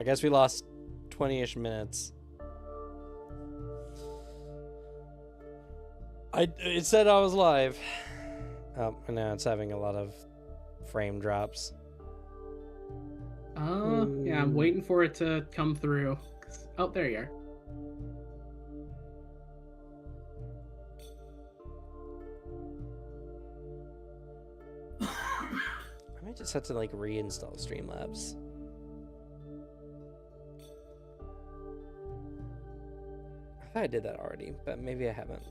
I guess we lost 20-ish minutes. It said I was live. Oh, and now it's having a lot of frame drops. Yeah, I'm waiting for it to come through. Oh, there you are. I might just have to like reinstall Streamlabs. I thought I did that already, but maybe I haven't.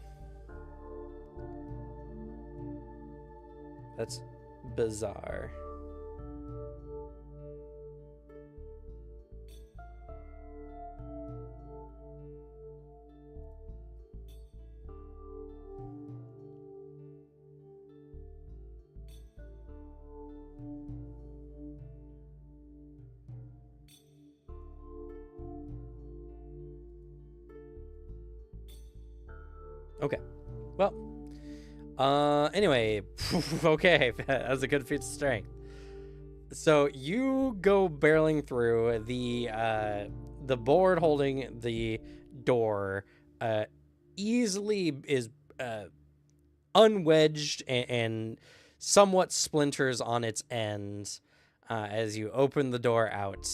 That's bizarre. Okay. Well. Anyway. Okay. That was a good feat of strength. So you go barreling through the board holding the door easily is unwedged and somewhat splinters on its end. As you open the door out,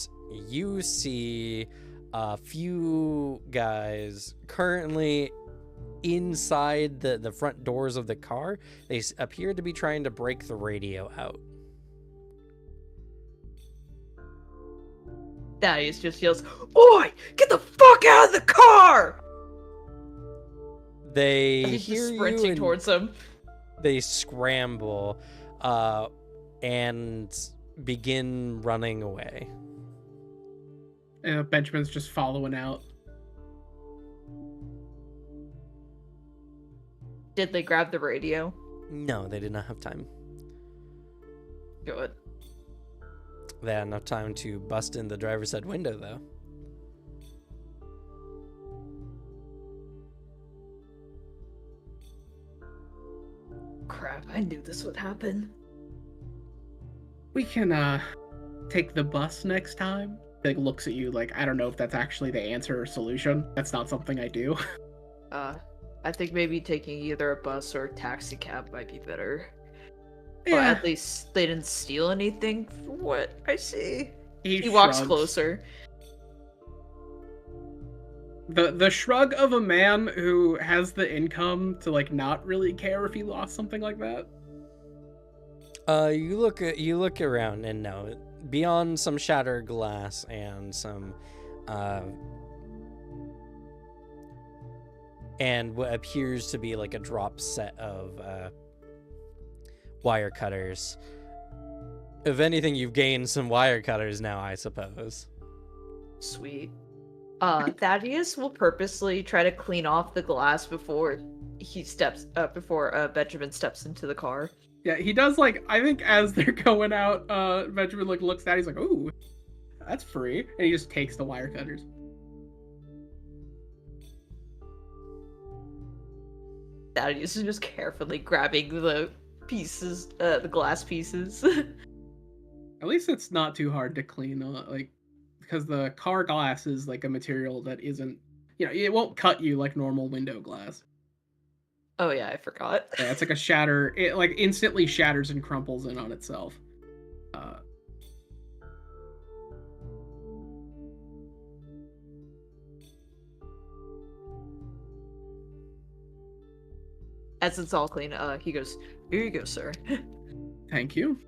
you see a few guys currently inside the front doors of the car. They appear to be trying to break the radio out. Thaddeus just yells, "Oi! Get the fuck out of the car!" They He's hear just you sprinting and towards them. they scramble and begin running away. Benjamin's just following out. Did they grab the radio? No, they did not have time. Good. They had enough time to bust in the driver's side window, though. Crap, I knew this would happen. We can take the bus next time. He, like, looks at you like, I don't know if that's actually the answer or solution. That's not something I do. I think maybe taking either a bus or a taxi cab might be better. But Yeah. at least they didn't steal anything from what I see. He shrugs. walks closer. The shrug of a man who has the income to like not really care if he lost something like that. You look around and no, beyond some shattered glass and some and what appears to be like a drop set of wire cutters. If anything, you've gained some wire cutters now, I suppose. Sweet. Thaddeus will purposely try to clean off the glass before Benjamin steps into the car. Yeah, he does. Like, I think as they're going out, Benjamin like looks at it, he's like, "Ooh, that's free," and he just takes the wire cutters. Thaddeus is just carefully grabbing the pieces, the glass pieces. At least it's not too hard to clean, like, because the car glass is like a material that isn't, it won't cut you like normal window glass. Oh yeah, I forgot. Yeah, it's like a shatter. It like instantly shatters and crumples in on itself. As it's all clean, he goes, "Here you go, sir." Thank you.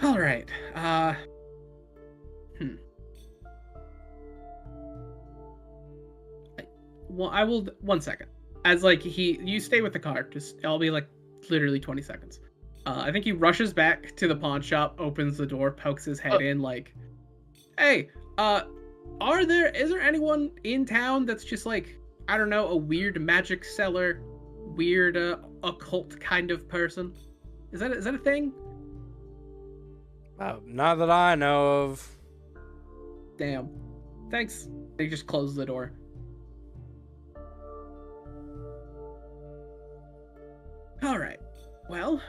All right. Well, I will. 1 second. As like you stay with the car. Just I'll be like literally 20 seconds. I think he rushes back to the pawn shop, opens the door, pokes his head in, like, "Hey, is there anyone in town that's just like, I don't know, a weird magic seller, weird occult kind of person? Is that a thing?" Not that I know of. Damn. Thanks. He just closes the door. All right. Well,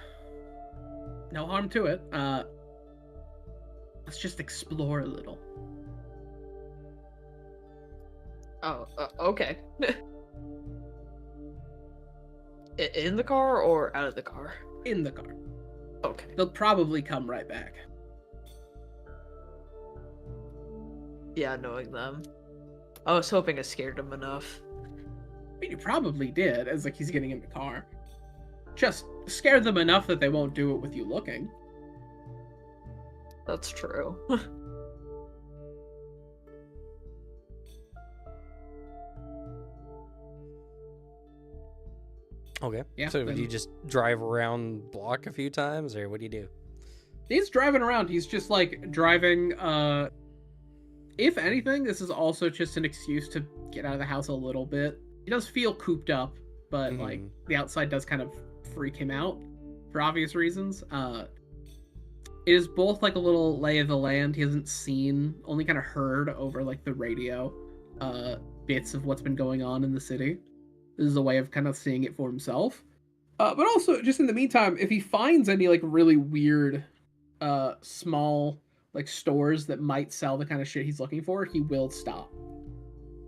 no harm to it. Let's just explore a little. Oh, okay. In the car or out of the car? In the car. Okay. They'll probably come right back. Yeah, knowing them. I was hoping I scared them enough. I mean, you probably did, as like he's getting in the car. Just scare them enough that they won't do it with you looking. That's true. Okay. Yeah, So then- do you just drive around the block a few times, or what do you do? He's driving around. He's just like driving. If anything, this is also just an excuse to get out of the house a little bit. He does feel cooped up, but like the outside does kind of freak him out for obvious reasons. It is both like a little lay of the land. He hasn't seen, only kind of heard over like the radio, bits of what's been going on in the city. This is a way of kind of seeing it for himself. But also, just in the meantime, if he finds any like really weird, small like stores that might sell the kind of shit he's looking for, he will stop.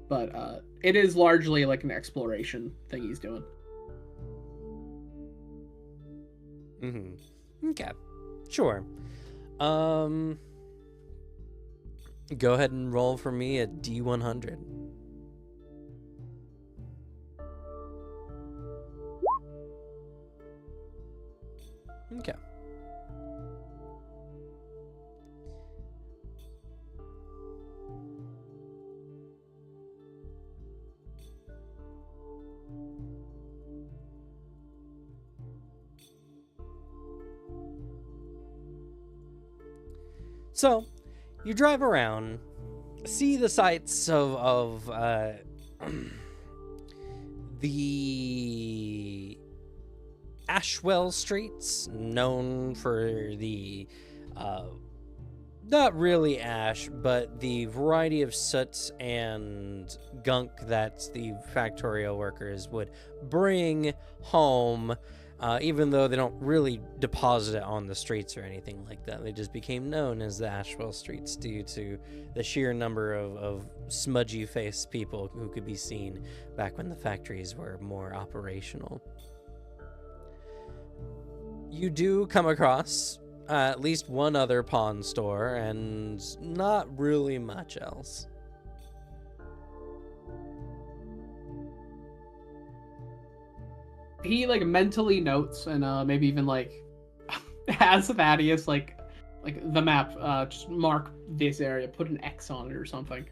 But it is largely like an exploration thing he's doing. Okay. Sure. Go ahead and roll for me at D100. Okay. So, you drive around, see the sights of the Ashwell streets, known for the, not really ash, but the variety of soot and gunk that the factorial workers would bring home. Even though they don't really deposit it on the streets or anything like that. They just became known as the Ashwell Streets due to the sheer number of smudgy-faced people who could be seen back when the factories were more operational. You do come across at least one other pawn store and not really much else. He like mentally notes and maybe even like has Thaddeus like the map, just mark this area, put an X on it or something.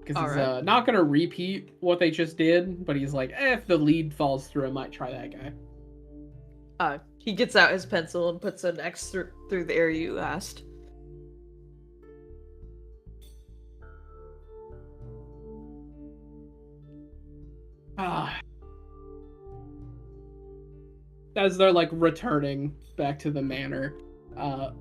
Because he's not gonna repeat what they just did, but he's like, if the lead falls through, I might try that guy. He gets out his pencil and puts an X through the area you asked. As they're like returning back to the manor, I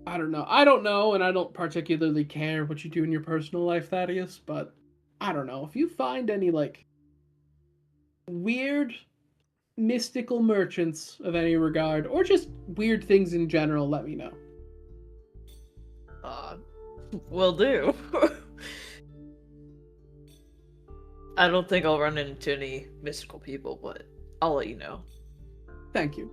don't know, and I don't particularly care what you do in your personal life, Thaddeus, but I don't know if you find any like weird mystical merchants of any regard, or just weird things in general, let me know. Will do. I don't think I'll run into any mystical people, but I'll let you know. Thank you.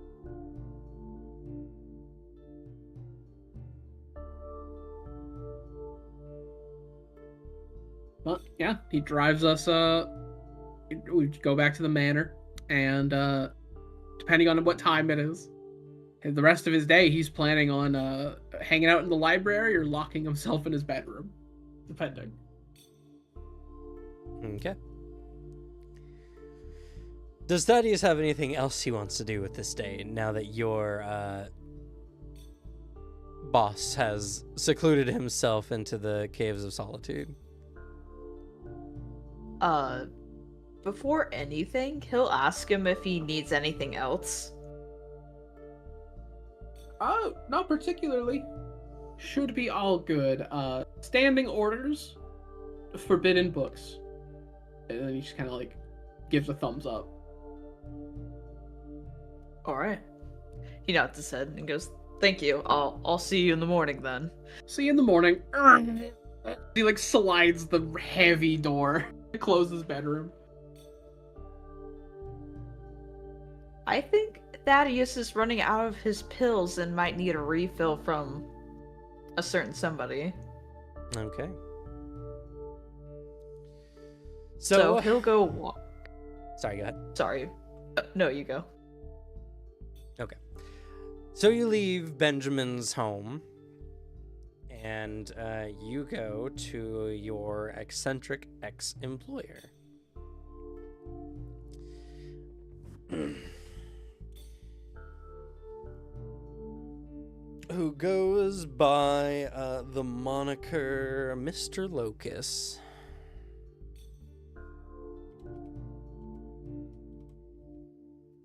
But yeah, he drives us. We go back to the manor, and depending on what time it is, the rest of his day he's planning on hanging out in the library or locking himself in his bedroom, depending. Okay. Does Thaddeus have anything else he wants to do with this day now that your boss has secluded himself into the Caves of Solitude? Before anything, he'll ask him if he needs anything else. Not particularly. Should be all good. Standing orders, forbidden books. And then he just kind of like gives a thumbs up. Alright. He nods his head and goes, Thank you. I'll see you in the morning then. See you in the morning. He like slides the heavy door, closes bedroom. I think Thaddeus is running out of his pills and might need a refill from a certain somebody. Okay. So he'll go walk. Sorry, go ahead. Sorry. No, you go. Okay. So you leave Benjamin's home, and you go to your eccentric ex-employer. Who goes by the moniker Mr. Locus.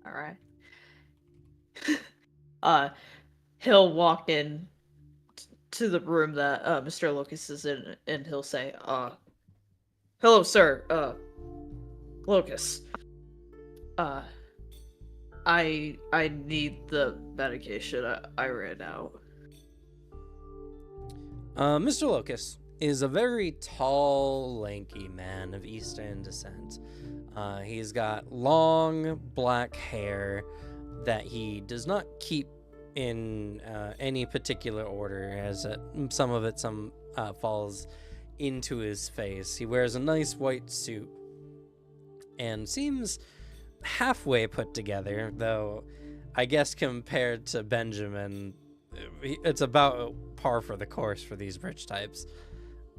All right. He'll walk in to the room that Mr. Locus is in, and he'll say, "Hello, sir. Locus. I need the medication. I ran out." Mr. Locus is a very tall, lanky man of Eastern descent. He's got long black hair that he does not keep in any particular order, as some of it falls into his face. He wears a nice white suit and seems halfway put together, though I guess compared to Benjamin, it's about par for the course for these rich types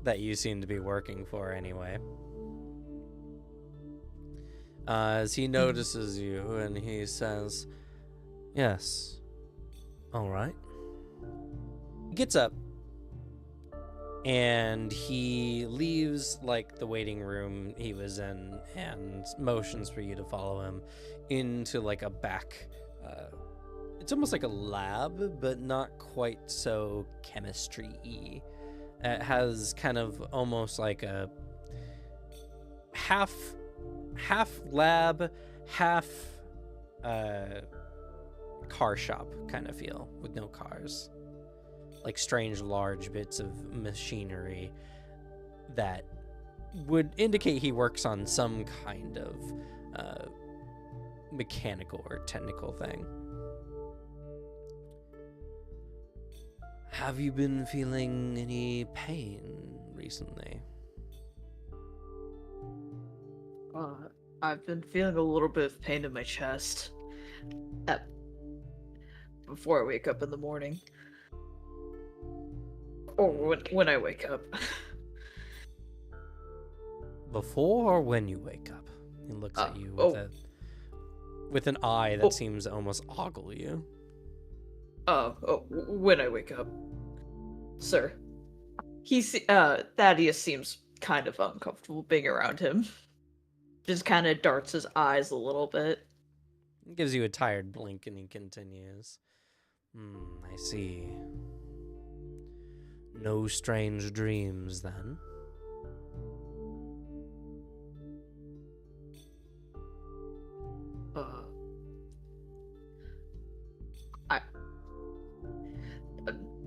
that you seem to be working for anyway. As he notices you and he says, "Yes, all right." He gets up and he leaves like the waiting room he was in and motions for you to follow him into like a back it's almost like a lab, but not quite so chemistry-y. It has kind of almost like a half lab, half car shop kind of feel, with no cars. Like strange large bits of machinery that would indicate he works on some kind of mechanical or technical thing. Have you been feeling any pain recently? I've been feeling a little bit of pain in my chest before I wake up in the morning. Or when I wake up. Before or when you wake up? He looks at you with an eye that seems to almost ogle you. When I wake up, sir. Thaddeus seems kind of uncomfortable being around him. Just kind of darts his eyes a little bit. He gives you a tired blink and he continues. I see. No strange dreams, then?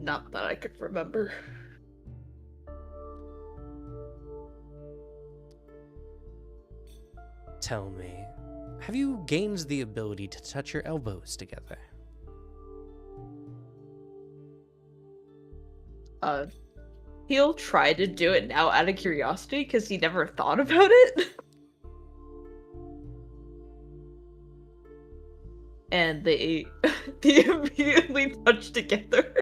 Not that I could remember. Tell me, have you gained the ability to touch your elbows together? He'll try to do it now out of curiosity because he never thought about it. And they immediately touch together.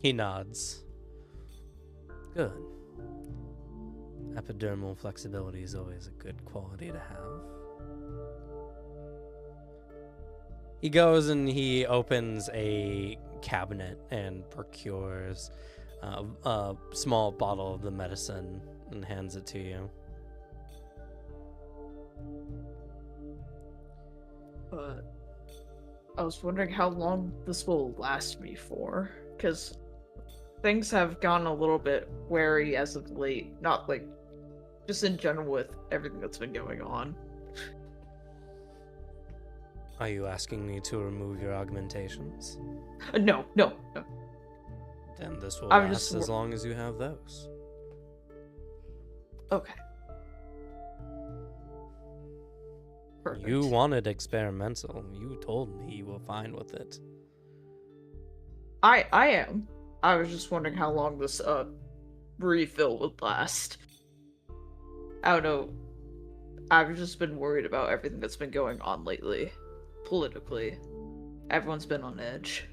He nods. Good. Epidermal flexibility is always a good quality to have. He goes and he opens a cabinet and procures a small bottle of the medicine and hands it to you. I was wondering how long this will last me for, because things have gone a little bit wary as of late. Not like, just in general with everything that's been going on. Are you asking me to remove your augmentations? No. Then this will I'm last just as long as you have those. Okay. Perfect. You wanted experimental. You told me you were fine with it. I am. I was just wondering how long this refill would last. I don't know. I've just been worried about everything that's been going on lately. Politically. Everyone's been on edge.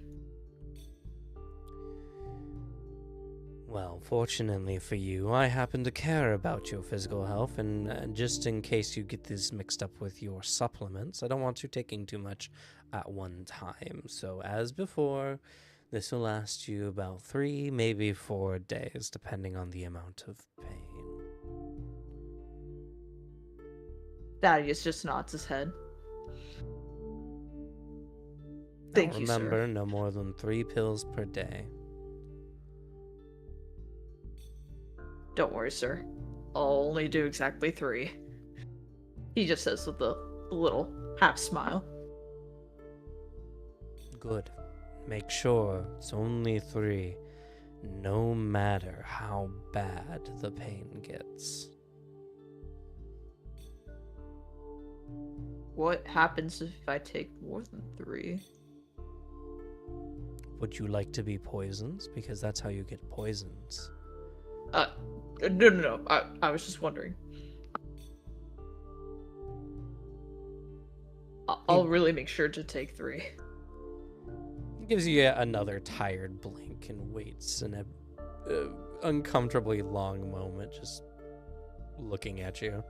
Well, fortunately for you, I happen to care about your physical health, and just in case you get this mixed up with your supplements, I don't want you taking too much at one time. So, as before, this will last you about 3, maybe 4 days, depending on the amount of pain. Thaddeus just nods his head. Now, Thank you, remember, sir. no more than 3 pills per day. Don't worry, sir. I'll only do exactly 3. He just says with a little half smile. Good. Make sure it's only 3, no matter how bad the pain gets. What happens if I take more than 3? Would you like to be poisoned? Because that's how you get poisons. No. I was just wondering. I'll really make sure to take 3. He gives you yet another tired blink and waits in a uncomfortably long moment, just looking at you.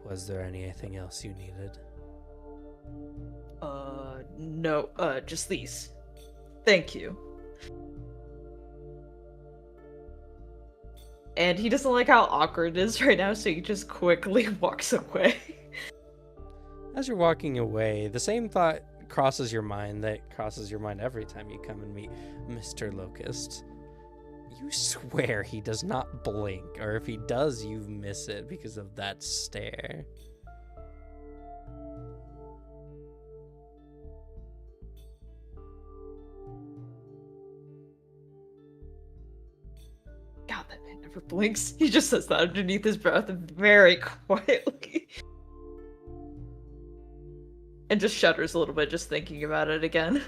Was there anything else you needed? No, just these. Thank you. And he doesn't like how awkward it is right now, so he just quickly walks away. As you're walking away, the same thought crosses your mind that crosses your mind every time you come and meet Mr. Locust. You swear he does not blink, or if he does, you miss it because of that stare. God, that man never blinks. He just says that underneath his breath very quietly. And just shudders a little bit just thinking about it again.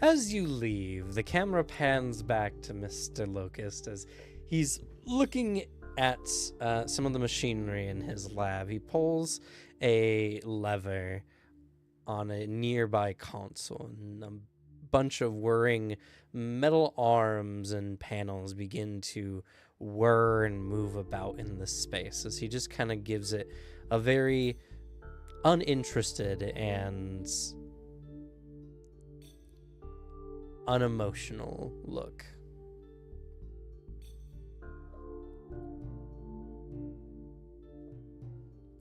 As you leave, the camera pans back to Mr. Locust as he's looking at some of the machinery in his lab. He pulls a lever on a nearby console, and a bunch of whirring metal arms and panels begin to whir and move about in the space as he just kind of gives it a very uninterested and unemotional look.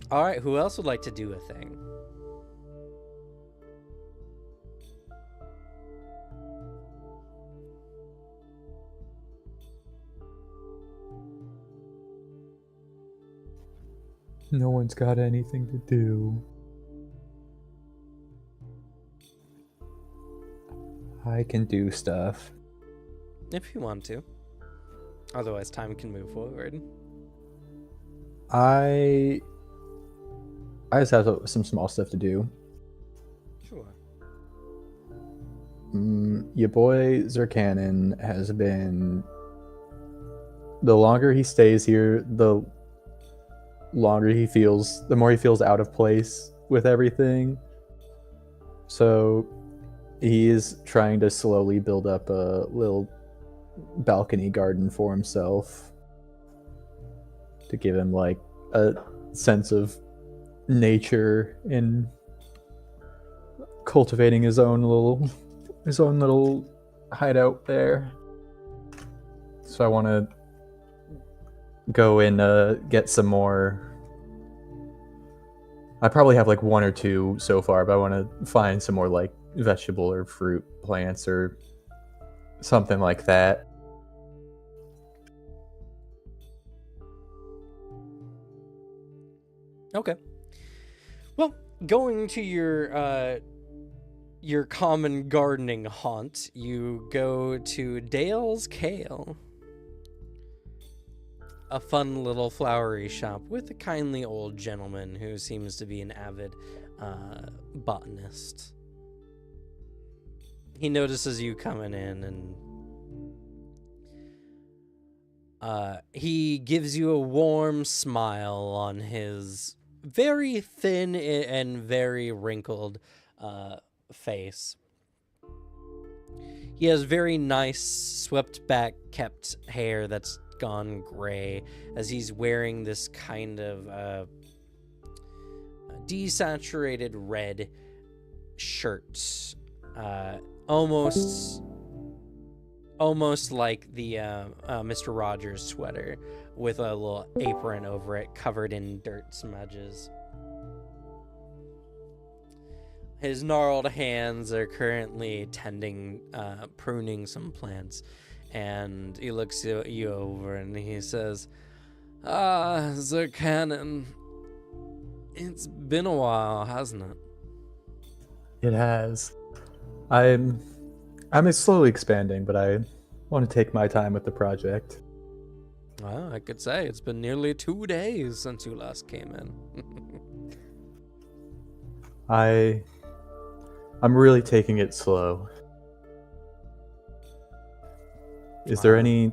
All right, who else would like to do a thing? No one's got anything to do. I can do stuff. If you want to. Otherwise, time can move forward. I just have some small stuff to do. Sure. Your boy Zerkanin has been... The longer he stays here, the longer he feels... The more he feels out of place with everything. So he is trying to slowly build up a little balcony garden for himself to give him like a sense of nature and cultivating his own little hideout there. So I want to go and get some more. I probably have like 1 or 2 so far, but I want to find some more like vegetable or fruit plants or something like that. Okay. Well, going to your common gardening haunt, you go to Dale's Kale, a fun little flowery shop with a kindly old gentleman who seems to be an avid botanist. He notices you coming in and he gives you a warm smile on his very thin and very wrinkled face. He has very nice, swept back, kept hair that's gone gray as he's wearing this kind of desaturated red shirt, almost like the Mr. Rogers sweater with a little apron over it covered in dirt smudges. His gnarled hands are currently pruning some plants, and he looks you over and he says, Sir Cannon, it's been a while, hasn't it? It has. I'm slowly expanding, but I want to take my time with the project. Well, I could say it's been nearly 2 days since you last came in. I'm really taking it slow. Is there any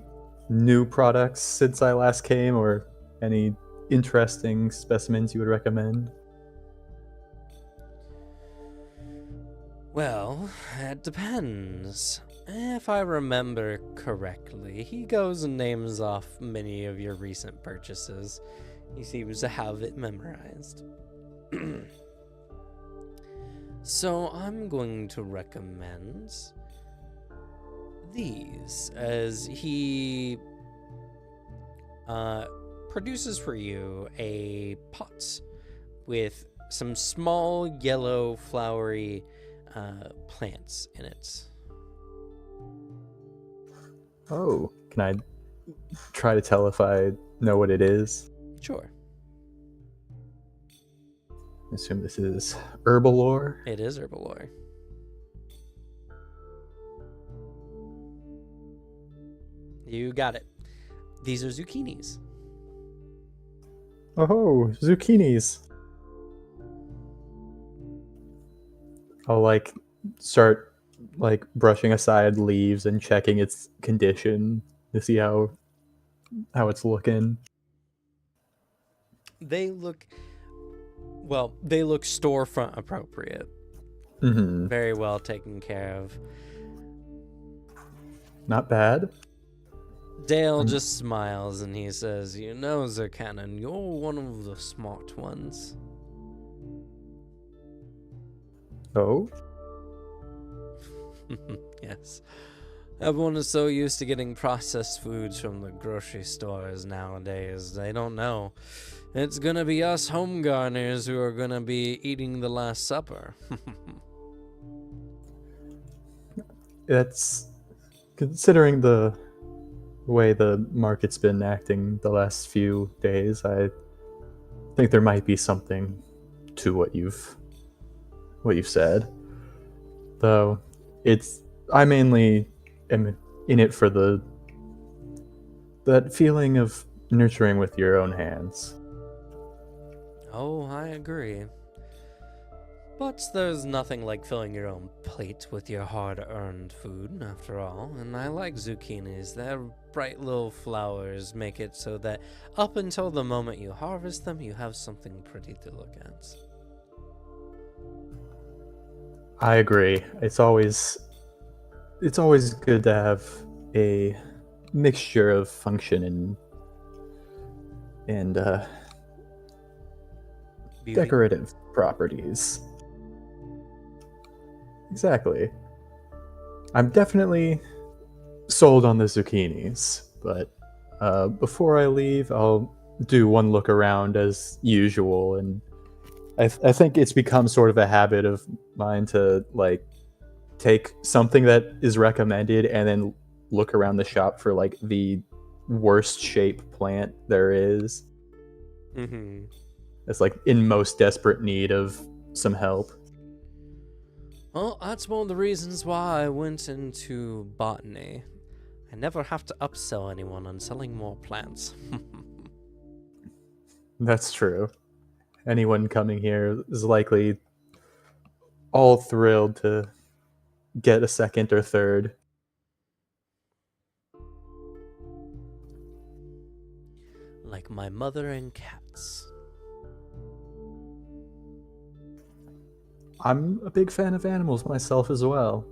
new products since I last came, or any interesting specimens you would recommend? Well, it depends. If I remember correctly, he goes and names off many of your recent purchases. He seems to have it memorized. So I'm going to recommend these, as he produces for you a pot with some small yellow flowery plants in it. Oh, can I try to tell if I know what it is? Sure. I assume this is herbalore. It is herbalore. You got it. These are zucchinis. Oh, zucchinis. I'll start brushing aside leaves and checking its condition to see how it's looking. They look storefront appropriate. Mm-hmm. Very well taken care of. Not bad. Dale just smiles and he says, "You know, Zercannon, you're one of the smart ones." Oh? Yes. Everyone is so used to getting processed foods from the grocery stores nowadays. They don't know. It's gonna be us home gardeners who are gonna be eating the Last Supper. That's... Considering the way the market's been acting the last few days, I think there might be something to what you've said. Though I mainly am in it for that feeling of nurturing with your own hands. Oh, I agree. But there's nothing like filling your own plate with your hard-earned food, after all. And I like zucchinis. Their bright little flowers make it so that up until the moment you harvest them, you have something pretty to look at. I agree. It's always good to have a mixture of function and Beauty. decorative properties. Exactly. I'm definitely sold on the zucchinis, but before I leave, I'll do one look around as usual, and I think it's become sort of a habit of mine to take something that is recommended and then look around the shop for the worst shape plant there is. Mm-hmm. as like in most desperate need of some help. Well, that's one of the reasons why I went into botany. I never have to upsell anyone on selling more plants. That's true. Anyone coming here is likely all thrilled to get a second or third. Like my mother and cats. I'm a big fan of animals myself as well.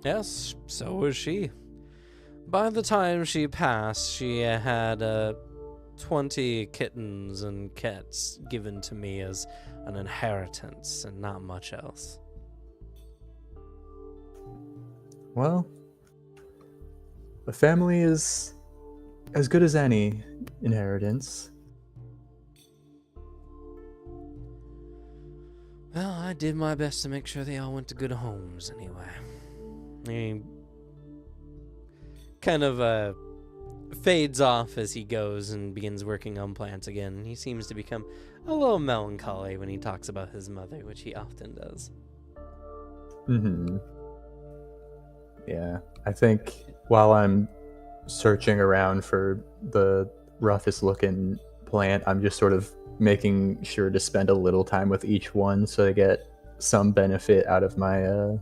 Yes, so was she. By the time she passed, she had 20 kittens and cats given to me as an inheritance and not much else. Well, a family is as good as any inheritance. Well, I did my best to make sure they all went to good homes anyway. He kind of fades off as he goes and begins working on plants again. He seems to become a little melancholy when he talks about his mother, which he often does. Mm-hmm. Yeah, I think while I'm searching around for the roughest looking plant, I'm just sort of making sure to spend a little time with each one so I get some benefit out of my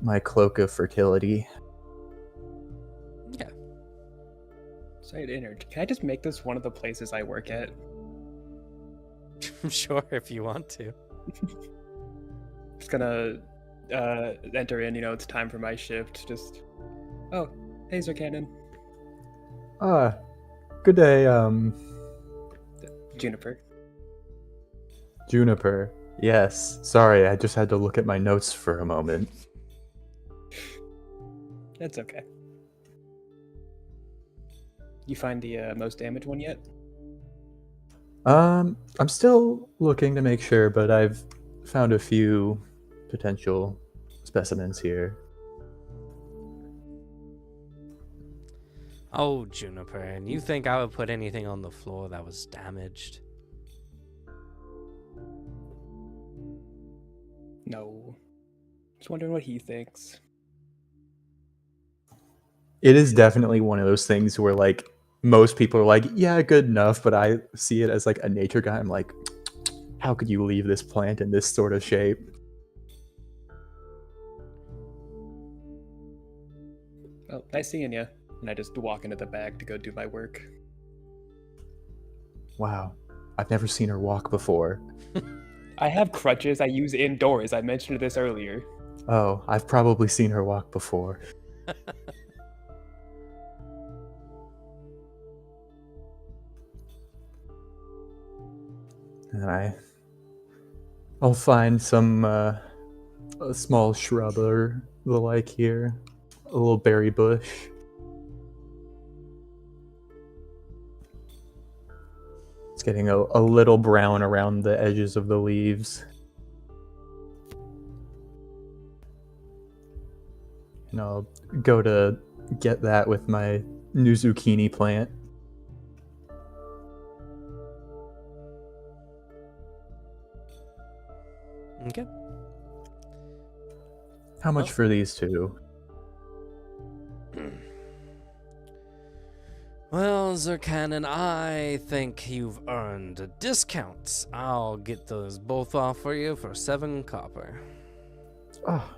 my cloak of fertility. Yeah. Sorry to interrupt. Can I just make this one of the places I work at? Sure, if you want to. Just gonna enter in, it's time for my shift. Just, oh, hey, Zercannon. Good day, Juniper. Juniper. Yes, sorry, I just had to look at my notes for a moment. That's okay. You find the most damaged one yet? I'm still looking to make sure, but I've found a few potential specimens here. Oh, Juniper, and you think I would put anything on the floor that was damaged? No. Just wondering what he thinks. It is definitely one of those things where like most people are like, yeah, good enough, but I see it as like a nature guy. I'm like, how could you leave this plant in this sort of shape? Oh, nice seeing you. And I just walk into the back to go do my work. Wow, I've never seen her walk before. I have crutches I use indoors. I mentioned this earlier. Oh, I've probably seen her walk before. And I'll find some a small shrub or the like here, a little berry bush. It's getting a little brown around the edges of the leaves. And I'll go to get that with my new zucchini plant. Okay. How much for these two? Well, Zercannon, I think you've earned a discount. I'll get those both off for you for 7 copper. Oh,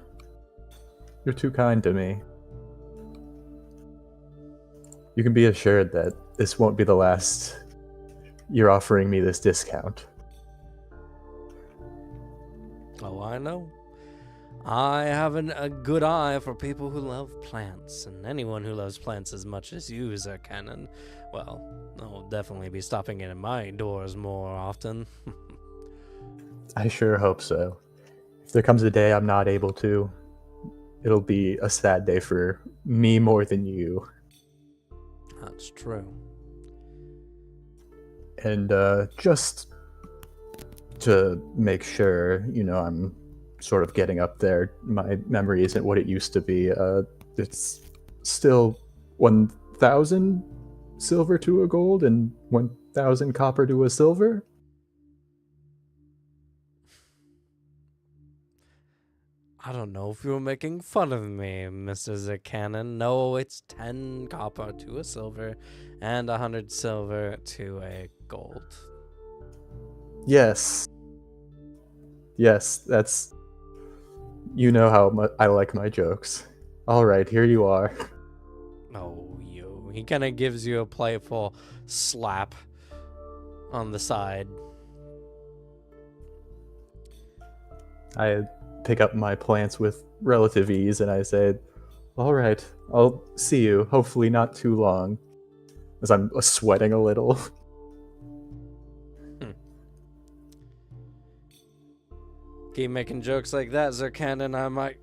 you're too kind to me. You can be assured that this won't be the last you're offering me this discount. Oh, I know. I have a good eye for people who love plants, and anyone who loves plants as much as you, Zercannon, well, they'll definitely be stopping in at my doors more often. I sure hope so. If there comes a day I'm not able to, it'll be a sad day for me more than you. That's true. And just to make sure, I'm sort of getting up there. My memory isn't what it used to be. It's still 1,000 silver to a gold and 1,000 copper to a silver? I don't know if you're making fun of me, Mr. Zercannon. No, it's 10 copper to a silver and 100 silver to a gold. Yes. Yes, that's... You know how I like my jokes. Alright, here you are. Oh, you. He kind of gives you a playful slap on the side. I pick up my plants with relative ease and I say, alright, I'll see you, hopefully not too long. As I'm sweating a little. Keep making jokes like that, Zercannon, I might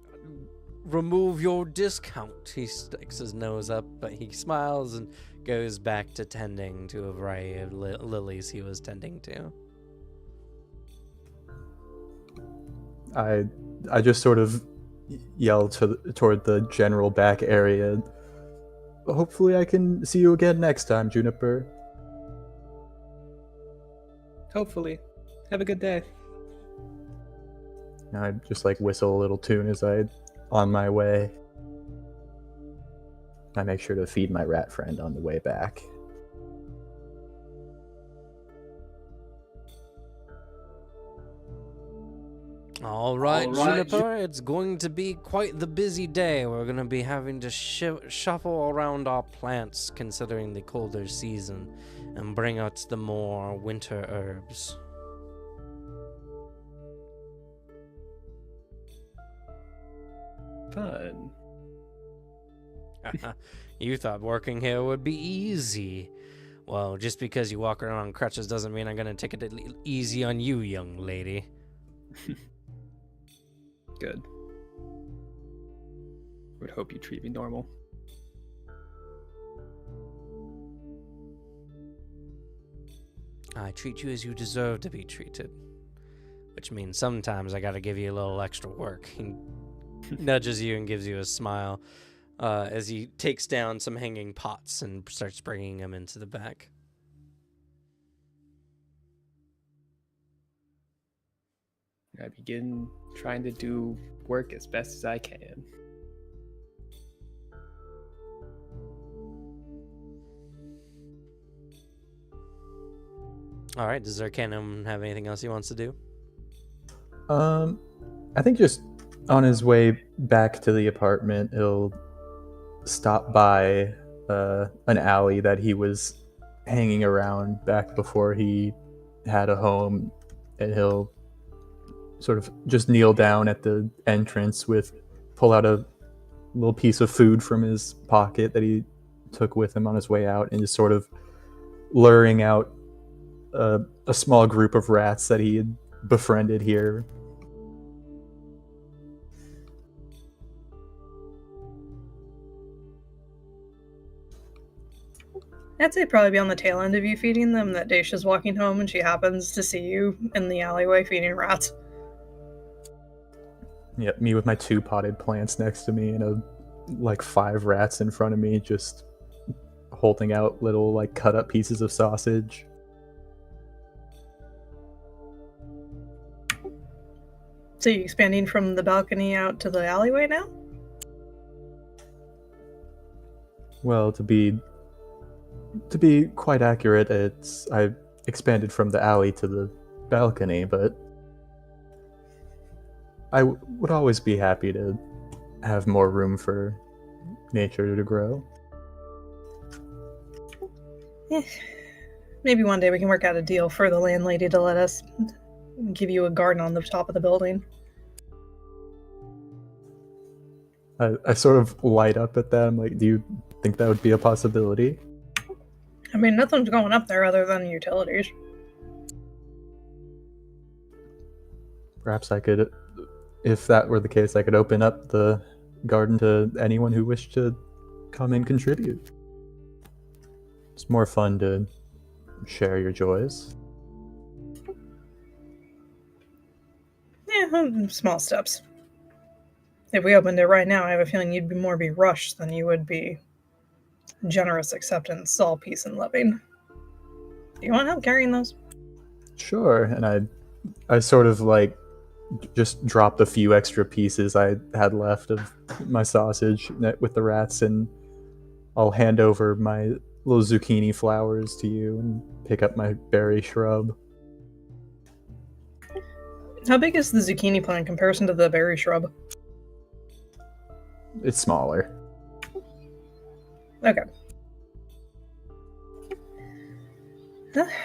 remove your discount. He sticks his nose up, but he smiles and goes back to tending to a variety of lilies he was tending to. I just sort of yell toward the general back area. Hopefully I can see you again next time, Juniper. Hopefully. Have a good day. And I just like whistle a little tune as I on my way. I make sure to feed my rat friend on the way back. All right, Juniper, it's going to be quite the busy day. We're going to be having to shuffle around our plants considering the colder season and bring out the more winter herbs. Fun. You thought working here would be easy. Well, just because you walk around on crutches doesn't mean I'm going to take it easy on you, young lady. Good. Would hope you treat me normal. I treat you as you deserve to be treated. Which means sometimes I gotta give you a little extra work. He nudges you and gives you a smile as he takes down some hanging pots and starts bringing them into the back. I begin trying to do work as best as I can. All right, does Zercannon have anything else he wants to do? I think just on his way back to the apartment, he'll stop by an alley that he was hanging around back before he had a home, and he'll sort of just kneel down at the entrance pull out a little piece of food from his pocket that he took with him on his way out, and just sort of luring out a small group of rats that he had befriended here. I'd say probably be on the tail end of you feeding them that Daisha's walking home and she happens to see you in the alleyway feeding rats. Yep, me with my 2 potted plants next to me and like 5 rats in front of me, just holding out little like cut up pieces of sausage. So you expanding from the balcony out to the alleyway now? Well, to be quite accurate, I expanded from the alley to the balcony, but I would always be happy to have more room for nature to grow. Yeah. Maybe one day we can work out a deal for the landlady to let us give you a garden on the top of the building. I sort of light up at that. I'm like, do you think that would be a possibility? I mean, nothing's going up there other than utilities. Perhaps I could, if that were the case, I could open up the garden to anyone who wished to come and contribute. It's more fun to share your joys. Yeah, small steps. If we opened it right now, I have a feeling you'd be rushed than you would be generous acceptance, all peace and loving. Do you want help carrying those? Sure. And I sort of like just dropped a few extra pieces I had left of my sausage with the rats, and I'll hand over my little zucchini flowers to you and pick up my berry shrub. How big is the zucchini plant in comparison to the berry shrub? It's smaller. Okay.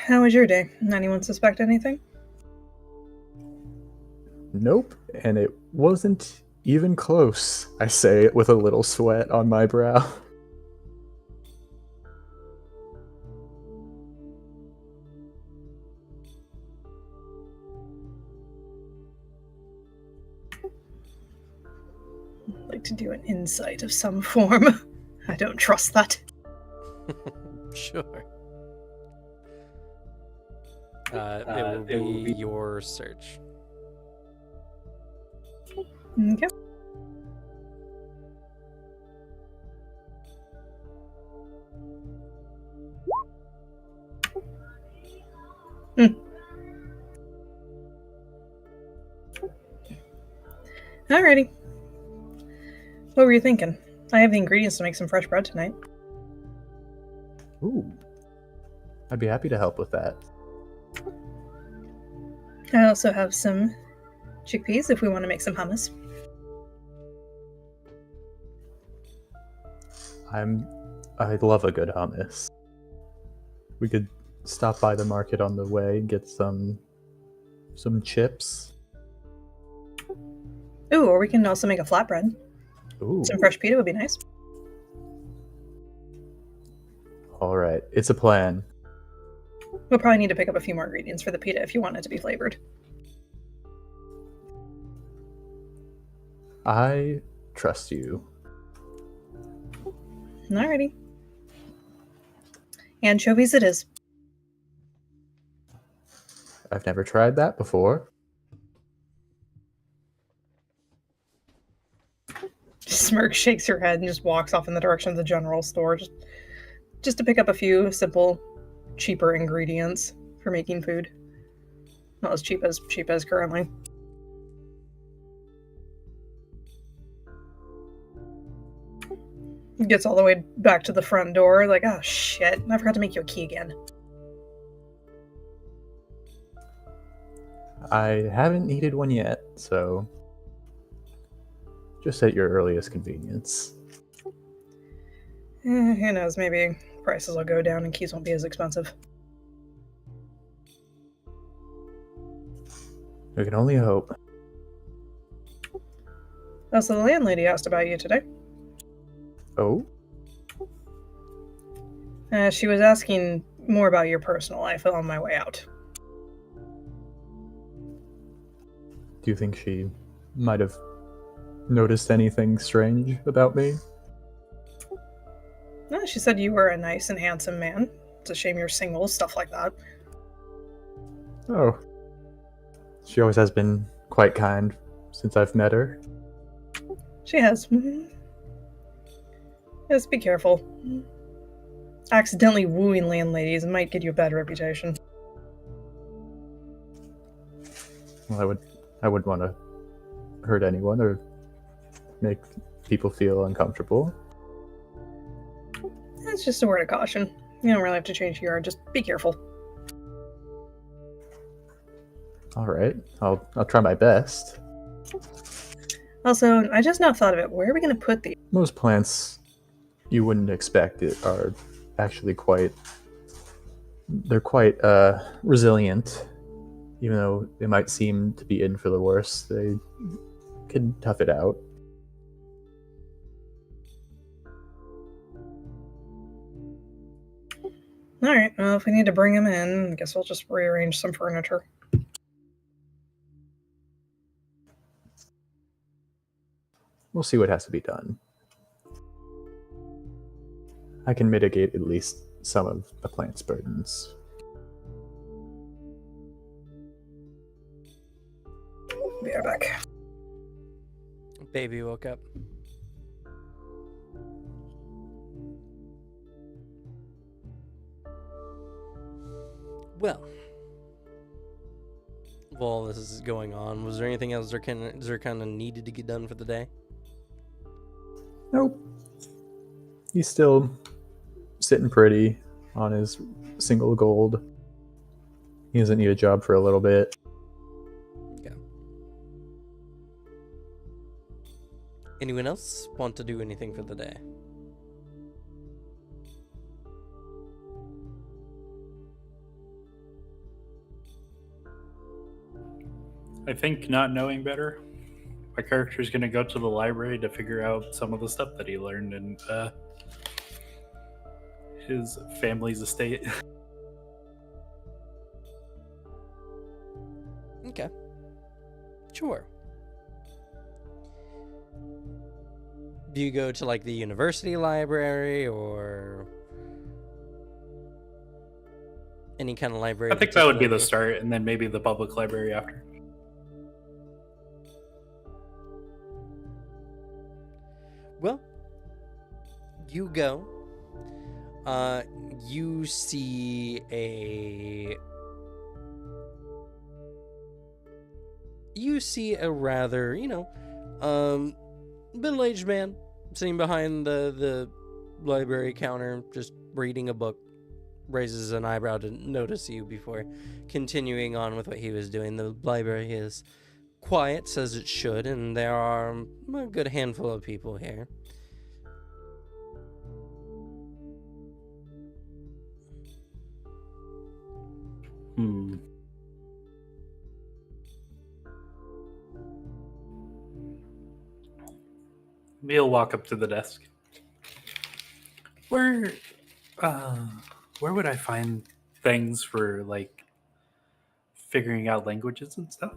How was your day? Anyone suspect anything? Nope. And it wasn't even close, I say with a little sweat on my brow. I'd like to do an insight of some form. I don't trust that. Sure. It will be your search. Okay. Alrighty. What were you thinking? I have the ingredients to make some fresh bread tonight. Ooh. I'd be happy to help with that. I also have some chickpeas if we want to make some hummus. I love a good hummus. We could stop by the market on the way and get some chips. Ooh, or we can also make a flatbread. Ooh. Some fresh pita would be nice. All right, it's a plan. We'll probably need to pick up a few more ingredients for the pita if you want it to be flavored. I trust you. Alrighty. Anchovies it is. I've never tried that before. Smirk shakes her head and just walks off in the direction of the general store, just to pick up a few simple, cheaper ingredients for making food. Not as cheap as currently. Gets all the way back to the front door, like, oh shit, I forgot to make you a key again. I haven't needed one yet, so just at your earliest convenience. Who knows, maybe prices will go down and keys won't be as expensive. We can only hope. Oh, so the landlady asked about you today. Oh? She was asking more about your personal life on my way out. Do you think she might have noticed anything strange about me? No, she said you were a nice and handsome man. It's a shame you're single, stuff like that. Oh. She always has been quite kind since I've met her. She has. Just be careful. Accidentally wooing landladies might get you a bad reputation. Well, I wouldn't want to hurt anyone or make people feel uncomfortable. It's just a word of caution. You don't really have to change your yard, just be careful. All right, I'll try my best. Also, I just now thought of it. Where are we going to put these? Most plants you wouldn't expect it are actually quite resilient. Even though they might seem to be in for the worst, they can tough it out. Alright, well, if we need to bring them in, I guess we'll just rearrange some furniture. We'll see what has to be done. I can mitigate at least some of the plant's burdens. Be right back. Baby woke up. Well, while this is going on, was there anything else Zircana needed to get done for the day? Nope. He's still sitting pretty on his single gold. He doesn't need a job for a little bit. Okay. Anyone else want to do anything for the day? I think not knowing better, my character's going to go to the library to figure out some of the stuff that he learned in his family's estate. Okay. Sure. Do you go to like the university library or any kind of library? I think that would be the particularly? start, and then maybe the public library after. Well, you go. You see a rather, middle-aged man sitting behind the library counter, just reading a book. Raises an eyebrow to notice you before continuing on with what he was doing. The library is quiet, as it should, and there are a good handful of people here. He'll walk up to the desk. Where would I find things for, like, figuring out languages and stuff?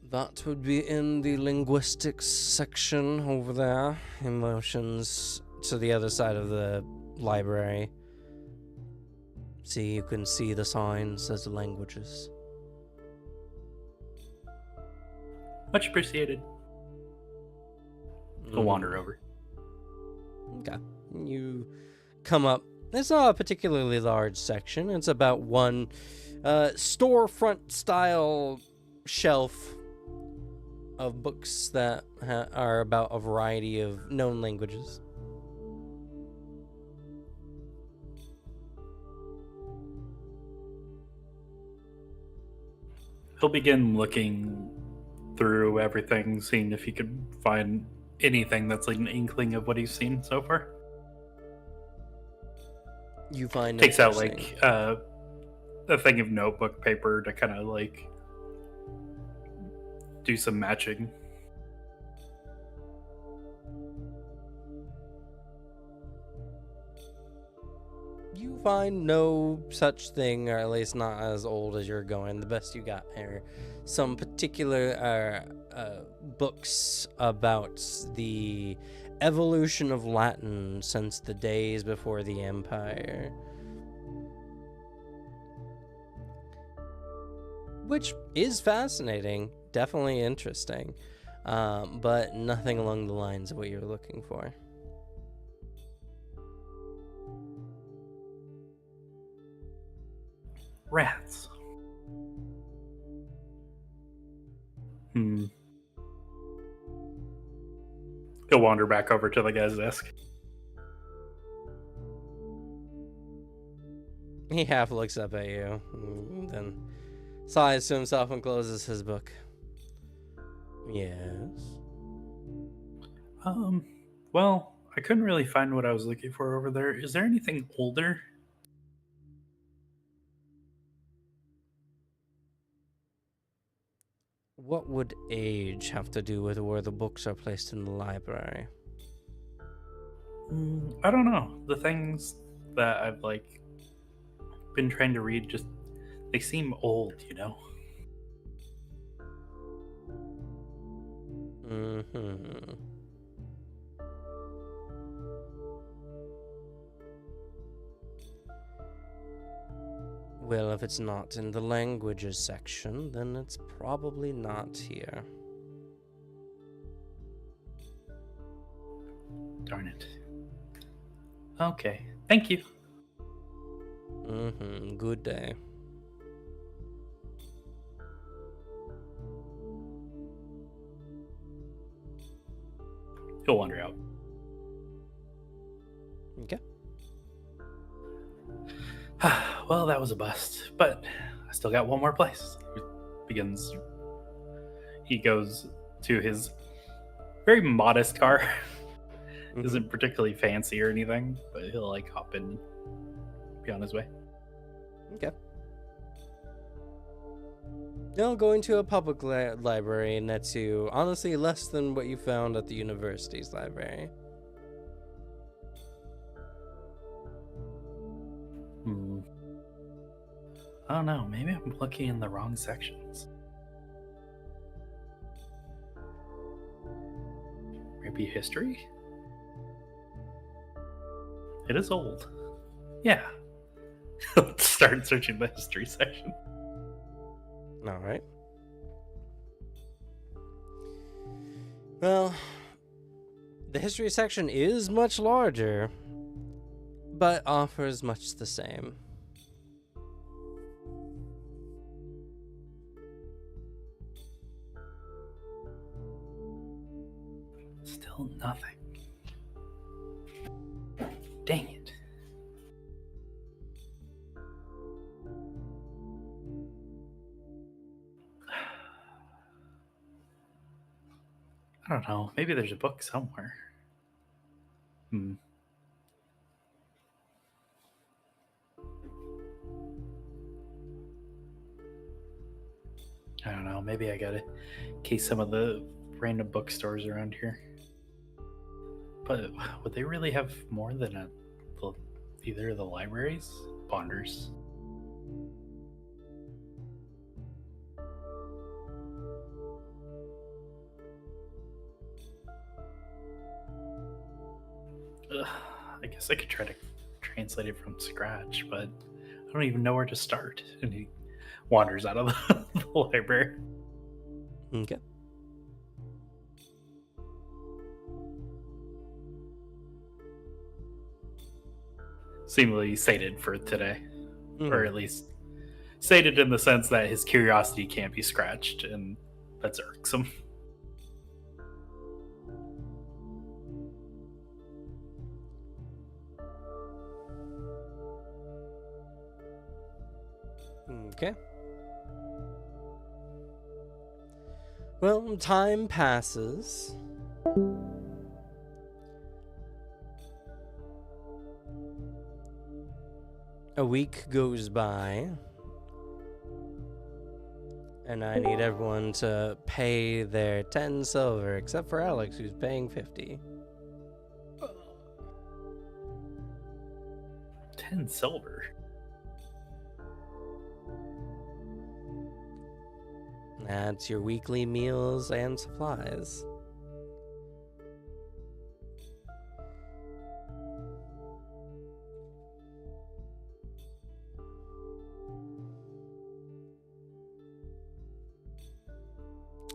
That would be in the linguistics section over there. Emotions to the other side of the library. See, you can see the signs as the languages. Much appreciated. He'll wander over. Okay. You come up. It's not a particularly large section. It's about one storefront style shelf of books that are about a variety of known languages. He'll begin looking through everything, seeing if he could find anything that's like an inkling of what he's seen so far. You find no Takes out such like thing. a thing of notebook paper to kind of like do some matching. You find no such thing, or at least not as old as you're going. The best you got are some particular books about the evolution of Latin since the days before the Empire. Which is fascinating, definitely interesting, but nothing along the lines of what you're looking for. Rats. He'll wander back over to the guy's desk. He half looks up at you, then sighs to himself and closes his book. Yes? Well, I couldn't really find what I was looking for over there. Is there anything older? What would age have to do with where the books are placed in the library? I don't know. The things that I've like been trying to read just they seem old, you know. Mm-hmm. Well, if it's not in the languages section, then it's probably not here. Darn it. Okay. Thank you. Good day. He'll wander out. Okay. Well, that was a bust, but I still got one more place. He goes to his very modest car. Isn't particularly fancy or anything, but he'll like hop in and be on his way. Okay. Now going to a public library nets you honestly less than what you found at the university's library. I don't know. Maybe I'm looking in the wrong sections. Maybe history? It is old. Yeah. Let's start searching the history section. All right. Well, the history section is much larger, but offers much the same. Still nothing. Dang it. I don't know. Maybe there's a book somewhere. I don't know. Maybe I gotta case some of the random bookstores around here. But would they really have more than either of the libraries? Bonders. I guess I could try to translate it from scratch, but I don't even know where to start. And he wanders out of the library. Okay. Seemingly sated for today, or at least sated in the sense that his curiosity can't be scratched, and that's irksome. Okay. Well, time passes. A week goes by. And I need everyone to pay their 10 silver, except for Alex, who's paying 50. 10 silver. That's your weekly meals and supplies.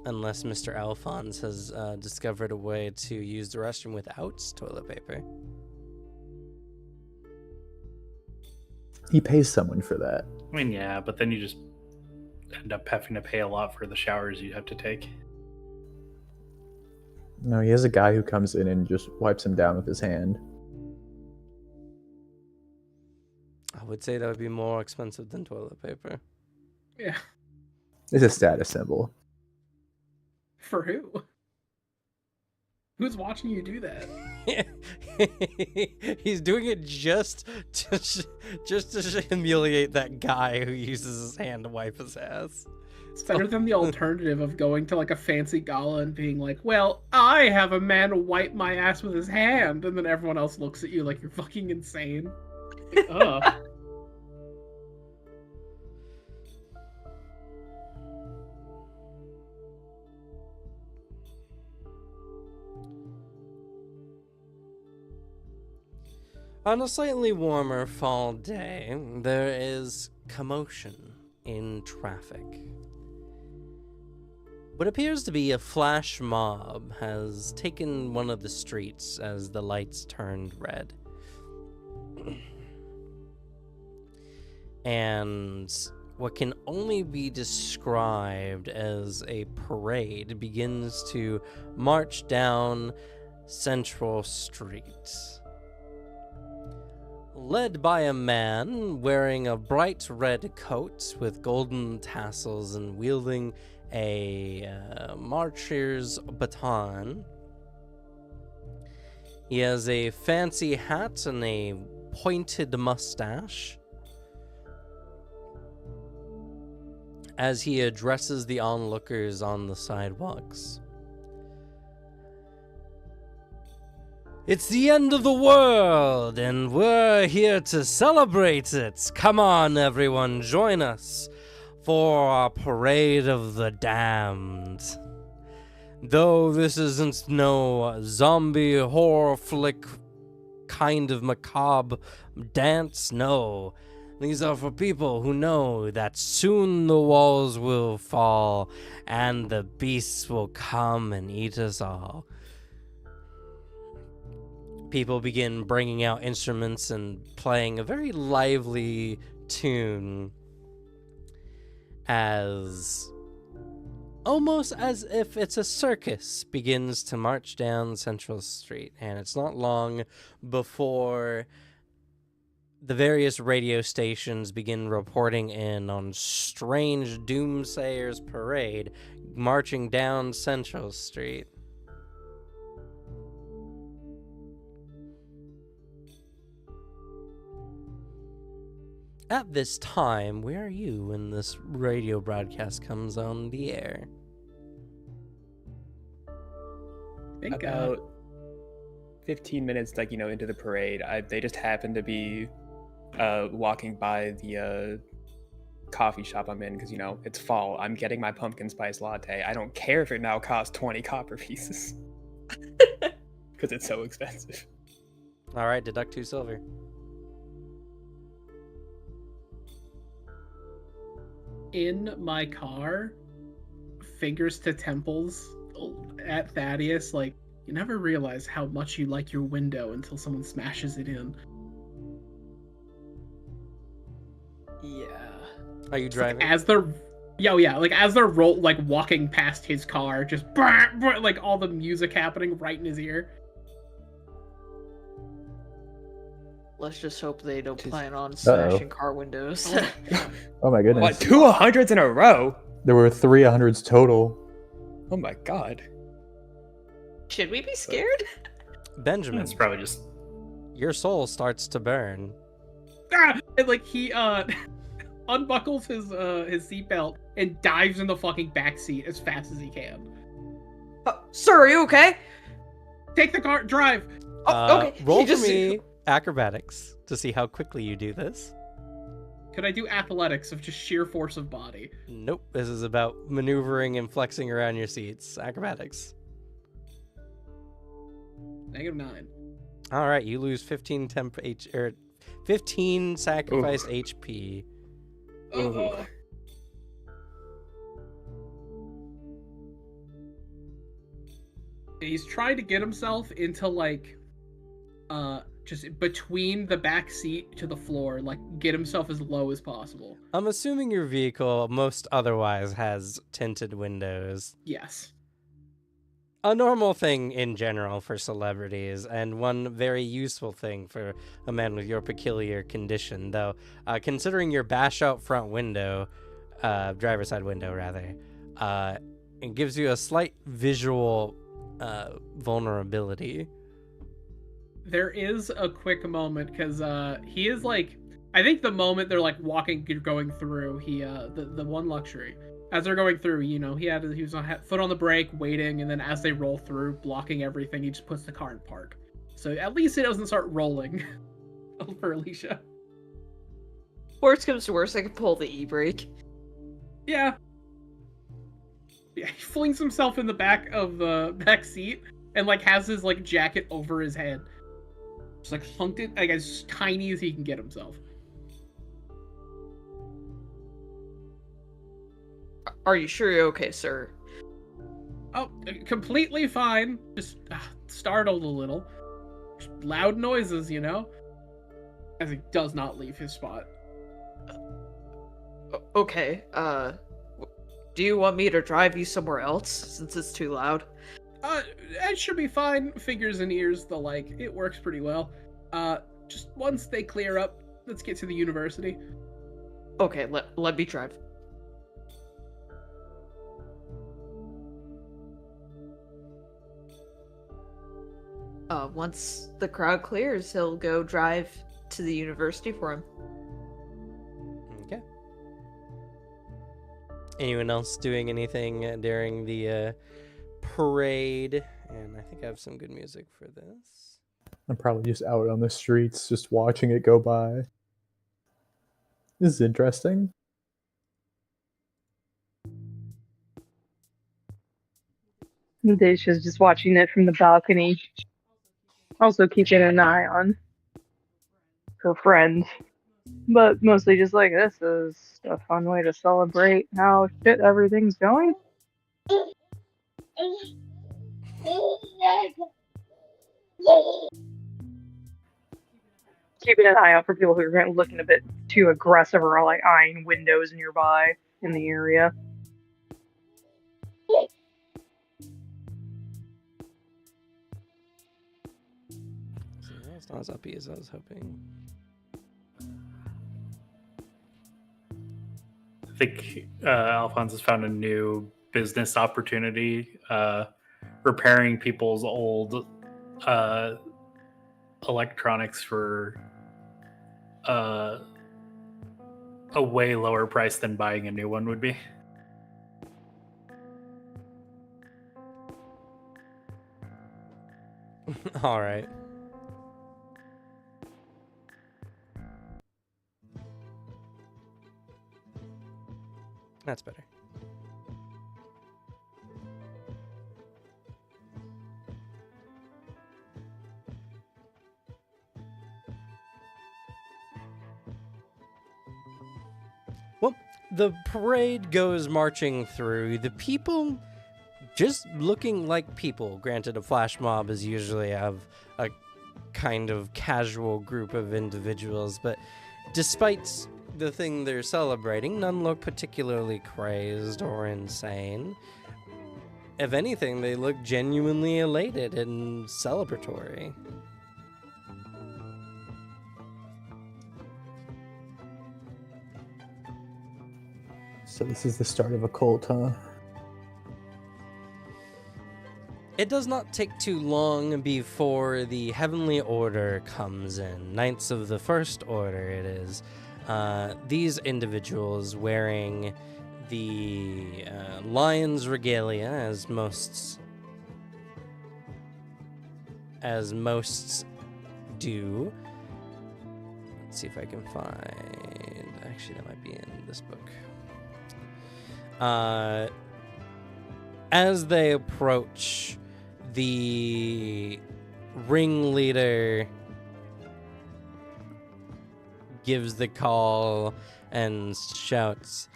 Unless Mr. Alphonse has discovered a way to use the restroom without toilet paper. He pays someone for that. I mean, yeah, but then you just end up having to pay a lot for the showers you have to take. No, he has a guy who comes in and just wipes him down with his hand. I would say that would be more expensive than toilet paper. Yeah. It's a status symbol. For who? Who's watching you do that? He's doing it just to humiliate that guy who uses his hand to wipe his ass. It's better than the alternative of going to like a fancy gala and being like, well, I have a man wipe my ass with his hand, and then everyone else looks at you like you're fucking insane. Ugh. On a slightly warmer fall day, there is commotion in traffic. What appears to be a flash mob has taken one of the streets as the lights turned red. And what can only be described as a parade begins to march down Central Street. Led by a man wearing a bright red coat with golden tassels and wielding a marcher's baton. He has a fancy hat and a pointed mustache. As he addresses the onlookers on the sidewalks. It's the end of the world, and we're here to celebrate it. Come on, everyone, join us for our Parade of the Damned. Though this isn't no zombie horror flick kind of macabre dance, no. These are for people who know that soon the walls will fall and the beasts will come and eat us all. People begin bringing out instruments and playing a very lively tune as almost as if it's a circus begins to march down Central Street. And it's not long before the various radio stations begin reporting in on strange doomsayers parade marching down Central Street. At this time, where are you when this radio broadcast comes on the air? I think About 15 minutes, like, into the parade, they just happen to be walking by the coffee shop I'm in because, it's fall. I'm getting my pumpkin spice latte. I don't care if it now costs 20 copper pieces because it's so expensive. All right, deduct 2 silver. in my car, fingers to temples at Thaddeus, like, you never realize how much you like your window until someone smashes it in. Yeah. Are you driving? As they're as they're walking past his car, just like all the music happening right in his ear. Let's just hope they don't plan on smashing car windows. Oh my goodness. What, 2 100s in a row? There were 3 100s total. Oh my god. Should we be scared? Benjamin, It's probably just your soul starts to burn. And like he unbuckles his seatbelt and dives in the fucking back seat as fast as he can. Sir, are you okay? Take the car, drive. Oh, okay. Roll He for just- me acrobatics to see how quickly you do this. Could I do athletics of just sheer force of body? Nope, this is about maneuvering and flexing around your seats. Acrobatics. -9. All right, you lose 15 15 sacrificed HP. Oh. He's trying to get himself into just between the back seat to the floor, like get himself as low as possible. I'm assuming your vehicle, most otherwise, has tinted windows. Yes. A normal thing in general for celebrities, and one very useful thing for a man with your peculiar condition, though. Considering your bash out front window, driver's side window rather, it gives you a slight visual vulnerability. There is a quick moment because he is like, I think the moment they're like going through, he the one luxury. As they're going through, he was on foot on the brake, waiting, and then as they roll through, blocking everything, he just puts the car in park. So at least it doesn't start rolling for Alicia. Worst comes to worst, I can pull the e-brake. Yeah. Yeah, he flings himself in the back of the back seat and has his jacket over his head. Just hunked it as tiny as he can get himself. Are you sure you're okay, sir? Oh, completely fine. Just startled a little. Loud noises, you know? As he does not leave his spot. Okay, do you want me to drive you somewhere else since it's too loud? It should be fine. Fingers and ears, the like. It works pretty well. Just once they clear up, let's get to the university. Okay, let me drive. Once the crowd clears, he'll go drive to the university for him. Okay. Anyone else doing anything during the parade? And I think I have some good music for this. I'm probably just out on the streets, just watching it go by. This is interesting. Dacia's just watching it from the balcony. Also keeping an eye on her friend. But mostly just like, this is a fun way to celebrate how shit everything's going. Keeping an eye out for people who are looking a bit too aggressive or like eyeing windows nearby in the area. It's not as uppy as I was hoping. I think Alphonse has found a new business opportunity, repairing people's old electronics for a way lower price than buying a new one would be. All right. That's better. Well, the parade goes marching through. The people just looking like people. Granted, a flash mob is usually a kind of casual group of individuals, but despite the thing they're celebrating, none look particularly crazed or insane. If anything, they look genuinely elated and celebratory. So this is the start of a cult, huh? It does not take too long before the Heavenly Order comes in. Knights of the First Order, it is. These individuals wearing the lion's regalia, as most do. Let's see if I can find. Actually, that might be in this book. As they approach, the ringleader gives the call and shouts,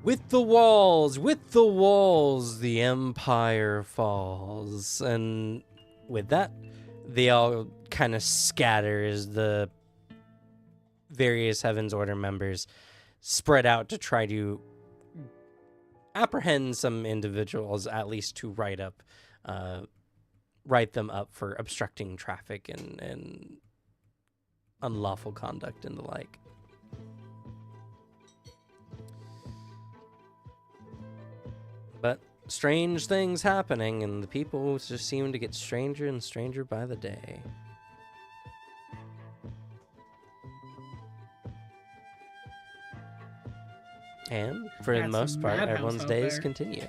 with the walls, the Empire falls. And with that, they all kind of scatter as the various Heaven's Order members spread out to try to apprehend some individuals, at least to write them up for obstructing traffic and unlawful conduct and the like. But strange things happening, and the people just seem to get stranger and stranger by the day. And for the That's most a part, madhouse everyone's out days there. continue.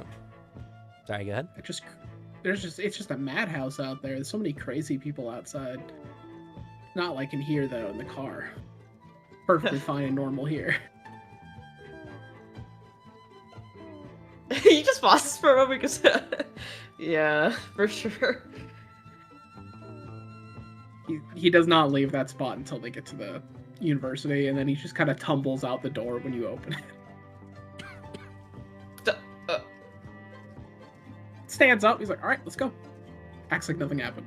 Sorry, go ahead. It's just a madhouse out there. There's so many crazy people outside. Not like in here though, in the car. Perfectly fine and normal here. He just pauses for a moment because, yeah, for sure. He does not leave that spot until they get to the university, and then he just kind of tumbles out the door when you open it. Stands up. He's like, all right, let's go. Acts like nothing happened.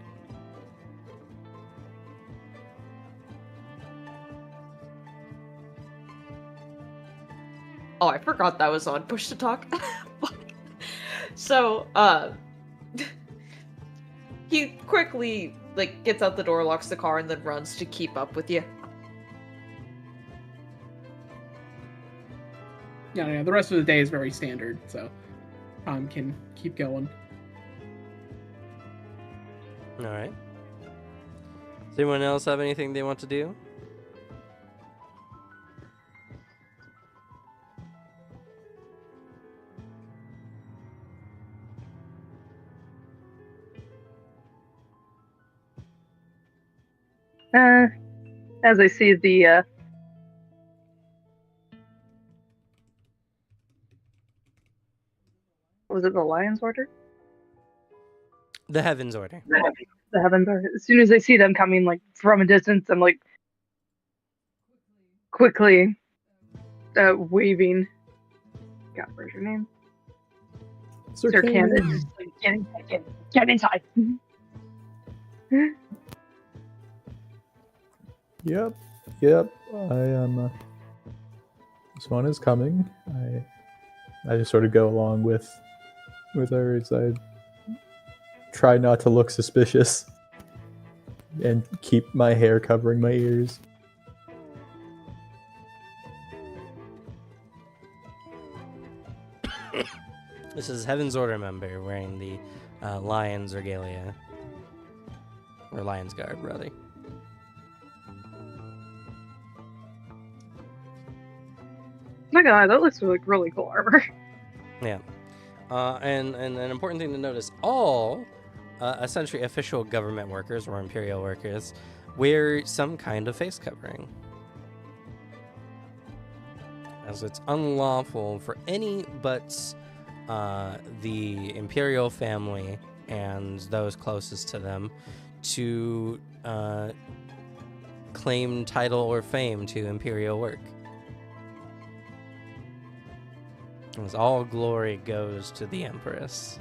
Oh, I forgot that was on push to talk. So, he quickly gets out the door, locks the car, and then runs to keep up with you. Yeah. The rest of the day is very standard, so Tom can keep going. All right. Does anyone else have anything they want to do? As I see the was it the Lion's Order? The Heaven's Order. The Heaven's Order. As soon as I see them coming from a distance, I'm quickly waving. God, where's your name? Sir Cannon. Just get inside. Yep. I am. This one is coming. I just sort of go along with her as I try not to look suspicious and keep my hair covering my ears. This is Heaven's Order member wearing the Lion's regalia. Or Lion's garb, rather. My God, that looks like really cool armor. Yeah. And an important thing to notice, all essentially official government workers or imperial workers wear some kind of face covering. As it's unlawful for any but the imperial family and those closest to them to claim title or fame to imperial work. As all glory goes to the Empress.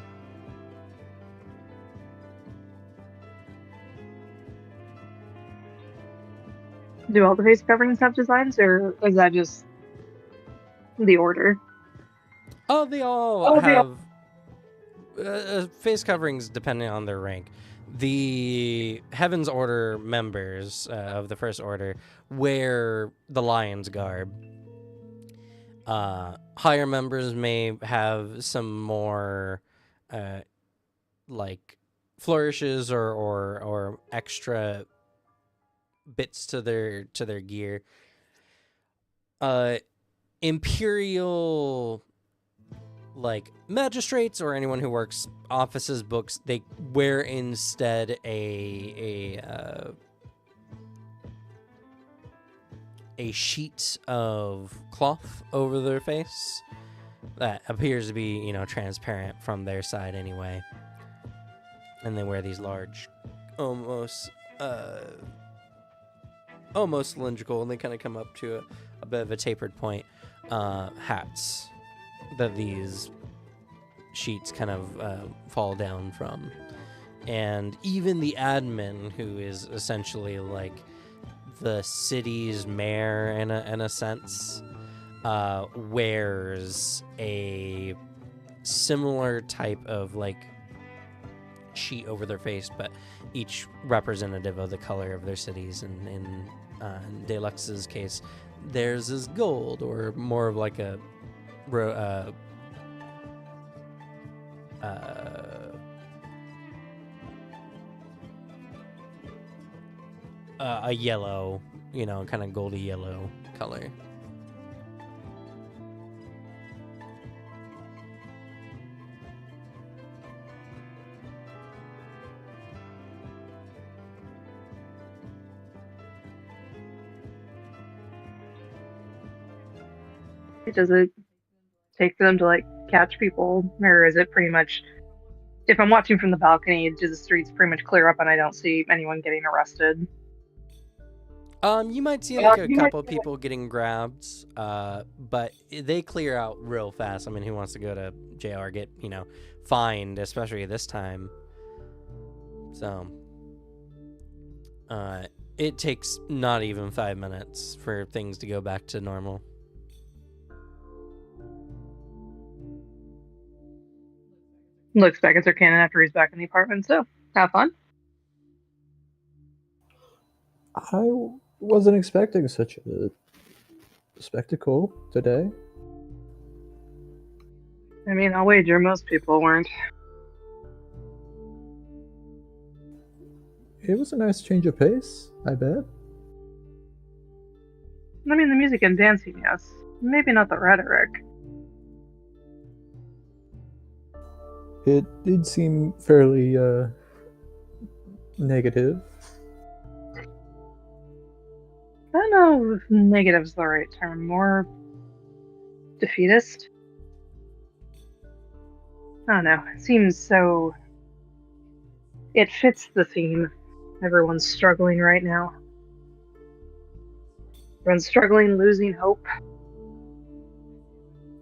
Do all the face coverings have designs, or is that just the order? Oh, they all have face coverings depending on their rank. The Heaven's Order members of the First Order wear the Lion's garb. Higher members may have some more flourishes or extra bits to their gear. Imperial magistrates or anyone who works offices, books, they wear instead a sheet of cloth over their face that appears to be, transparent from their side anyway. And they wear these large, almost cylindrical, and they kind of come up to a bit of a tapered point, hats that these sheets kind of fall down from. And even the admin, who is essentially the city's mayor in a sense, wears a similar type of sheet over their face, but each representative of the color of their cities. And in Deluxe's case, theirs is gold, or more of a yellow, kind of goldy yellow color. Does it take for them to catch people, or is it pretty much, if I'm watching from the balcony, do the streets pretty much clear up and I don't see anyone getting arrested? You might see like a couple of people getting grabbed, but they clear out real fast. I mean, who wants to go to jail or get, fined, especially this time? So, it takes not even 5 minutes for things to go back to normal. Looks back at Sir Cannon after he's back in the apartment, so have fun. I wasn't expecting such a spectacle today. I mean, I'll wager most people weren't. It was a nice change of pace, I bet. I mean, the music and dancing, yes. Maybe not the rhetoric. It did seem fairly negative. I don't know if negative's the right term. More defeatist? I don't know. It seems so... It fits the theme. Everyone's struggling right now. Everyone's struggling, losing hope.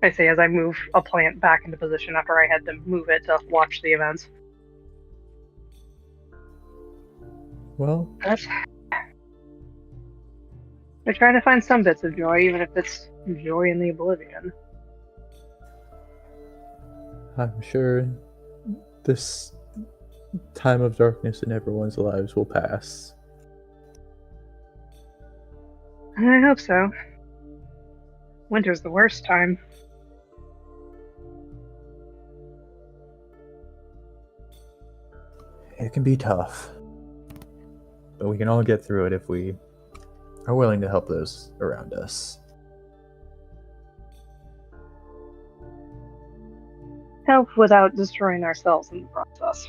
I say as I move a plant back into position after I had to move it to watch the events. Well, They're trying to find some bits of joy, even if it's joy in the oblivion. I'm sure this time of darkness in everyone's lives will pass. I hope so. Winter's the worst time. It can be tough, but we can all get through it if we are willing to help those around us. Help without destroying ourselves in the process.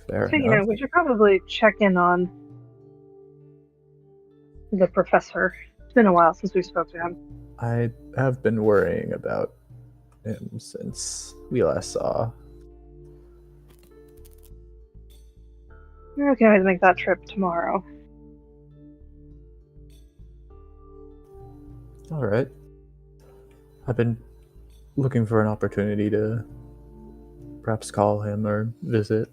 Fair So, enough. we should probably check in on the professor. It's been a while since we spoke to him. I have been worrying about him since we last saw. We can always make that trip tomorrow. All right. I've been looking for an opportunity to perhaps call him or visit.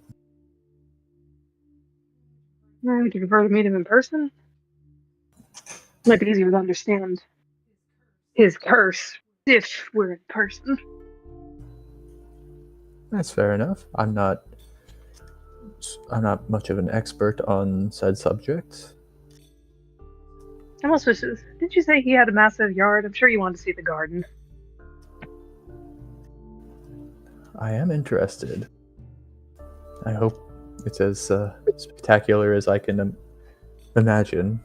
Would you prefer to meet him in person? Might be easier to understand his curse if we're in person. That's fair enough. I'm not much of an expert on said subject. I'm also, did you say he had a massive yard? I'm sure you wanted to see the garden. I am interested. I hope it's as spectacular as I can imagine.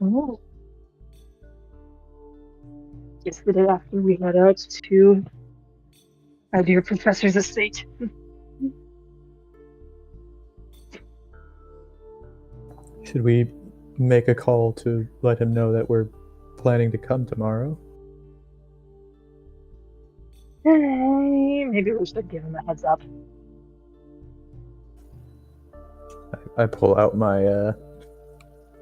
Oh. It's the day after we head out to our dear professor's estate. Should we make a call to let him know that we're planning to come tomorrow? Maybe we should give him a heads up. I pull out my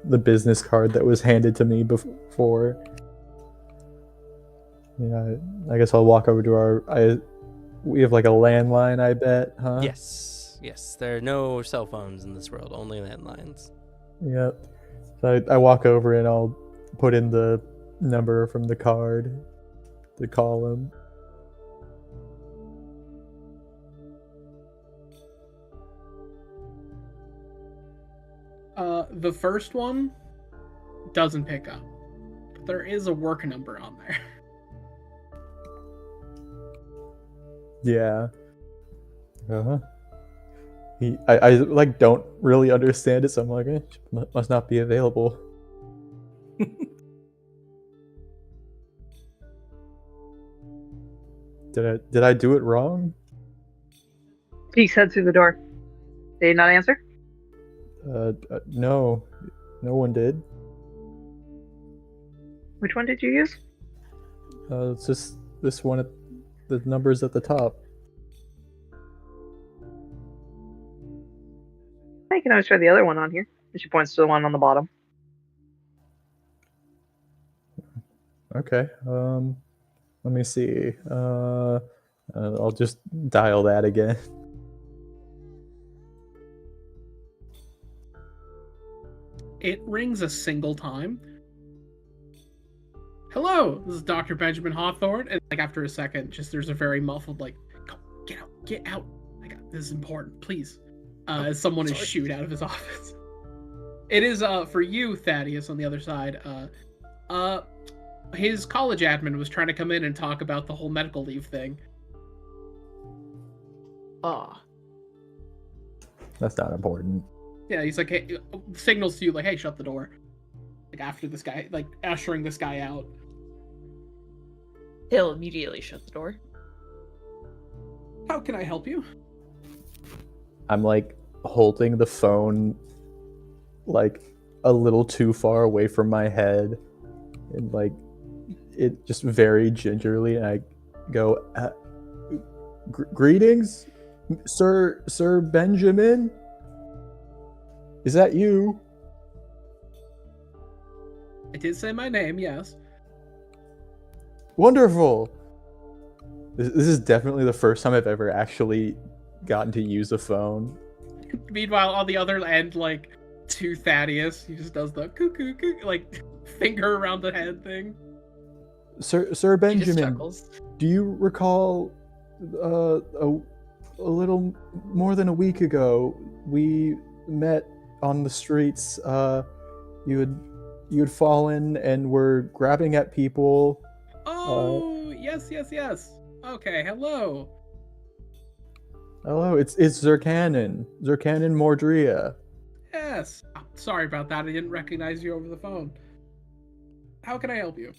the business card that was handed to me before. Yeah, I guess I'll walk over to we have like a landline, I bet, huh? Yes. There are no cell phones in this world, only landlines. Yep. So I walk over and I'll put in the number from the card to call him. The first one doesn't pick up. But there is a work number on there. Yeah. Uh-huh. I like don't really understand it, so I'm like, must not be available. Did I do it wrong? Peeks head through the door. Did he not answer? No one did. Which one did you use? It's just this one at the numbers at the top. I can always try the other one on here. She points to the one on the bottom. Okay. Let me see. I'll just dial that again. It rings a single time. Hello, this is Dr. Benjamin Hawthorne. And like after a second, just there's a very muffled like, get out. This is important, please. As someone is shooed out of his office. It is for you, Thaddeus, on the other side. His college admin was trying to come in and talk about the whole medical leave thing. That's not important. Yeah, he's like, hey, signals to you like, hey, shut the door. Like after this guy, like ushering this guy out. He'll immediately shut the door. How can I help you? I'm like holding the phone like a little too far away from my head, and like it just very gingerly, and I go, greetings, Sir Benjamin. Is that you? I did say my name, yes. Wonderful. This is definitely the first time I've ever actually gotten to use a phone. Meanwhile, on the other end, like, to Thaddeus, he just does the cuckoo, like, finger around the head thing. Sir Benjamin, do you recall a little more than a week ago we met on the streets? You had fallen and were grabbing at people. Oh, yes. Okay, hello. Hello, it's Zerkanin Mordria. Yes. Sorry about that. I didn't recognize you over the phone. How can I help you?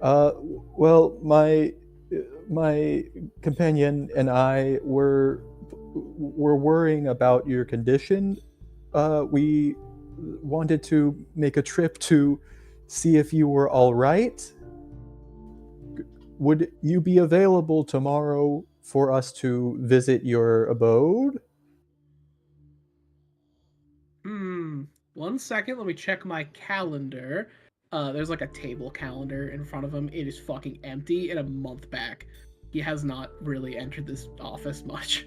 Well, my companion and I were worrying about your condition. We wanted to make a trip to see if you were all right. Would you be available tomorrow for us to visit your abode? 1 second. Let me check my calendar. There's like a table calendar in front of him. It is fucking empty and a month back. He has not really entered this office much.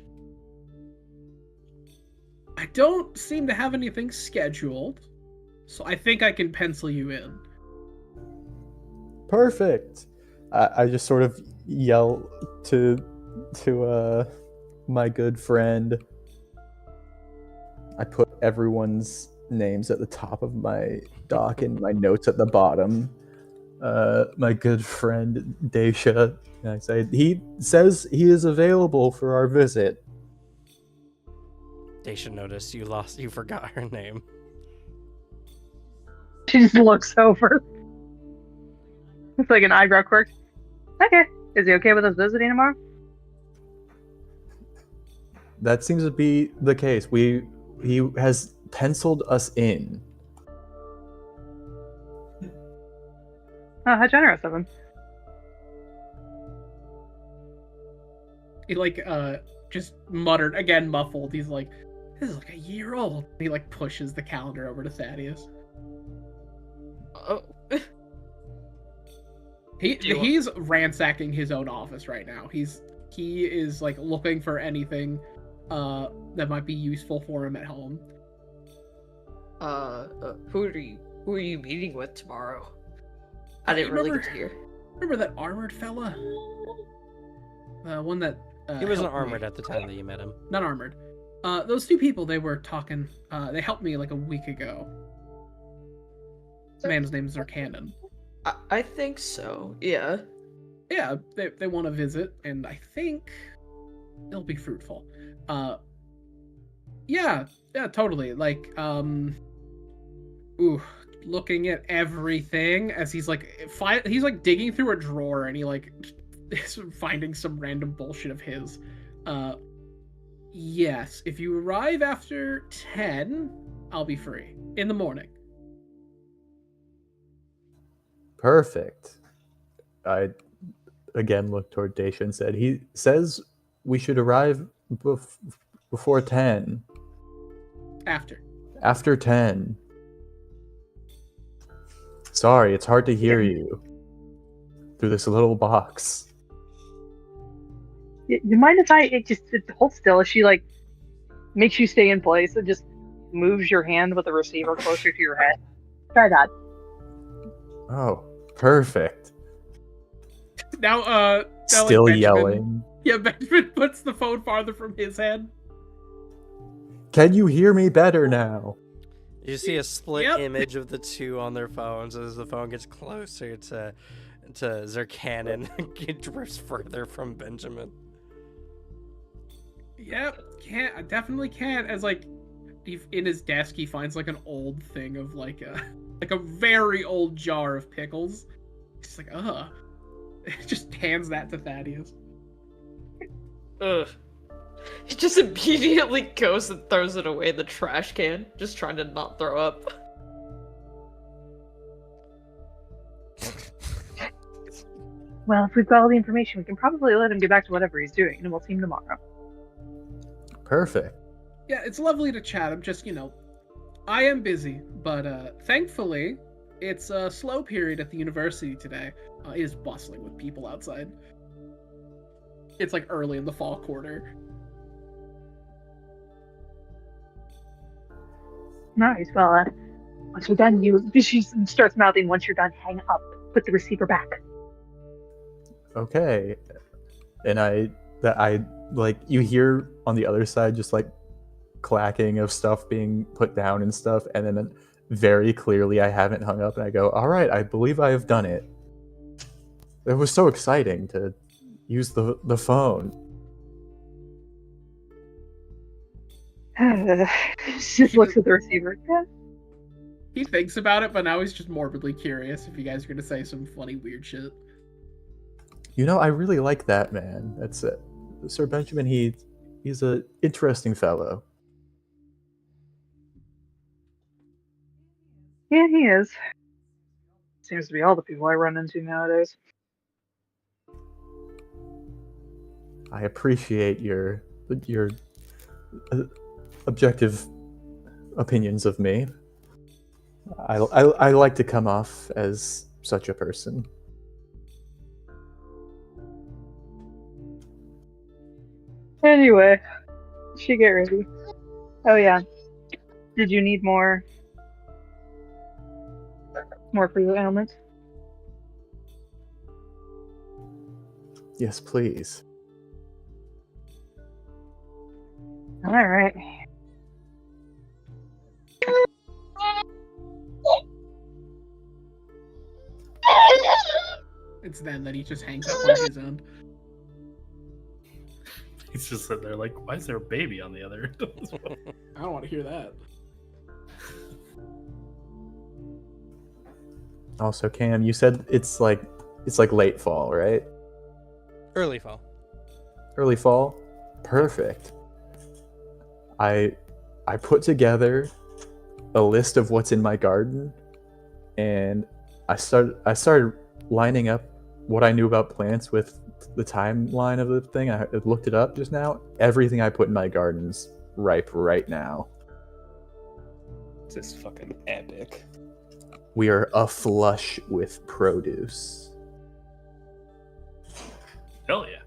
I don't seem to have anything scheduled, so I think I can pencil you in. Perfect. I just sort of yell to my good friend. I put everyone's names at the top of my doc and my notes at the bottom. My good friend Daisha. I say he says he is available for our visit. Daisha noticed you forgot her name. She just looks over. It's like an eyebrow quirk. Okay. Is he okay with us visiting tomorrow? That seems to be the case. He has penciled us in. Oh, how generous of him. He like just muttered again, muffled. He's like, "This is like a year old." He like pushes the calendar over to Thaddeus. Oh. He's ransacking his own office right now. He is like looking for anything that might be useful for him at home. Who are you meeting with tomorrow? I didn't really get to hear. Remember that armored fella? One that He wasn't helped me. armored at the time that you met him. Not armored. Those two people, they were talking. They helped me like a week ago. The man's name is Zerkanin. I think so. Yeah. Yeah, they want to visit, and I think it'll be fruitful. Yeah, totally. Like, looking at everything as he's like digging through a drawer, and he like is finding some random bullshit of his. Yes, if you arrive after 10, I'll be free in the morning. Perfect. I again looked toward Dacia and said, he says we should arrive before 10. After. After 10. Sorry, it's hard to hear you through this little box. You mind if I just hold still? If she like makes you stay in place and just moves your hand with the receiver closer to your head. Try that. Oh, perfect. Now, Still Benjamin, yelling. Yeah, Benjamin puts the phone farther from his head. Can you hear me better now? You see a split Yep. image of the two on their phones as the phone gets closer to Zerkanin and drifts further from Benjamin. Yep, I definitely can't. As like, in his desk, he finds like an old thing of like a very old jar of pickles. He's like, just hands that to Thaddeus. Ugh. He just immediately goes and throws it away in the trash can, just trying to not throw up. Well, if we've got all the information, we can probably let him get back to whatever he's doing, and we'll see him tomorrow. Perfect. Yeah, it's lovely to chat. I'm just, I am busy, but thankfully, it's a slow period at the university today. It is bustling with people outside. It's like early in the fall quarter. Nice. Well, once you're done, she starts mouthing, once you're done, hang up. Put the receiver back. Okay. And I like, you hear on the other side just like clacking of stuff being put down and stuff, and then very clearly I haven't hung up, and I go, all right, I believe I have done it. It was so exciting to use the phone. She just looks at the receiver. Yeah. He thinks about it, but now he's just morbidly curious if you guys are going to say some funny, weird shit. I really like that man. That's it. Sir Benjamin, he's a interesting fellow. Yeah, he is. Seems to be all the people I run into nowadays. I appreciate your objective opinions of me. I like to come off as such a person. Anyway, she get ready. Oh yeah. Did you need more for your ailment? Yes, please. All right. It's then that he just hangs up on his end. He's just sitting there like, why is there a baby on the other end? I don't want to hear that. Also, Cam, you said it's like late fall, right? Early fall. Early fall? Perfect. I put together a list of what's in my garden, and I started lining up what I knew about plants with the timeline of the thing. I looked it up just now. Everything I put in my garden's ripe right now. This is fucking epic. We are aflush with produce. Hell yeah.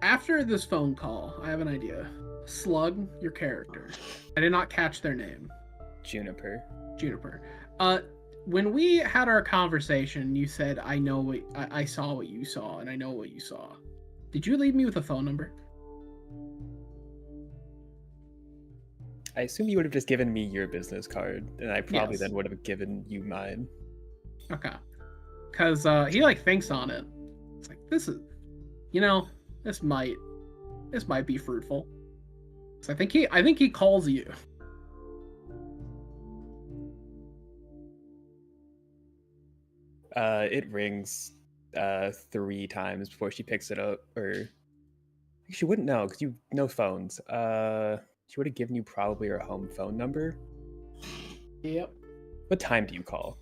After this phone call, I have an idea. Slug, your character. I did not catch their name. Juniper. When we had our conversation, you said, I saw what you saw, and I know what you saw. Did you leave me with a phone number? I assume you would have just given me your business card, and I probably Yes. then would have given you mine. Okay. Because he thinks on it. It's like, this might be fruitful. So I think he calls you. It rings 3 times before she picks it up, or she wouldn't know because you know phones. She would have given you probably her home phone number. Yep. What time do you call?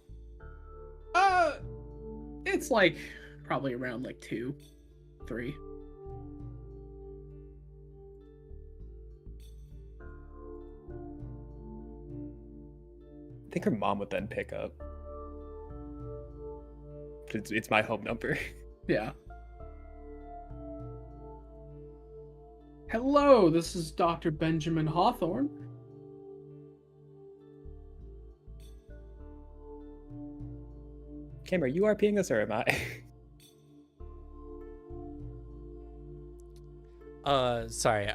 It's like probably around like 2, 3. I think her mom would then pick up. It's my home number. Yeah. Hello, this is Dr. Benjamin Hawthorne. Kim, are you RPing us or am I? Sorry.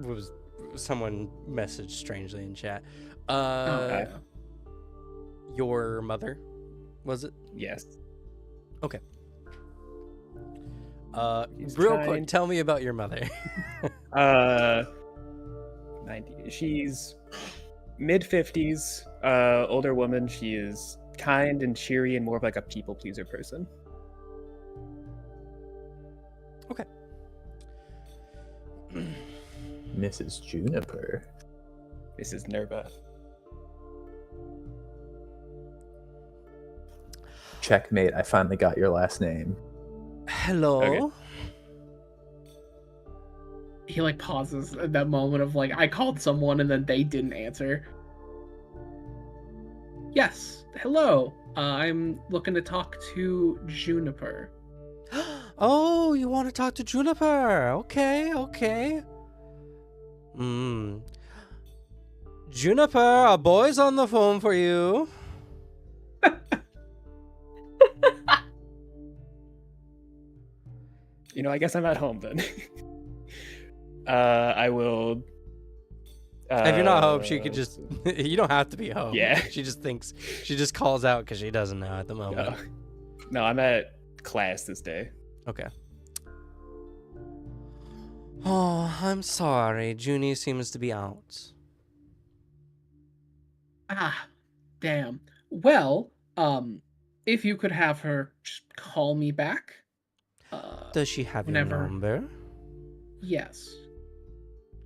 Was someone messaged strangely in chat? Yeah. Your mother, was it? Yes. Okay. She's Real trying- quick, tell me about your mother. 90. She's mid-50s, older woman. She is kind and cheery and more of like a people pleaser person. Okay. Mrs. Juniper. This is Nerva. Checkmate, I finally got your last name. Hello. Okay. He like pauses at that moment of like, I called someone and then they didn't answer. Yes, hello. I'm looking to talk to Juniper. Oh, you want to talk to Juniper? Okay. Juniper, a boy's on the phone for you. You know, I guess I'm at home then. I will. If you're not home, she could just. You don't have to be home. Yeah. She just calls out because she doesn't know at the moment. No, I'm at class this day. Okay. Oh, I'm sorry. Junie seems to be out. Ah, damn. Well, if you could have her just call me back. Does she have whenever- your number? Yes.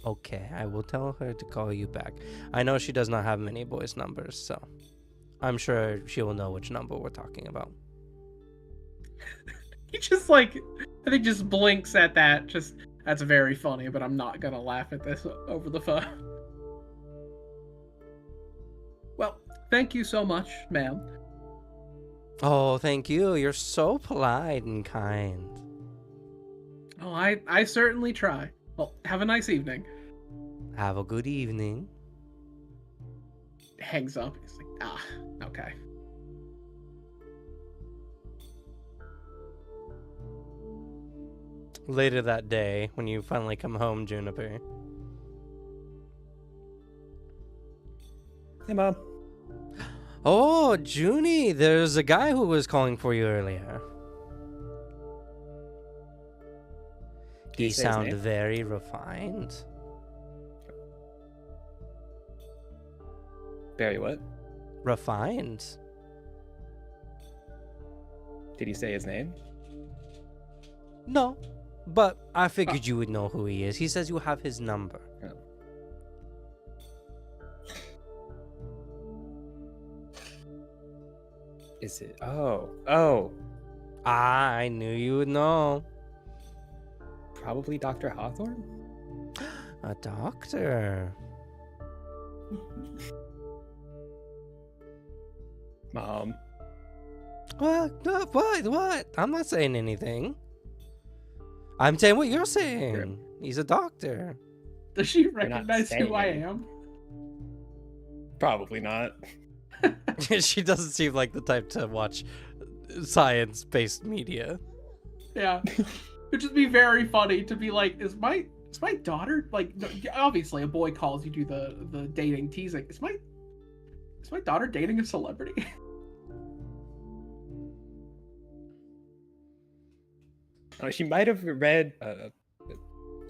Okay, I will tell her to call you back. I know she does not have many boys' numbers, so I'm sure she will know which number we're talking about. He just like, I think just blinks at that. Just, that's very funny, but I'm not gonna laugh at this over the phone. Well, thank you so much, ma'am. Oh, thank you. You're so polite and kind. Oh, I certainly try. Well, have a nice evening. Have a good evening. Hangs up. He's like, okay. Later that day, when you finally come home, Juniper. Hey, Mom. Oh, Junie, there's a guy who was calling for you earlier. Did He you say his sounded name? very refined. Barry, what? Refined? Did he say his name? No, but I figured you would know who he is. He says you have his number. Is it? Oh. I knew you would know. Probably Dr. Hawthorne? A doctor. Mom. What? I'm not saying anything. I'm saying what you're saying. Sure. He's a doctor. Does she not recognize who I saying. am? Probably not. She doesn't seem like the type to watch science-based media. Yeah. It'd just be very funny to be like, is my daughter, like, obviously a boy calls, you do the dating teasing. Is my daughter dating a celebrity? Oh, she might have read.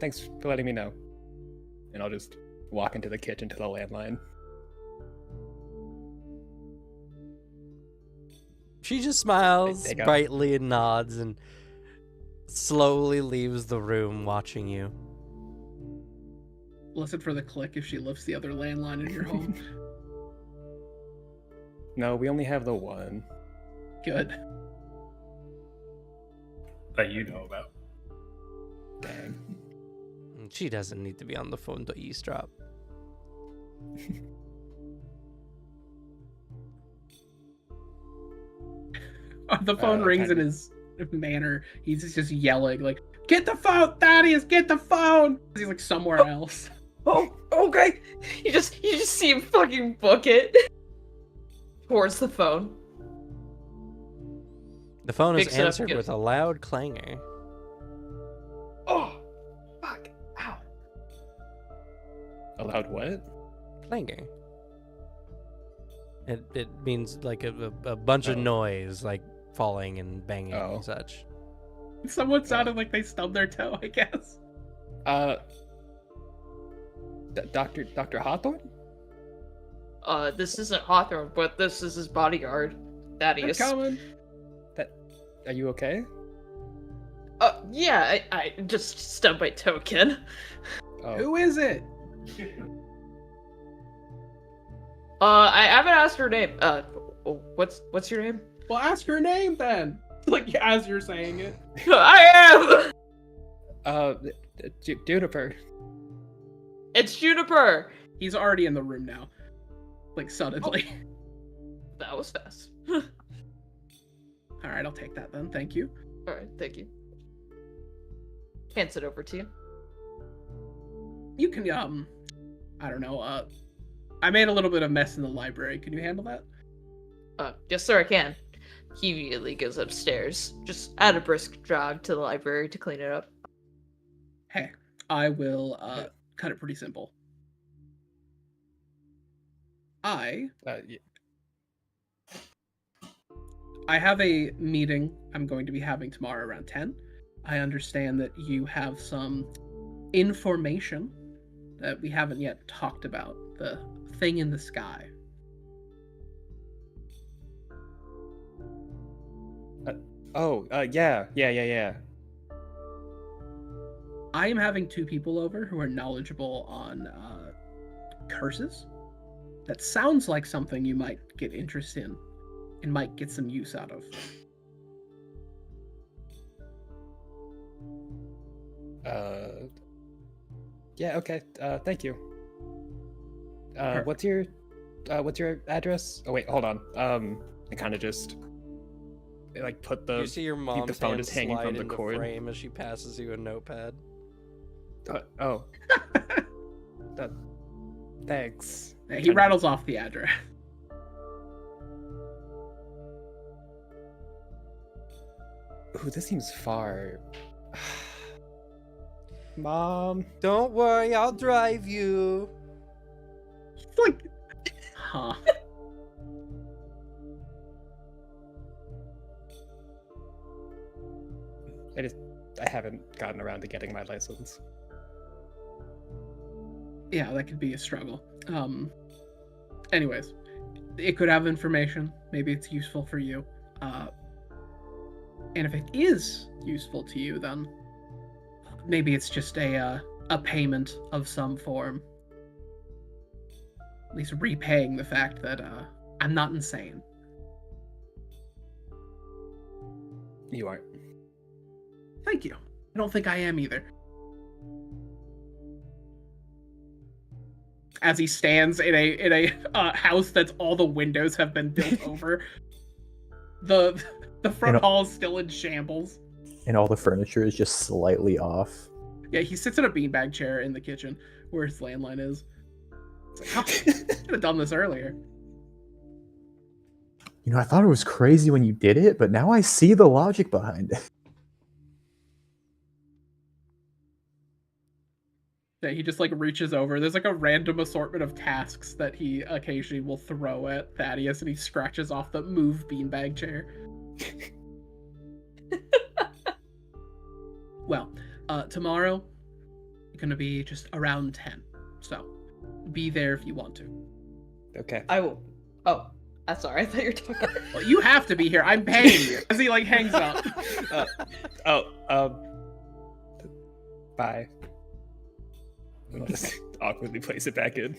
Thanks for letting me know. And I'll just walk into the kitchen to the landline. She just smiles Take out. brightly and nods and slowly leaves the room watching you. Listen for the click if she lifts the other landline in your home. No, we only have the one. Good. That you know about. Dang. She doesn't need to be on the phone to eavesdrop. The phone rings in kinda- his manner. He's just yelling, like, "Get the phone, Thaddeus! Get the phone!" He's like somewhere else. Oh, okay. You just see him fucking book it towards the phone. The phone is Picks it up, answered goes- with a loud clangor. Oh, fuck! Ow! Allowed what? Clangor. It means like a bunch of Oh. noise, like falling and banging Oh. and such. Someone sounded like they stubbed their toe, I guess. Dr. Hawthorne? This isn't Hawthorne, but this is his bodyguard, They're Thaddeus. coming. Are you okay? Yeah, I just stubbed my toe, kid. Oh. Who is it? I haven't asked her name. What's your name? Well, ask her name then. Like as you're saying it. I am! Juniper. It's Juniper! He's already in the room now. Like suddenly. That was fast. All right, I'll take that then. Thank you. Alright, thank you. Hands it over to you. You can I don't know. I made a little bit of mess in the library. Can you handle that? Yes sir, I can. He immediately goes upstairs, just at a brisk jog to the library to clean it up. Hey, I will cut it pretty simple. Yeah. I have a meeting I'm going to be having tomorrow around 10. I understand that you have some information that we haven't yet talked about. The thing in the sky. Yeah. I am having 2 people over who are knowledgeable on curses. That sounds like something you might get interest in and might get some use out of. Yeah, okay. Thank you. Perfect. What's your address? Oh wait, hold on. I kind of just like put the You see your mom's the phone hand is hanging slide from the into cord. frame as she passes you a notepad. Oh. Thanks. He rattles off the address. Ooh, this seems far. Mom. Don't worry, I'll drive you. It's like, huh? I haven't gotten around to getting my license. Yeah, that could be a struggle. Anyways, it could have information. Maybe it's useful for you. And if it is useful to you, then maybe it's just a payment of some form. At least repaying the fact that I'm not insane. You aren't. Thank you. I don't think I am either. As he stands in a house that's all the windows have been built over, the front hall is still in shambles. And all the furniture is just slightly off. Yeah, he sits in a beanbag chair in the kitchen where his landline is. It's like, I could have done this earlier. You know, I thought it was crazy when you did it, but now I see the logic behind it. Yeah, he just like reaches over. There's like a random assortment of tasks that he occasionally will throw at Thaddeus, and he scratches off the move beanbag chair. Well, tomorrow, gonna be just around 10. So, be there if you want to. Okay. I will. Oh, I'm sorry. I thought you were talking. Well, you have to be here. I'm paying you. As he like hangs up. Bye. I'll just awkwardly place it back in.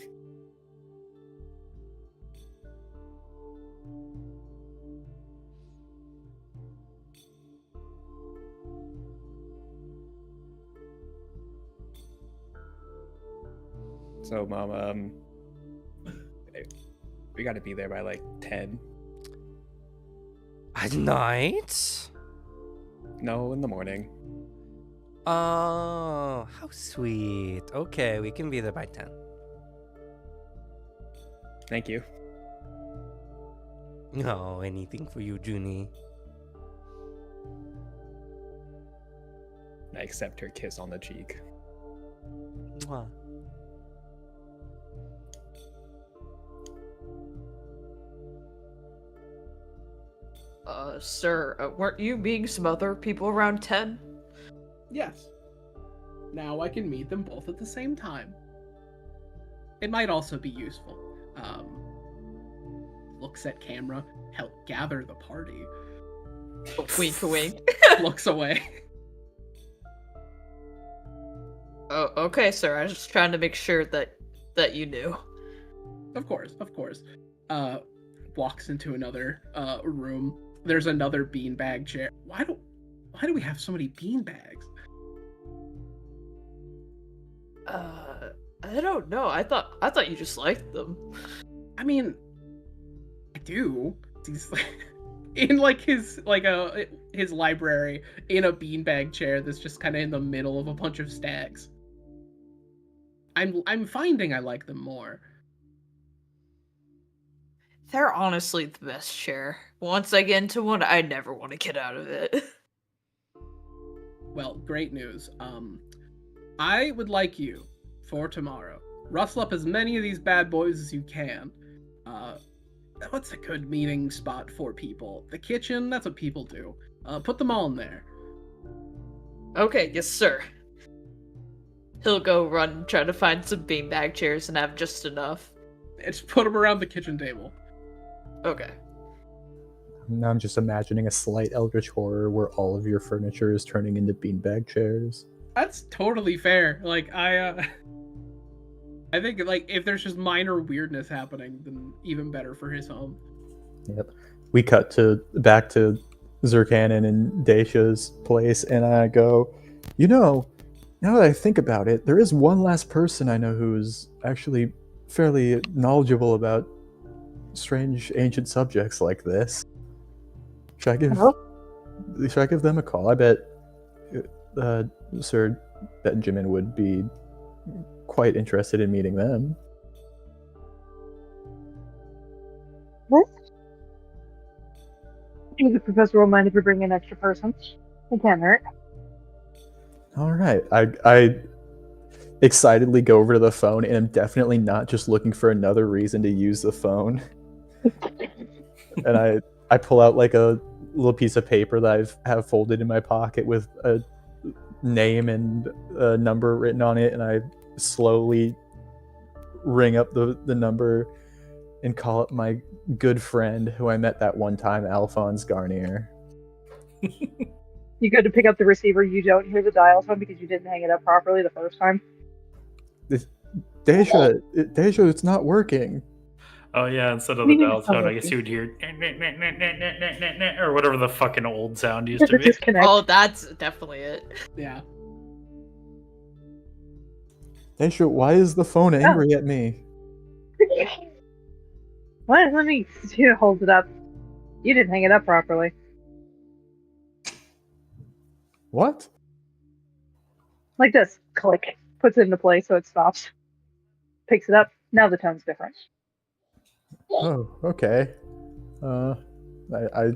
So, Mom, we gotta be there by like 10. At night? No, in the morning. Oh, how sweet. Okay, we can be there by 10. Thank you. Oh, anything for you, Junie. I accept her kiss on the cheek. Mwah. Sir, weren't you meeting some other people around 10? Yes. Now I can meet them both at the same time. It might also be useful. Looks at camera, help gather the party. Wink, wink. Looks away. Oh, okay, sir. I was just trying to make sure that you knew. Of course. Walks into another room. There's another beanbag chair. Why do we have so many beanbags? I don't know. I thought you just liked them. I mean, I do. He's in his library in a beanbag chair that's just kind of in the middle of a bunch of stacks. I'm finding I like them more. They're honestly the best chair. Once I get into one, I never want to get out of it. Well, great news. I would like you for tomorrow. Rustle up as many of these bad boys as you can. What's a good meeting spot for people? The kitchen, that's what people do. Put them all in there. Okay, yes, sir. He'll go run, try to find some beanbag chairs and have just enough. Just put them around the kitchen table. Okay. Now I'm just imagining a slight eldritch horror where all of your furniture is turning into beanbag chairs. That's totally fair. I think if there's just minor weirdness happening, then even better for his home. Yep. We cut back to Zerkanin and Dacia's place, and I go, now that I think about it, there is one last person I know who's actually fairly knowledgeable about strange ancient subjects like this. Should I give them a call? I bet Sir Benjamin would be quite interested in meeting them. What? I think the professor will mind if we bring an extra person. It can't hurt. All right. I excitedly go over to the phone, and I'm definitely not just looking for another reason to use the phone. And I pull out like a little piece of paper that I have folded in my pocket with a name and a number written on it, and I slowly ring up the number and call up my good friend who I met that one time, Alphonse Garnier. You go to pick up the receiver, you don't hear the dial tone because you didn't hang it up properly the first time. Deja, it's not working. Oh yeah, instead of the dial tone, I guess you would hear or whatever the fucking old sound used to be. Disconnect. Oh, that's definitely it. Yeah. Deja, why is the phone angry at me? What? Let me hold it up. You didn't hang it up properly. What? Like this. Click. Puts it into place so it stops. Picks it up. Now the tone's different. Oh, okay. I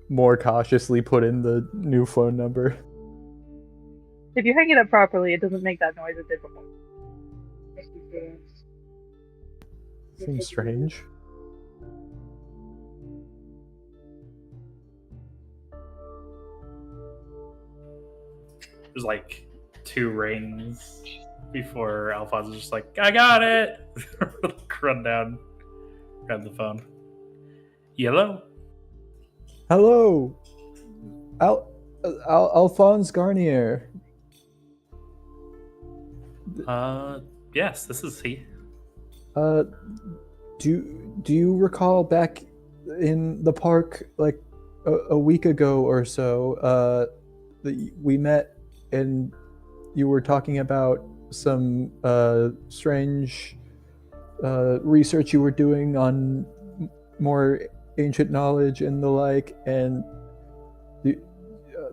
more cautiously put in the new phone number. If you hang it up properly, it doesn't make that noise it did before. Seems strange. There's like 2 rings before Alphonse is just like, I got it! Run down, grab the phone. Hello? Hello, Alphonse Garnier. Yes, this is he. Do you recall back in the park like a week ago or so that we met and you were talking about some strange research you were doing on more ancient knowledge and the like, and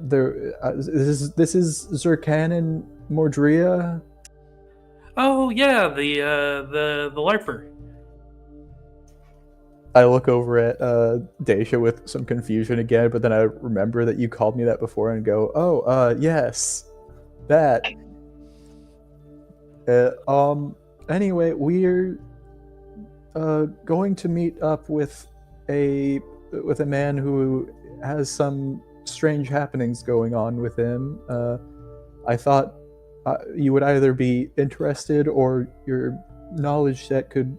this is Zircanon Mordria. Oh yeah, the LARPer. I look over at Daisha with some confusion again, but then I remember that you called me that before and go, "Oh, yes, that." Anyway, we're going to meet up with a man who has some strange happenings going on with him. I thought you would either be interested or your knowledge set could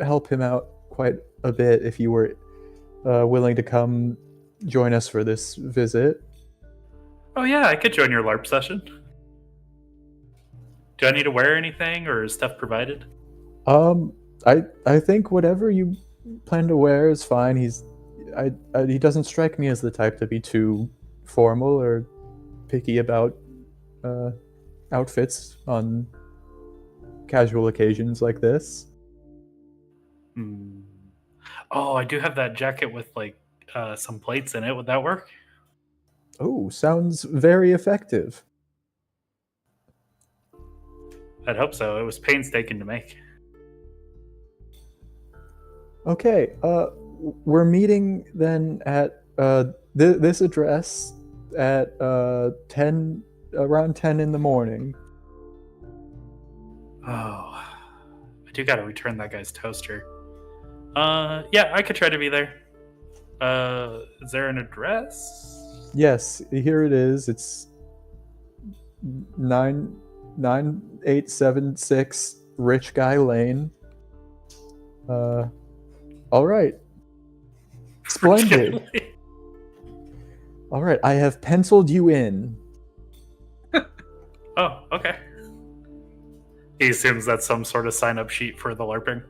help him out quite a bit if you were willing to come join us for this visit. Oh yeah, I could join your LARP session. Do I need to wear anything, or is stuff provided? I think whatever you plan to wear is fine. He doesn't strike me as the type to be too formal or picky about outfits on casual occasions like this. Oh, I do have that jacket with like some plates in it. Would that work? Oh, sounds very effective. I'd hope so. It was painstaking to make. Okay, we're meeting then at this address at 10, around 10 in the morning. Oh, I do got to return that guy's toaster. Yeah, I could try to be there. Is there an address? Yes, here it is. It's 9876 Rich Guy Lane. All right. Splendid. All right, I have penciled you in. Oh, okay. He assumes that's some sort of sign-up sheet for the LARPing.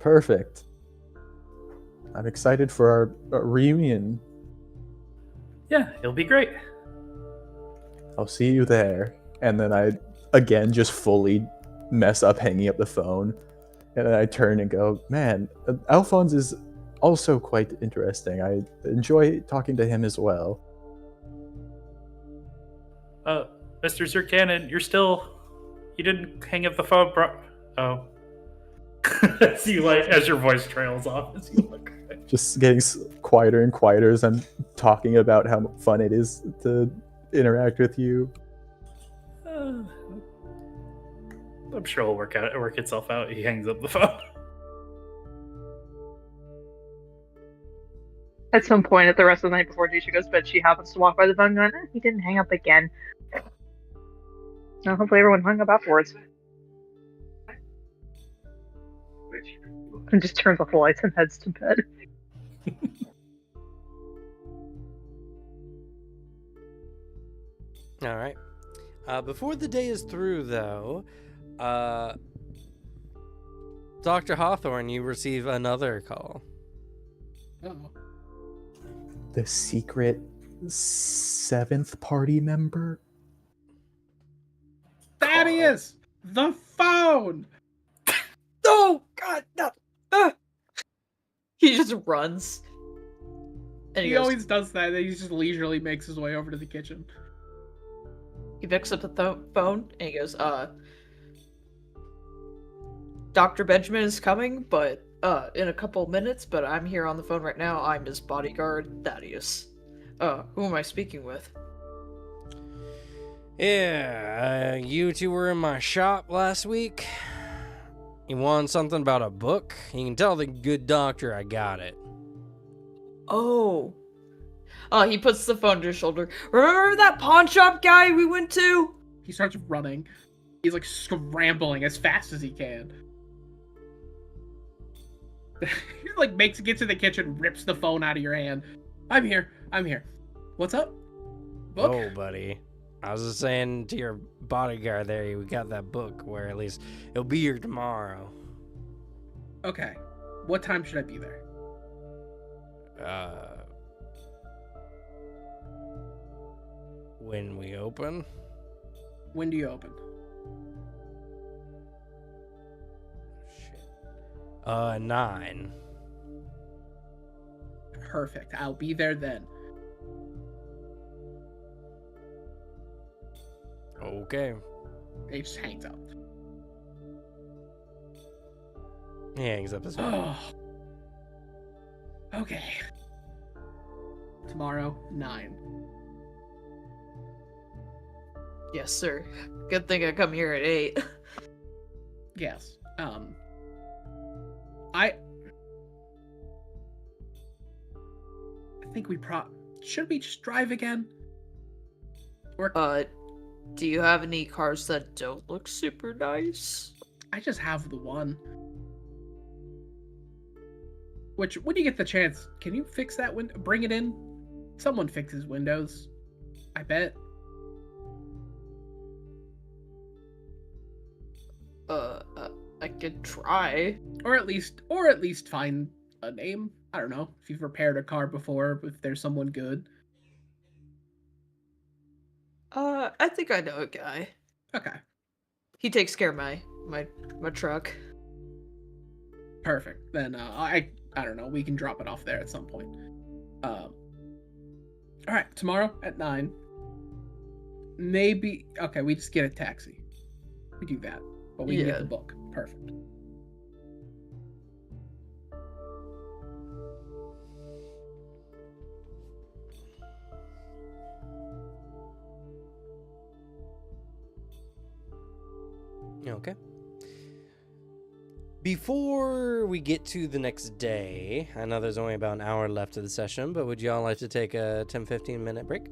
Perfect. I'm excited for our reunion. Yeah, it'll be great. I'll see you there. And then I, again, just fully mess up hanging up the phone. And then I turn and go, man, Alphonse is also quite interesting. I enjoy talking to him as well. Mr. Zircanon, you didn't hang up the phone, bro. Oh. as your voice trails off, as you look. Just getting quieter and quieter as I'm talking about how fun it is to interact with you. I'm sure it'll work itself out. He hangs up the phone. At some point at the rest of the night before Disha goes to bed, she happens to walk by the phone going, he didn't hang up again. Now, hopefully everyone hung up afterwards. And just turns off the lights and heads to bed. All right. Before the day is through, though, Dr. Hawthorne, you receive another call. Oh. The secret 7th party member? Thaddeus! The phone! Oh God, no! He just runs. And He goes, always does that. He just leisurely makes his way over to the kitchen. He picks up the phone and he goes, Dr. Benjamin is coming, but in a couple minutes, but I'm here on the phone right now. I'm his bodyguard, Thaddeus. Who am I speaking with? Yeah, you two were in my shop last week. You want something about a book? You can tell the good doctor I got it. Oh. He puts the phone to his shoulder. Remember that pawn shop guy we went to? He starts running. He's like scrambling as fast as he can. He like gets to the kitchen, rips the phone out of your hand. I'm here. What's up? Book? Oh, buddy. I was just saying to your bodyguard there, we got that book where at least it'll be here tomorrow. Okay. What time should I be there? When we open? When do you open? Shit. 9. Perfect. I'll be there then. Okay. He just hangs up. He hangs up as well. Oh. Okay. Tomorrow, 9. Yes, sir. Good thing I come here at 8. Yes. I think we should we just drive again? Or Do you have any cars that don't look super nice? I just have the one. Which, when you get the chance, can you fix that window? Bring it in. Someone fixes windows. I bet. I could try. Or at least find a name. I don't know if you've repaired a car before. If there's someone good. I think I know a guy. Okay. He takes care of my truck. Perfect. Then I don't know. We can drop it off there at some point. All right. Tomorrow at 9. Maybe. Okay. We just get a taxi. We do that, but we can get the book. Perfect. Okay. Before we get to the next day, I know there's only about an hour left of the session, but would y'all like to take a 10-15 minute break?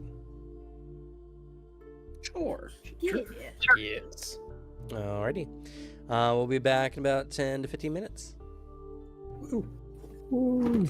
Sure. Yes. Alrighty. We'll be back in about 10 to 15 minutes. Woo.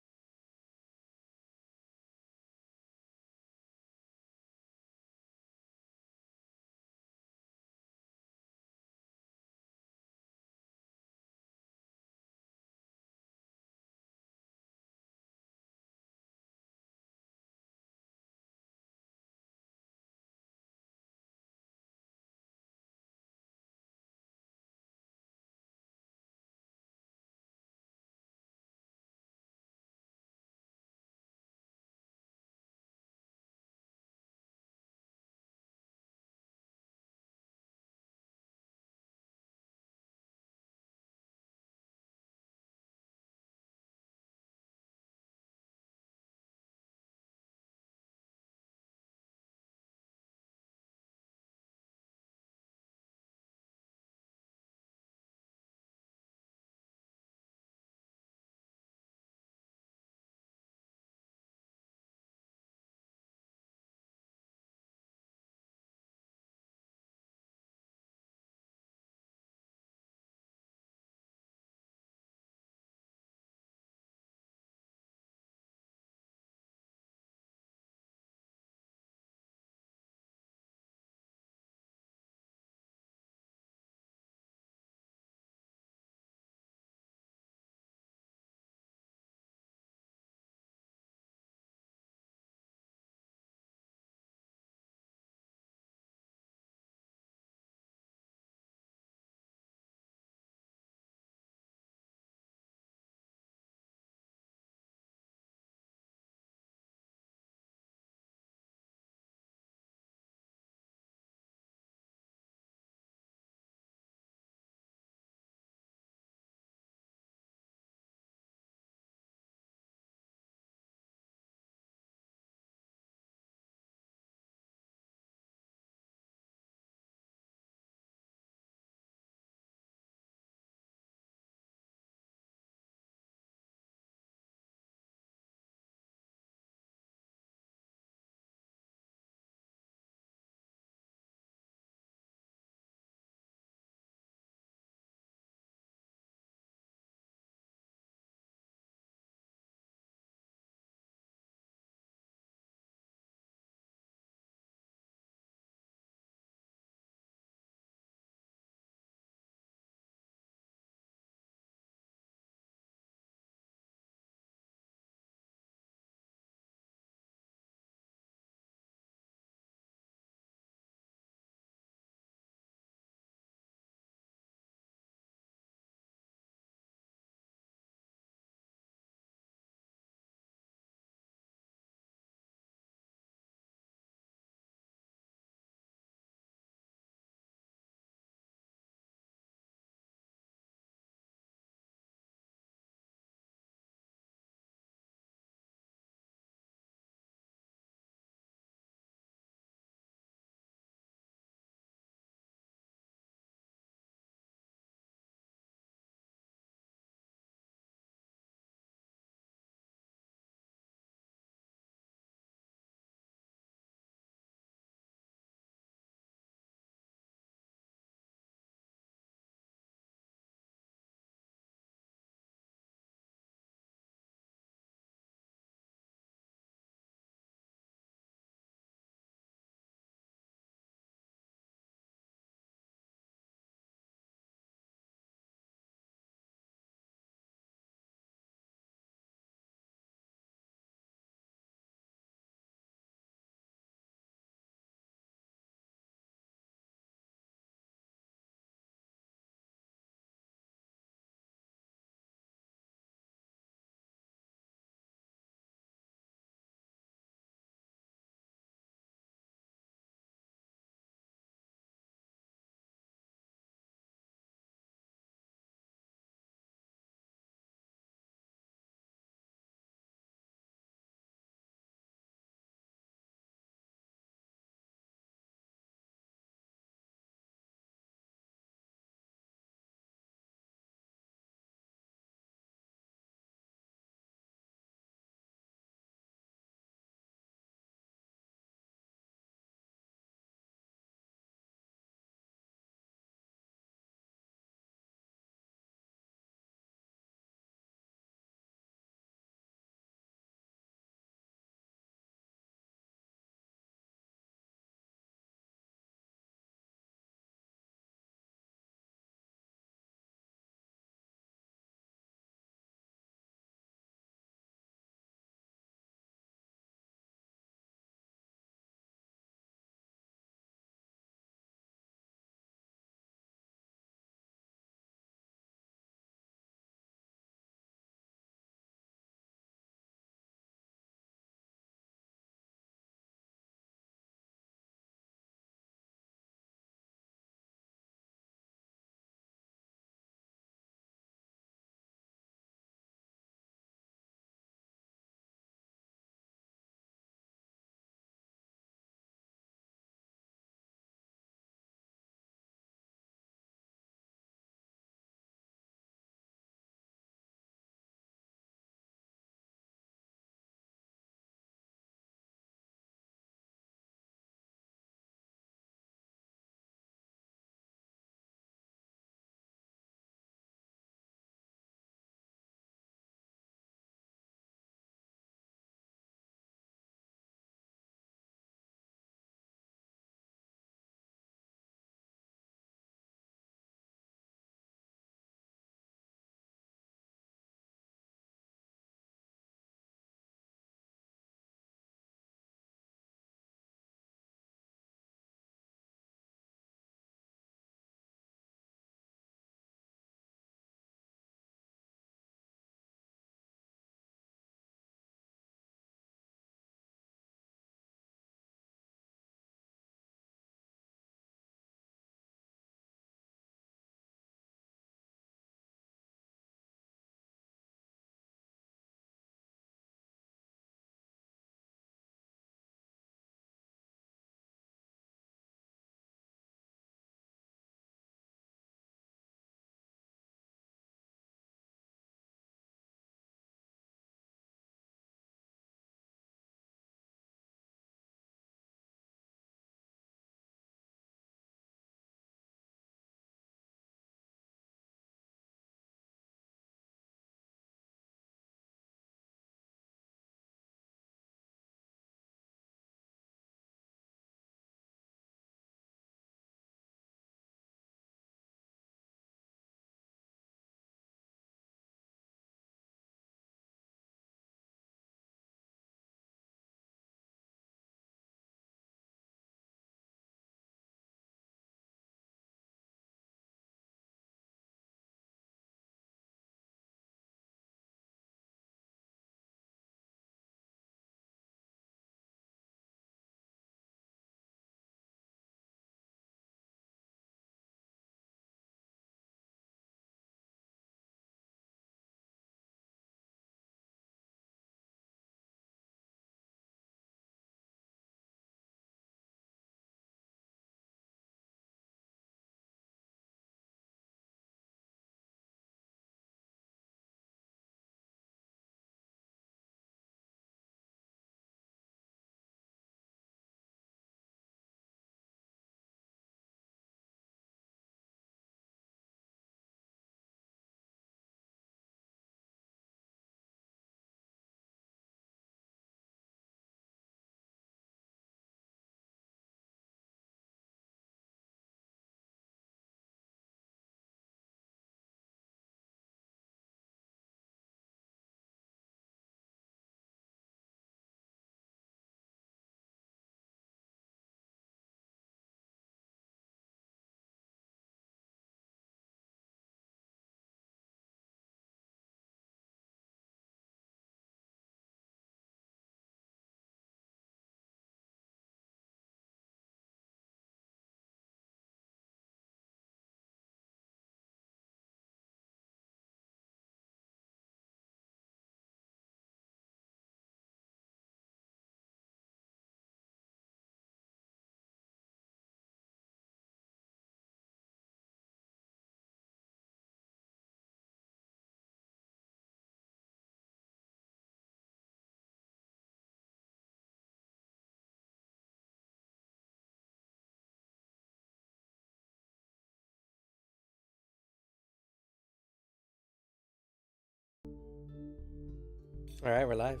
All right, we're live.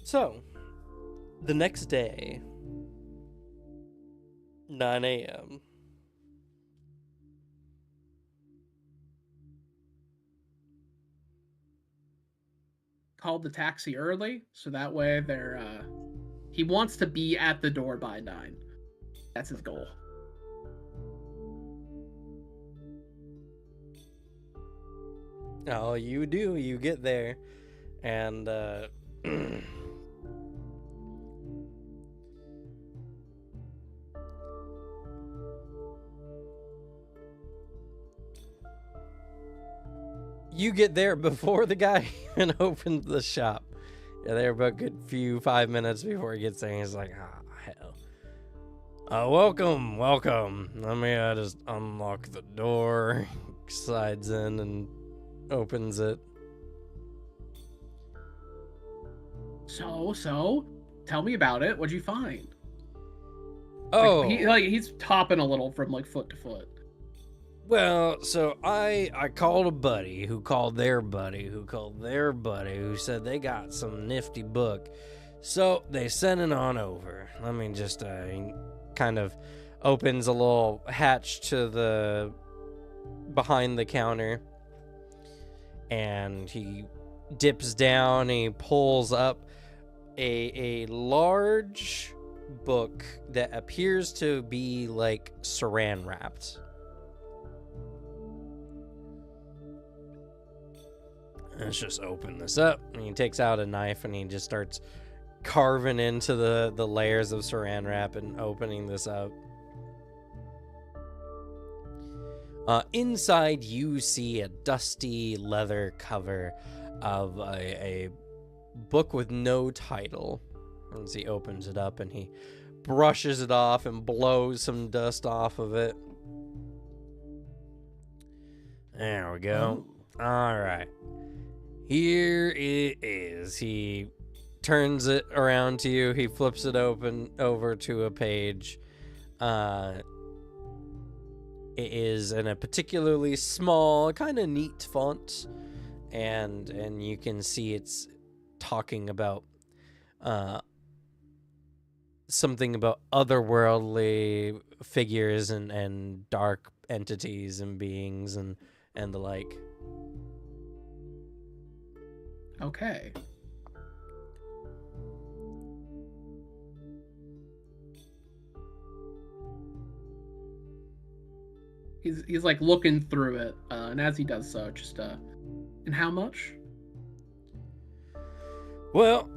So, the next day, 9 a.m. Called the taxi early, so that way he wants to be at the door by 9. That's his goal. Oh, you do. You get there, and you get there before the guy even opens the shop. Yeah, they're about a good 5 minutes before he gets there. And he's like, hell. Welcome. Let me just unlock the door. Slides in and opens it. So, tell me about it. What'd you find? Oh, He's topping a little from like foot to foot. well, so I called a buddy who called their buddy who called their buddy who said they got some nifty book. So they sent it on over. Let me just he kind of opens a little hatch to the behind the counter, and he dips down. He pulls up a large book that appears to be like saran wrapped. Let's just open this up. And he takes out a knife and he just starts carving into the layers of saran wrap and opening this up. Inside, you see a dusty leather cover of a book with no title. As he opens it up and he brushes it off and blows some dust off of it. There we go. All right. Here it is. He turns it around to you. He flips it over to a page. It is in a particularly small, kind of neat font, and you can see it's talking about something about otherworldly figures and dark entities and beings and the like. Okay. He's like looking through it, and as he does so, just and how much? Well,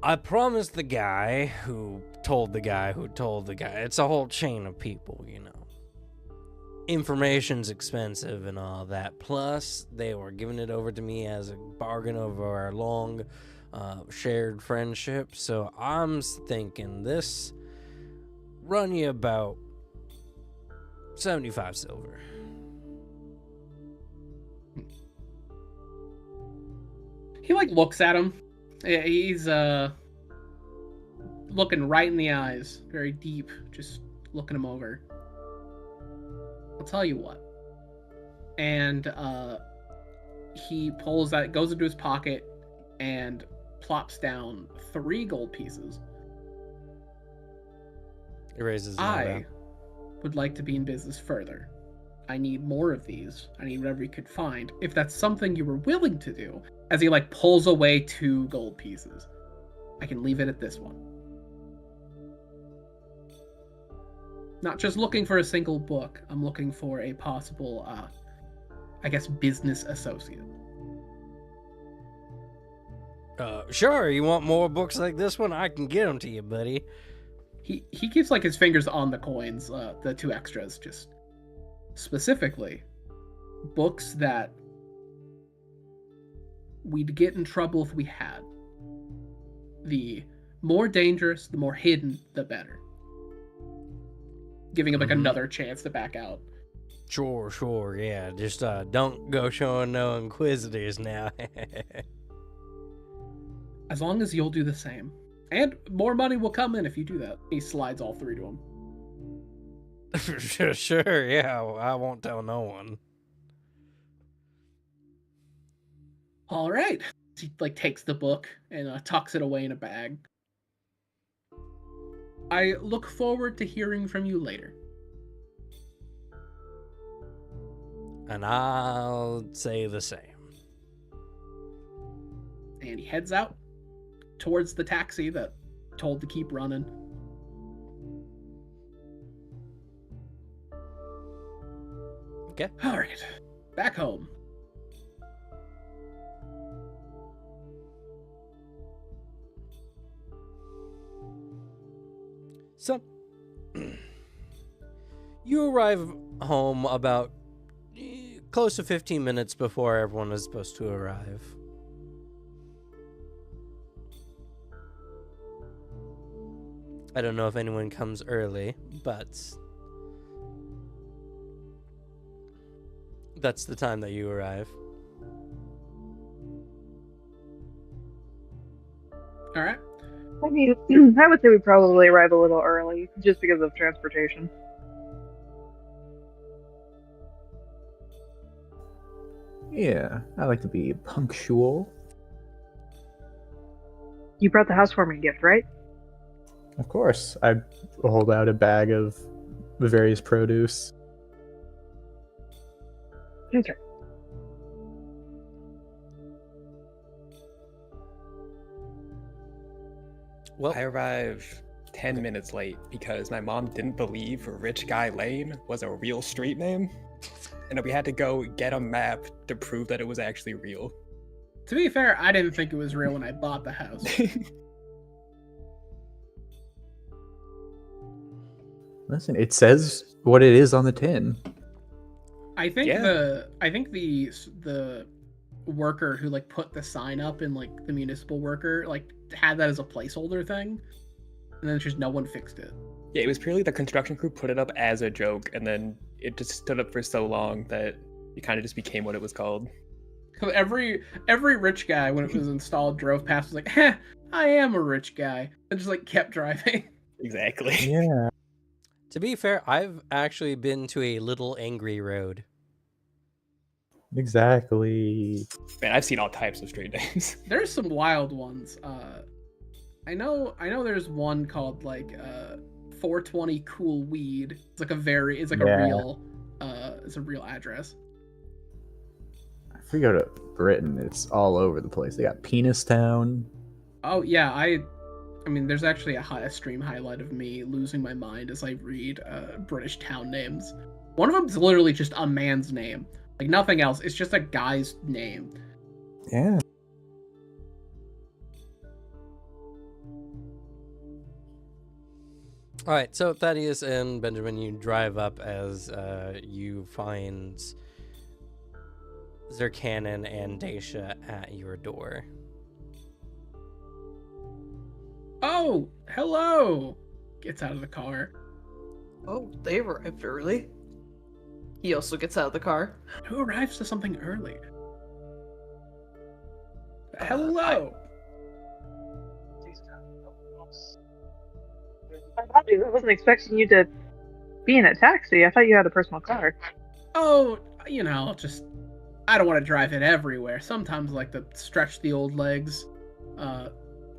I promised the guy who told the guy who told the guy. It's a whole chain of people, you know. Information's expensive and all that. Plus, they were giving it over to me as a bargain over our long shared friendship. So I'm thinking this run you about 75 silver. He like looks at him. He's looking right in the eyes, very deep, just looking him over. I'll tell you what. And he pulls that, goes into his pocket, and plops down 3 gold pieces. He raises his I eyebrow. would like to be in business further. I need more of these. I need whatever you could find. If that's something you were willing to do, as he like pulls away 2 gold pieces, I can leave it at this one. Not just looking for a single book. I'm looking for a possible, I guess, business associate. Sure, you want more books like this one? I can get them to you, buddy. He keeps like his fingers on the coins, the 2 extras, just specifically books that we'd get in trouble if we had. The more dangerous, the more hidden, the better. Giving him like another chance to back out. Sure, yeah. Just don't go showing no inquisitors now. As long as you'll do the same. And more money will come in if you do that. He slides all 3 to him. Sure, yeah. I won't tell no one. All right. He like takes the book and tucks it away in a bag. I look forward to hearing from you later. And I'll say the same. And he heads out towards the taxi that told to keep running. Okay. All right. Back home. So, you arrive home about close to 15 minutes before everyone is supposed to arrive. I don't know if anyone comes early, but that's the time that you arrive. All right. I mean, I would say we probably arrive a little early, just because of transportation. Yeah, I like to be punctual. You brought the housewarming gift, right? Of course, I hold out a bag of various produce. Okay. Well, I arrived 10 minutes late because my mom didn't believe Rich Guy Lane was a real street name. And we had to go get a map to prove that it was actually real. To be fair, I didn't think it was real when I bought the house. Listen, it says what it is on the tin. I think Yeah. the worker who like put the sign up in like the municipal worker like had that as a placeholder thing, and then just no one fixed it. Yeah, it was purely the construction crew put it up as a joke, and then it just stood up for so long that it kind of just became what it was called. So every rich guy when it was installed drove past was like, "Heh, I am a rich guy," and just like kept driving. Exactly. Yeah. to be fair, I've actually been to a little angry road. Exactly. Man, I've seen all types of street names. There's some wild ones. I know there's one called like 420 Cool Weed. It's like it's a real address. If we go to Britain, it's all over the place. They got Penis Town. Oh yeah, I mean, there's actually a stream highlight of me losing my mind as I read British town names. One of them's literally just a man's name, like nothing else. It's just a guy's name. Yeah. All right, so Thaddeus and Benjamin, you drive up as you find Zerkanon and Daisha at your door. Oh, hello! Gets out of the car. Oh, they arrived early. He also gets out of the car. Who arrives to something early? Hello! I wasn't expecting you to be in a taxi. I thought you had a personal car. Oh, just I don't want to drive it everywhere. Sometimes I like to stretch the old legs.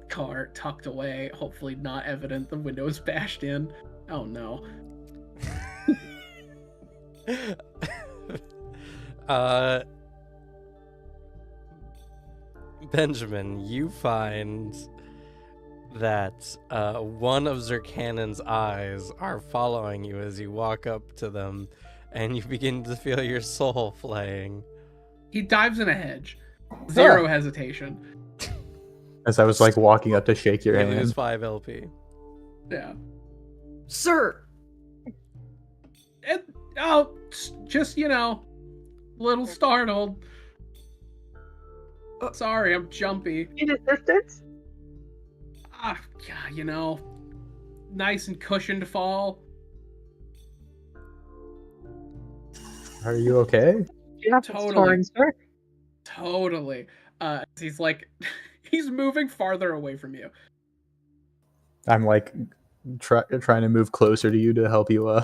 Car tucked away, hopefully not evident. The window is bashed in. Oh no. Benjamin, you find that one of Zerkanon's eyes are following you as you walk up to them, and you begin to feel your soul flaying. He dives in a hedge. Zero hesitation. As I was like walking up to shake your You lose hand. 5 LP. Yeah. Sir! Just, little startled. Sorry, I'm jumpy. Need assistance? Yeah, nice and cushioned fall. Are you okay? Yeah, Totally. torn, sir. Totally. He's like, he's moving farther away from you. I'm like trying to move closer to you to help you.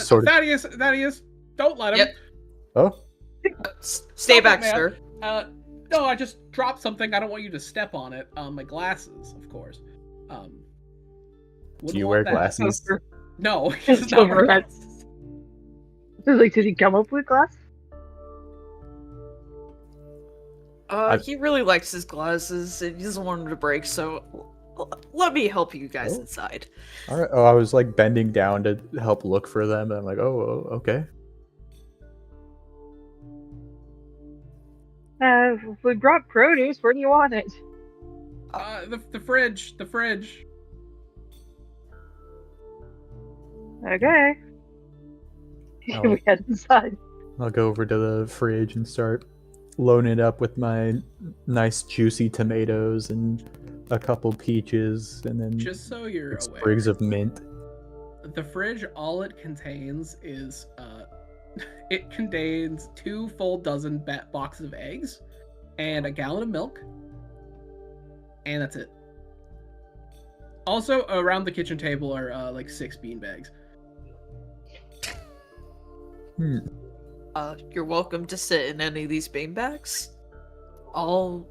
Sort of. Thaddeus, don't let him. Yep. Oh, Stay Stop back, it, man. sir. No, I just dropped something. I don't want you to step on it. My glasses, of course. Do you wear glasses? No, he does not wear Overhead. glasses. Like, did he come up with glass? He really likes his glasses and he doesn't want them to break, so let me help you guys inside. All right. Oh, I was like bending down to help look for them, and I'm like, oh, okay. We brought produce. Where do you want it? The fridge. The fridge. Okay. Oh. We head inside. I'll go over to the fridge and start loading it up with my nice juicy tomatoes and a couple peaches, and then Just so you're aware, sprigs of mint. the fridge, all it contains is it contains 2 full dozen boxes of eggs and a gallon of milk, and that's it. Also, around the kitchen table are like 6 bean bags. You're welcome to sit in any of these beanbags. I'll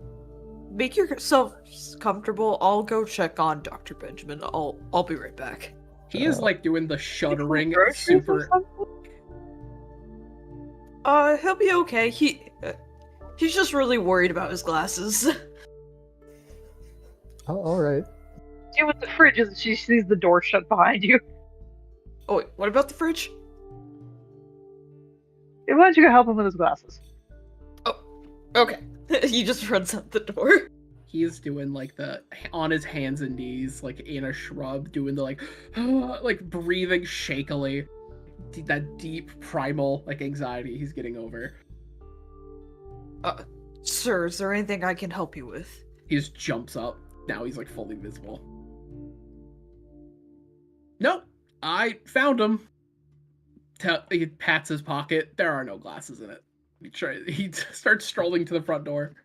make yourself comfortable. I'll go check on Dr. Benjamin. I'll be right back. He is like doing the shuddering Groceries or super. something? He'll be okay. He's just really worried about his glasses. Oh, all right. Deal with the fridge as she sees the door shut behind you. Oh wait, what about the fridge? Why don't you go help him with his glasses? Okay. He just runs out the door. He is doing like the on his hands and knees, like in a shrub, doing the like breathing shakily. That deep primal like anxiety he's getting over. Sir, is there anything I can help you with? He just jumps up. Now he's like fully visible. Nope, I found him. He pats his pocket. There are no glasses in it. He starts strolling to the front door.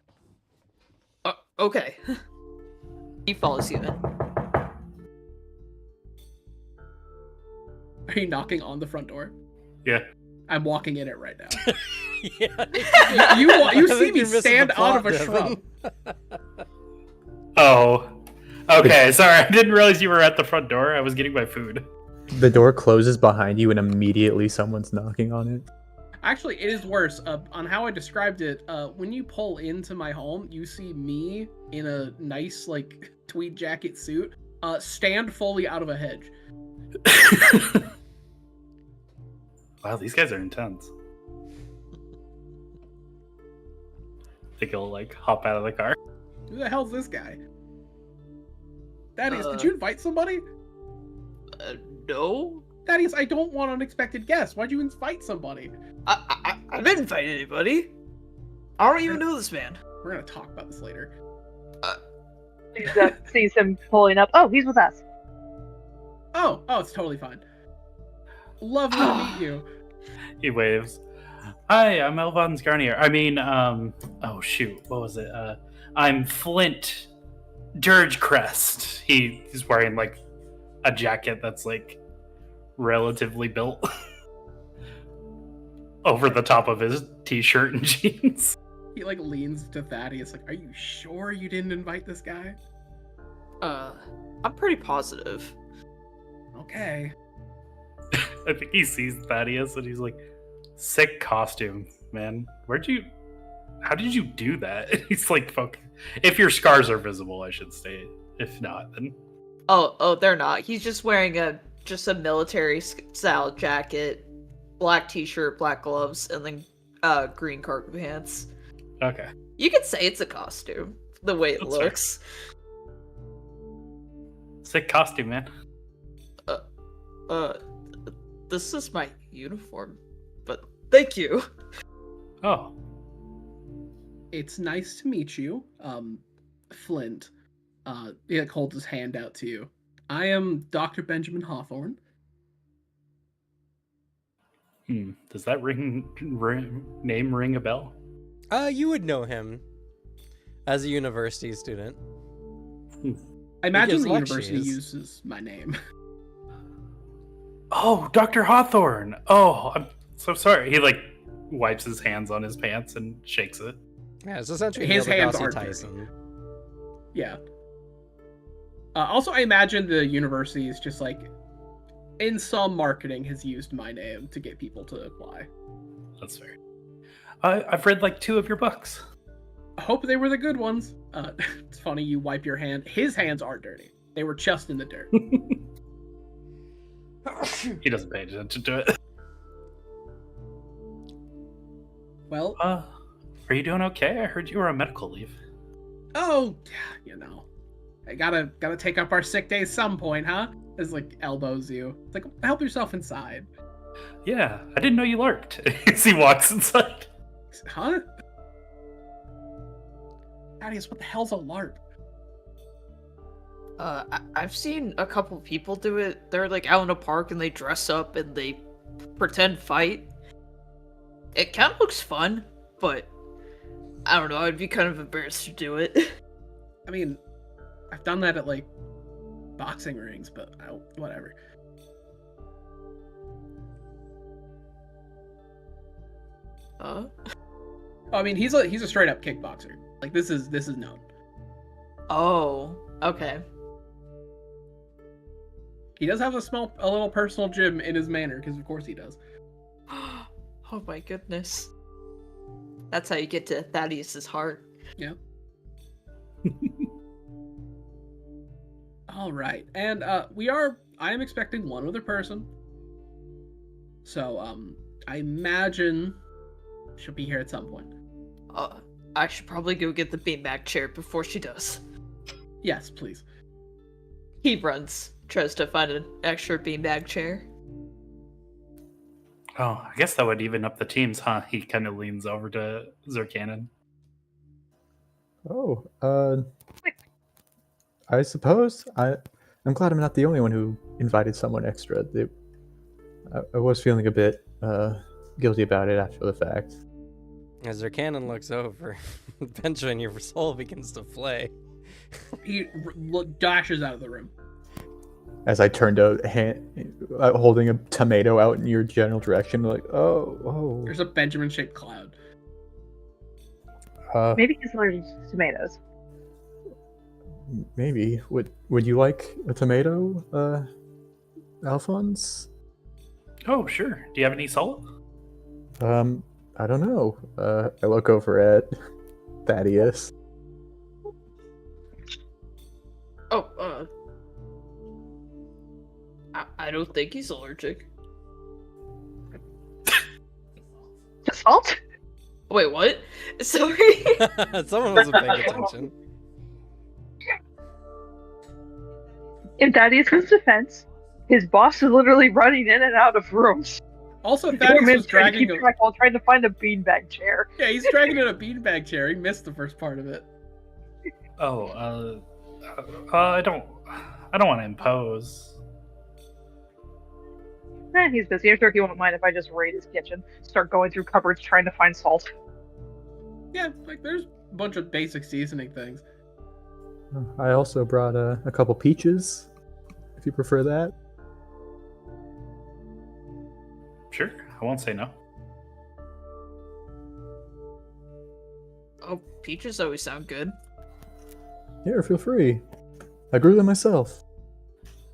Okay. He follows you in. Are you knocking on the front door? Yeah. I'm walking in it right now. Yeah. You I see think me you're missing stand the out of plot, a Devin. shrub. Oh. Okay, sorry. I didn't realize you were at the front door. I was getting my food. The door closes behind you, and immediately someone's knocking on it. Actually, it is worse. On how I described it, when you pull into my home, you see me in a nice, like, tweed jacket suit, stand fully out of a hedge. Wow, these guys are intense. Think he'll like hop out of the car. Who the hell's this guy? Thaddeus, did you invite somebody? No. Thaddeus, I don't want unexpected guests. Why'd you invite somebody? I didn't invite anybody. I don't even know this man. We're gonna talk about this later. Sees him pulling up. Oh, he's with us. Oh, it's totally fine. Lovely to meet you. He waves. Hi, I'm Elvon's Garnier. I mean, oh shoot, what was it? I'm Flint Dirgecrest. He's wearing like a jacket that's like relatively built over the top of his t-shirt and jeans. He like leans to Thaddeus, like, "Are you sure you didn't invite this guy?" I'm pretty positive. Okay. I think he sees Thaddeus and he's like, sick costume, man. How did you do that? He's like, fuck. If your scars are visible, I should say. If not, then. Oh, they're not. He's just wearing just a military style jacket, black t-shirt, black gloves, and then green cargo pants. Okay. You could say it's a costume, the way it That's looks. Sick costume, man. This is my uniform, but thank you. Oh. It's nice to meet you, Flint. He like holds his hand out to you. I am Dr. Benjamin Hawthorne. Does that name ring a bell? You would know him as a university student. I imagine gives the university lectures. uses my name. Oh, Dr. Hawthorne. Oh, I'm so sorry. He like wipes his hands on his pants and shakes it. Yeah, it's essentially His Neil hands deGrasse are Tyson. Yeah. Also, I imagine the university is just like, in some marketing, has used my name to get people to apply. That's fair. I've read like 2 of your books. I hope they were the good ones. It's funny, you wipe your hand. His hands aren't dirty. They were just in the dirt. He doesn't pay attention to it. Well, Are you doing okay? I heard you were on medical leave. oh, you know, I gotta take up our sick days some point, huh? As like elbows you. It's like, help yourself inside. Yeah, I didn't know you LARPed. As he walks inside. Huh? Thaddeus, what the hell's a LARP? I've seen a couple people do it. They're like out in a park and they dress up and they pretend fight. It kind of looks fun, but I don't know. I'd be kind of embarrassed to do it. I mean, I've done that at like boxing rings, but whatever. I mean, he's a straight up kickboxer. Like this is known. Oh, okay. He does have a little personal gym in his manor, because of course he does. Oh my goodness. That's how you get to Thaddeus's heart. Yeah. All right, and I am expecting one other person. So I imagine she'll be here at some point. I should probably go get the beanbag chair before she does. Yes, please. He runs, tries to find an extra beanbag chair. Oh, I guess that would even up the teams, huh? He kind of leans over to Zerkanon. Oh, I suppose I'm glad I'm not the only one who invited someone extra. I was feeling a bit guilty about it after the fact. As Zerkanon looks over, Benjamin, your soul begins to flay. He dashes out of the room. As I turned a hand, holding a tomato out in your general direction, like, oh. There's a Benjamin-shaped cloud. Maybe he's allergic to tomatoes. Maybe. Would you like a tomato, Alphonse? Oh, sure. Do you have any salt? I don't know. I look over at Thaddeus. Oh, I don't think he's allergic. To salt? Wait, what? Sorry. Someone wasn't paying attention. In Thaddeus' defense, his boss is literally running in and out of rooms. Also, Thaddeus was trying to dragging keep track while trying to find a beanbag chair. Yeah, he's dragging in a beanbag chair. He missed the first part of it. Oh, I don't want to impose. He's busy. I'm sure he won't mind if I just raid his kitchen, start going through cupboards trying to find salt. Yeah, like there's a bunch of basic seasoning things. I also brought a couple peaches, if you prefer that. Sure, I won't say no. Oh, peaches always sound good. Here, feel free. I grew them myself.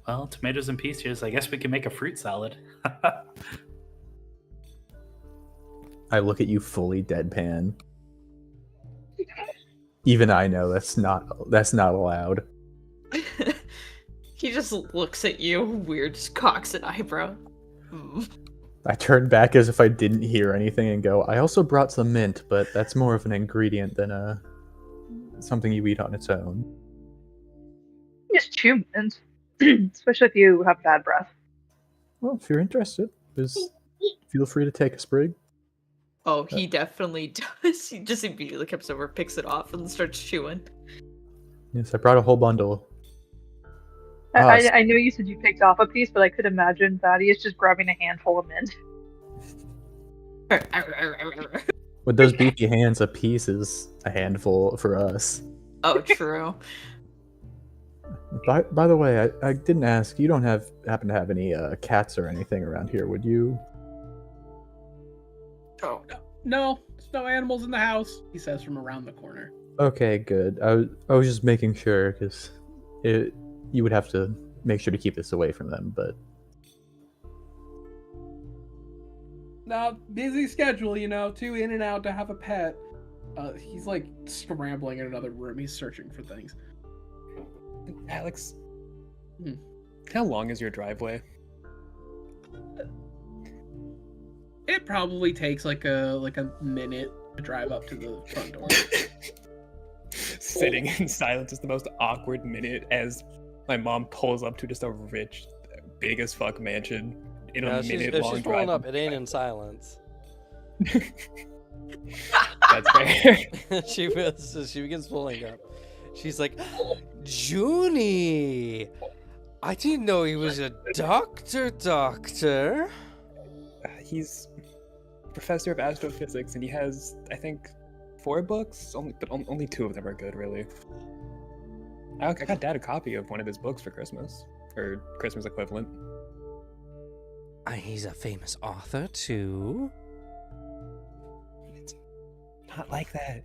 Well, tomatoes and peaches. I guess we can make a fruit salad. I look at you fully deadpan. Even I know that's not allowed. He just looks at you, weird, just cocks an eyebrow. I turn back as if I didn't hear anything and go, I also brought some mint, but that's more of an ingredient than something you eat on its own. Just chew mint. Especially if you have bad breath. Well, if you're interested, just feel free to take a sprig. Oh, he definitely does. He just immediately comes over, picks it off, and starts chewing. Yes, I brought a whole bundle. I know you said you picked off a piece, but I could imagine Thaddeus just grabbing a handful of mint. With those beefy hands, a piece is a handful for us. Oh, true. By the way, I didn't ask. You don't happen to have any cats or anything around here, would you? Oh no, There's no animals in the house, he says from around the corner. Okay, good. I was just making sure because you would have to make sure to keep this away from them, but Now, busy schedule, you know, too in and out to have a pet. He's like scrambling in another room. He's searching for things. Alex, Hmm. how long is your driveway? It probably takes like a minute to drive up to the front door. Sitting in silence is the most awkward minute as my mom pulls up to just a rich, big as fuck mansion in a If minute-long she's drive. pulling up, it ain't in silence. That's fair. she begins pulling up. She's like, Junie, I didn't know he was a doctor. He's professor of astrophysics, and he has, I think, 4 books. But only 2 of them are good, really. I got Dad a copy of one of his books for Christmas, or Christmas equivalent. He's a famous author too. It's not like that.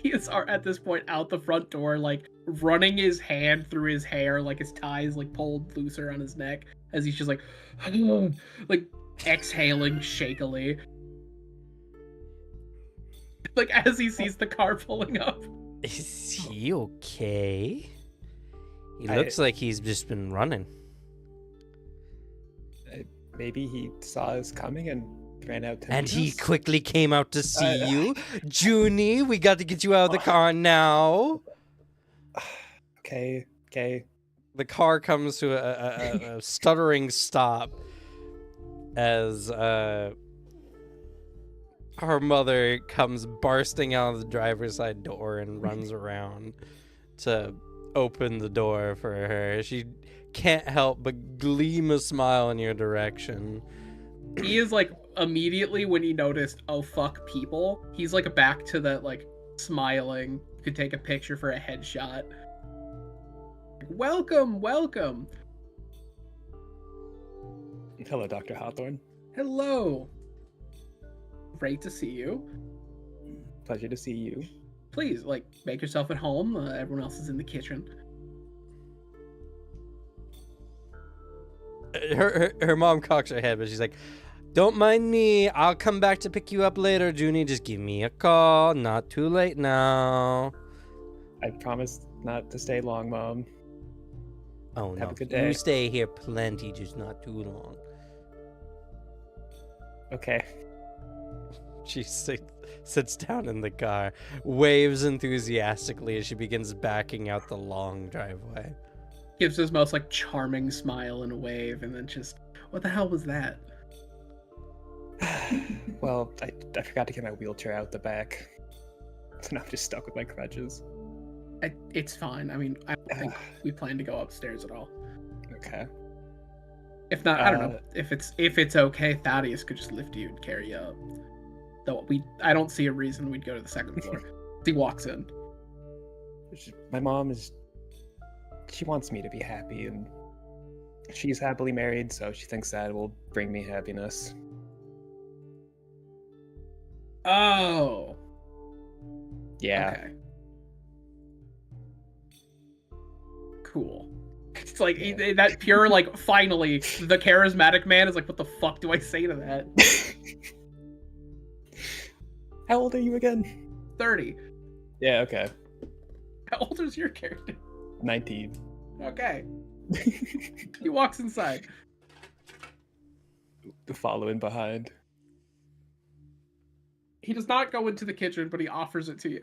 He is at this point out the front door, like running his hand through his hair, like his tie is like pulled looser on his neck, as he's just like exhaling shakily. Like as he sees the car pulling up. Is he okay? He looks like he's just been running. Maybe he saw us coming and ran out to And meet he us? quickly came out to see you. Junie, we got to get you out of the car now. Okay. The car comes to a stuttering stop as her mother comes bursting out of the driver's side door and runs around to open the door for her. She can't help but gleam a smile in your direction. He is like immediately when he noticed, oh fuck people, he's like back to that like smiling. You could take a picture for a headshot. Welcome. Hello, Dr. Hawthorne. Hello. Great to see you. Pleasure to see you. Please, like, make yourself at home. Everyone else is in the kitchen. Her mom cocks her head, but she's like, don't mind me. I'll come back to pick you up later, Junie. Just give me a call. Not too late now. I promise not to stay long, Mom. Oh, Have no. a good day. You stay here plenty, just not too long. Okay. She sits down in the car, waves enthusiastically as she begins backing out the long driveway. Gives his most like charming smile and a wave, and then just, what the hell was that? Well, I forgot to get my wheelchair out the back. So now I'm just stuck with my crutches. It's fine. I mean, I don't think we plan to go upstairs at all. Okay. If not, I don't know. If it's okay, Thaddeus could just lift you and carry you up. Though I don't see a reason we'd go to the second floor. He walks in. My mom she wants me to be happy, and she's happily married, so she thinks that will bring me happiness. Oh. Yeah. Okay. Cool. It's like that pure, like, finally, the charismatic man is like, what the fuck do I say to that? How old are you again? 30. Yeah, okay. How old is your character? 19. Okay. He walks inside. Following behind. He does not go into the kitchen, but he offers it to you.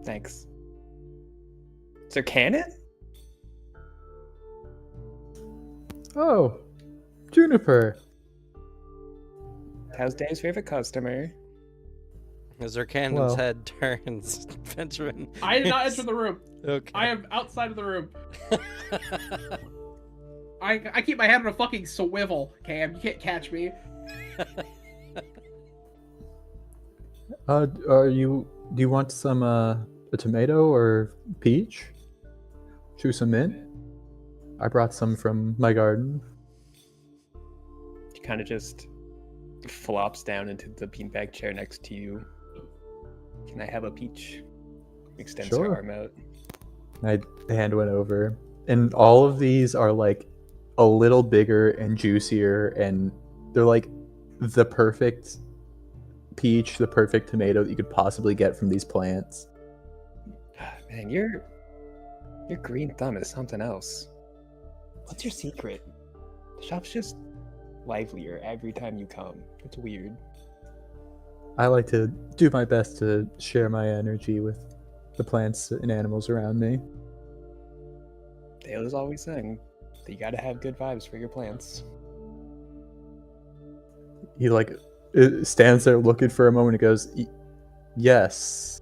Thanks. Sir Cannon? oh, Juniper. How's Dave's favorite customer? As her cannon's Well. head turns, Benjamin. I did not enter the room. Okay. I am outside of the room. I keep my head on a fucking swivel, Cam. You can't catch me. Do you want some a tomato or peach? Chew some mint? I brought some from my garden. She kind of just flops down into the beanbag chair next to you. Can I have a peach? Extends her Sure. arm out. I hand one over, and all of these are like a little bigger and juicier, and they're like the perfect peach, the perfect tomato that you could possibly get from these plants. Man, your green thumb is something else. What's your secret? The shop's just livelier every time you come. It's weird. I like to do my best to share my energy with the plants and animals around me. Dale is always saying that you gotta have good vibes for your plants. He like stands there looking for a moment and goes, yes,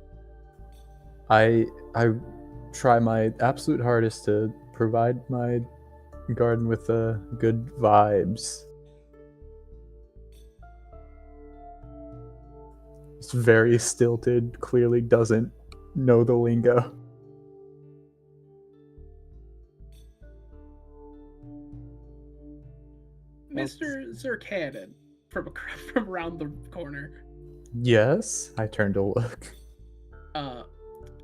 I try my absolute hardest to provide my garden with good vibes. It's very stilted, clearly doesn't know the lingo. Mr. Zircanon from around the corner. Yes, I turn to look.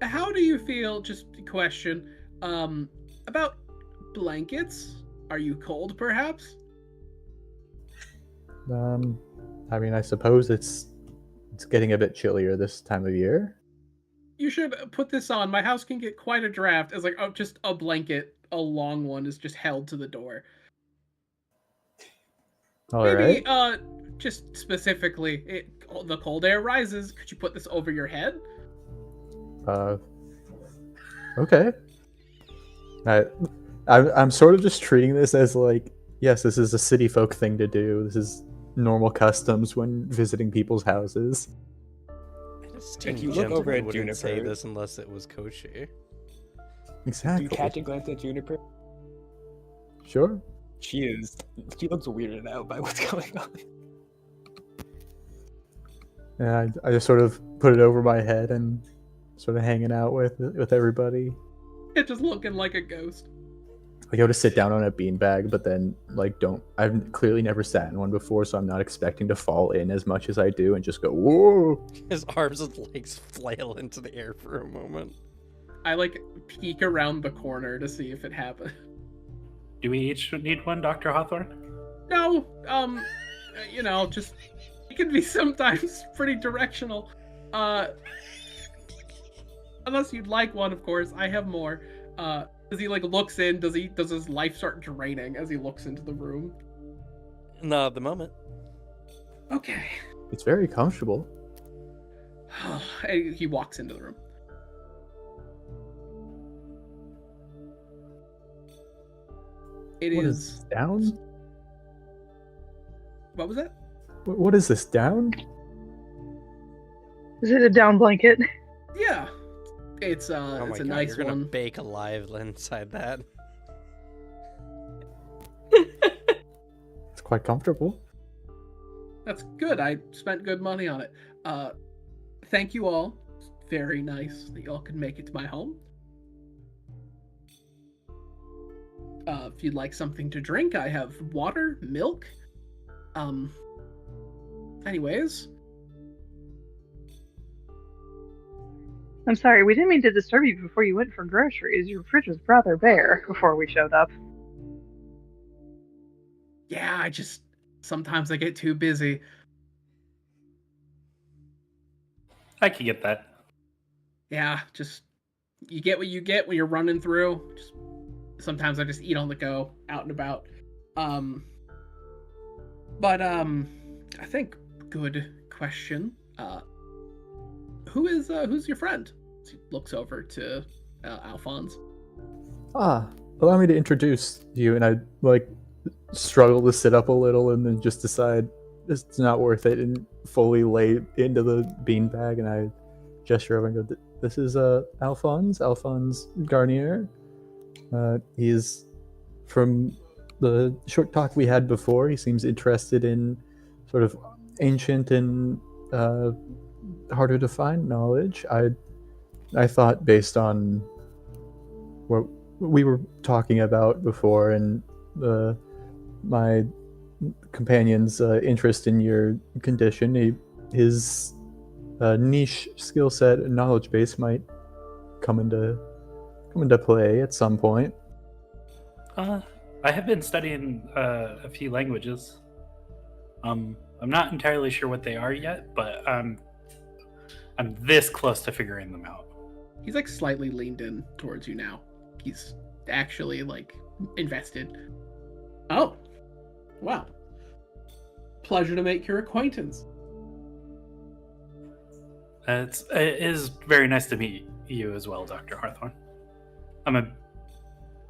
How do you feel? Just a question. About blankets. Are you cold, perhaps? I mean, I suppose it's getting a bit chillier this time of year. You should put this on. My house can get quite a draft. As like, oh, just a blanket, a long one, is just held to the door. All Maybe, right. just specifically, the cold air rises. Could you put this over your head? Okay. I'm sort of just treating this as like, yes, this is a city folk thing to do. This is normal customs when visiting people's houses. If you look over at wouldn't say Juniper- this unless it was kosher. Exactly. Do you catch a glance at Juniper? Sure. She looks weirded out by what's going on. And I just sort of put it over my head and sort of hanging out with everybody. It's just looking like a ghost. I go to sit down on a beanbag, but then like I've clearly never sat in one before, so I'm not expecting to fall in as much as I do and just go, whoa. His arms and legs flail into the air for a moment. I like peek around the corner to see if it happened. Do we each need one, Dr. Hawthorne? No, just it can be sometimes pretty directional. Unless you'd like one, of course. I have more. As he like looks in, does his life start draining as he looks into the room? Not at the moment. Okay. It's very comfortable. And he walks into the room. What is this, down? What was that? What is this, down? Is it a down blanket? Yeah. It's Oh my it's a god, nice you're gonna one. bake alive inside that. It's quite comfortable. That's good. I spent good money on it. Thank you all. It's very nice that y'all can make it to my home. If you'd like something to drink, I have water, milk. Anyways, I'm sorry, we didn't mean to disturb you before you went for groceries. Your fridge was rather bare before we showed up. yeah, sometimes I get too busy. I can get that. Yeah, just you get what you get when you're running through. Sometimes I just eat on the go, out and about. But I think good question. Who's your friend? He looks over to Alphonse. Allow me to introduce you. And I like struggle to sit up a little and then just decide it's not worth it and fully lay into the beanbag. And I gesture over and go, this is Alphonse Garnier. He's from the short talk we had before. He seems interested in sort of ancient and harder to find knowledge. I thought, based on what we were talking about before and my companion's interest in your condition. His niche skill set and knowledge base might come into play at some point. I have been studying a few languages. I'm not entirely sure what they are yet, but I'm this close to figuring them out. He's like slightly leaned in towards you now. He's actually like invested. Oh, wow. Pleasure to make your acquaintance. It is very nice to meet you as well, Dr. Hawthorne. I'm a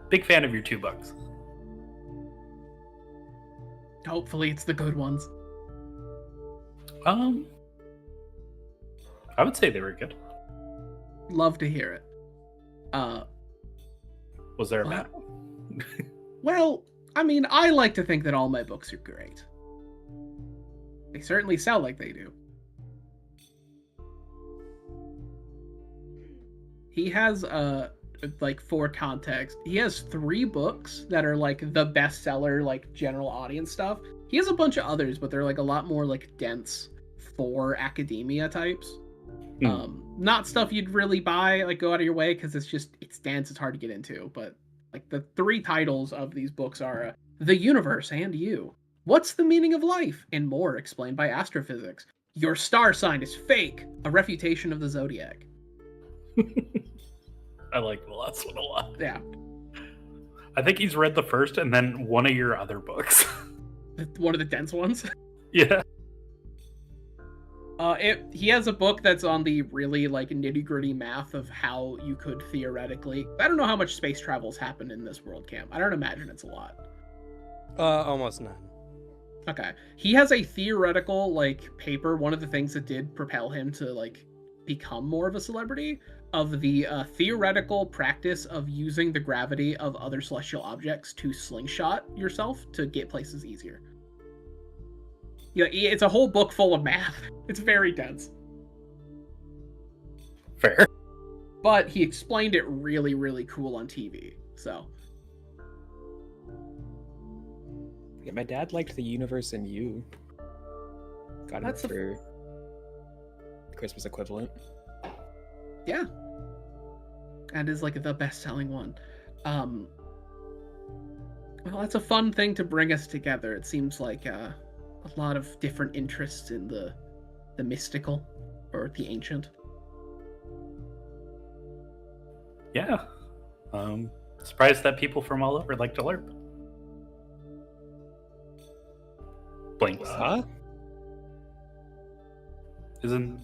big fan of your 2 books. Hopefully it's the good ones. I would say they were good. Love to hear it. Was there a What? bad one? Well, I mean, I like to think that all my books are great. They certainly sound like they do. He has, like, for context, he has 3 books that are, like, the bestseller, like, general audience stuff. He has a bunch of others, but they're, like, a lot more, like, dense for academia types. Not stuff you'd really buy, like, go out of your way, because it's dense, it's hard to get into. But, like, the 3 titles of these books are The Universe and You, What's the Meaning of Life, and More Explained by Astrophysics, Your Star Sign is Fake, A Refutation of the Zodiac. I like the last one a lot. Yeah. I think he's read the first and then one of your other books. One of the dense ones. Yeah. He has a book that's on the really like nitty-gritty math of how you could theoretically. I don't know how much space travel's happened in this world camp. I don't imagine it's a lot. Almost none. Okay. He has a theoretical like paper. One of the things that did propel him to like become more of a celebrity of the theoretical practice of using the gravity of other celestial objects to slingshot yourself to get places easier. Yeah, it's a whole book full of math. It's very dense. Fair. But he explained it really, really cool on TV. So. Yeah, my dad liked The Universe and You. Got it for Christmas equivalent. Yeah. And is like the best-selling one. Well, that's a fun thing to bring us together. It seems like a lot of different interests in the mystical or the ancient. Yeah. Surprised that people from all over like to LARP. Blinks. Huh? Isn't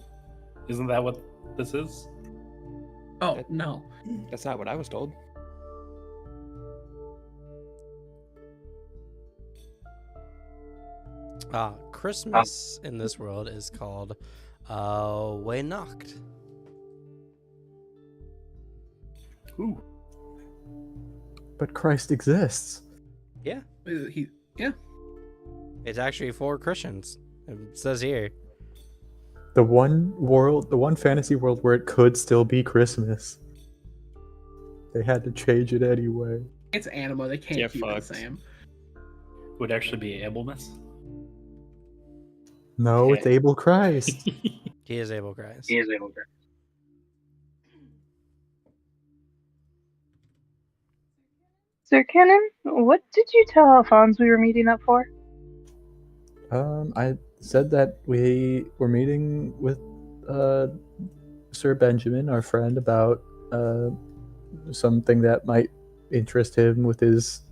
that what this is? Oh, no. That's not what I was told. Christmas in this world is called Weihnacht. Ooh. But Christ exists. Yeah. Yeah. It's actually for Christians. It says here. The one fantasy world where it could still be Christmas. They had to change it anyway. It's Anima. They can't keep it the same. Would actually be Abelmas. No, Okay. it's Abel Christ. He is Abel Christ. Sir Cannon, what did you tell Alphonse we were meeting up for? I said that we were meeting with Sir Benjamin, our friend, about something that might interest him with his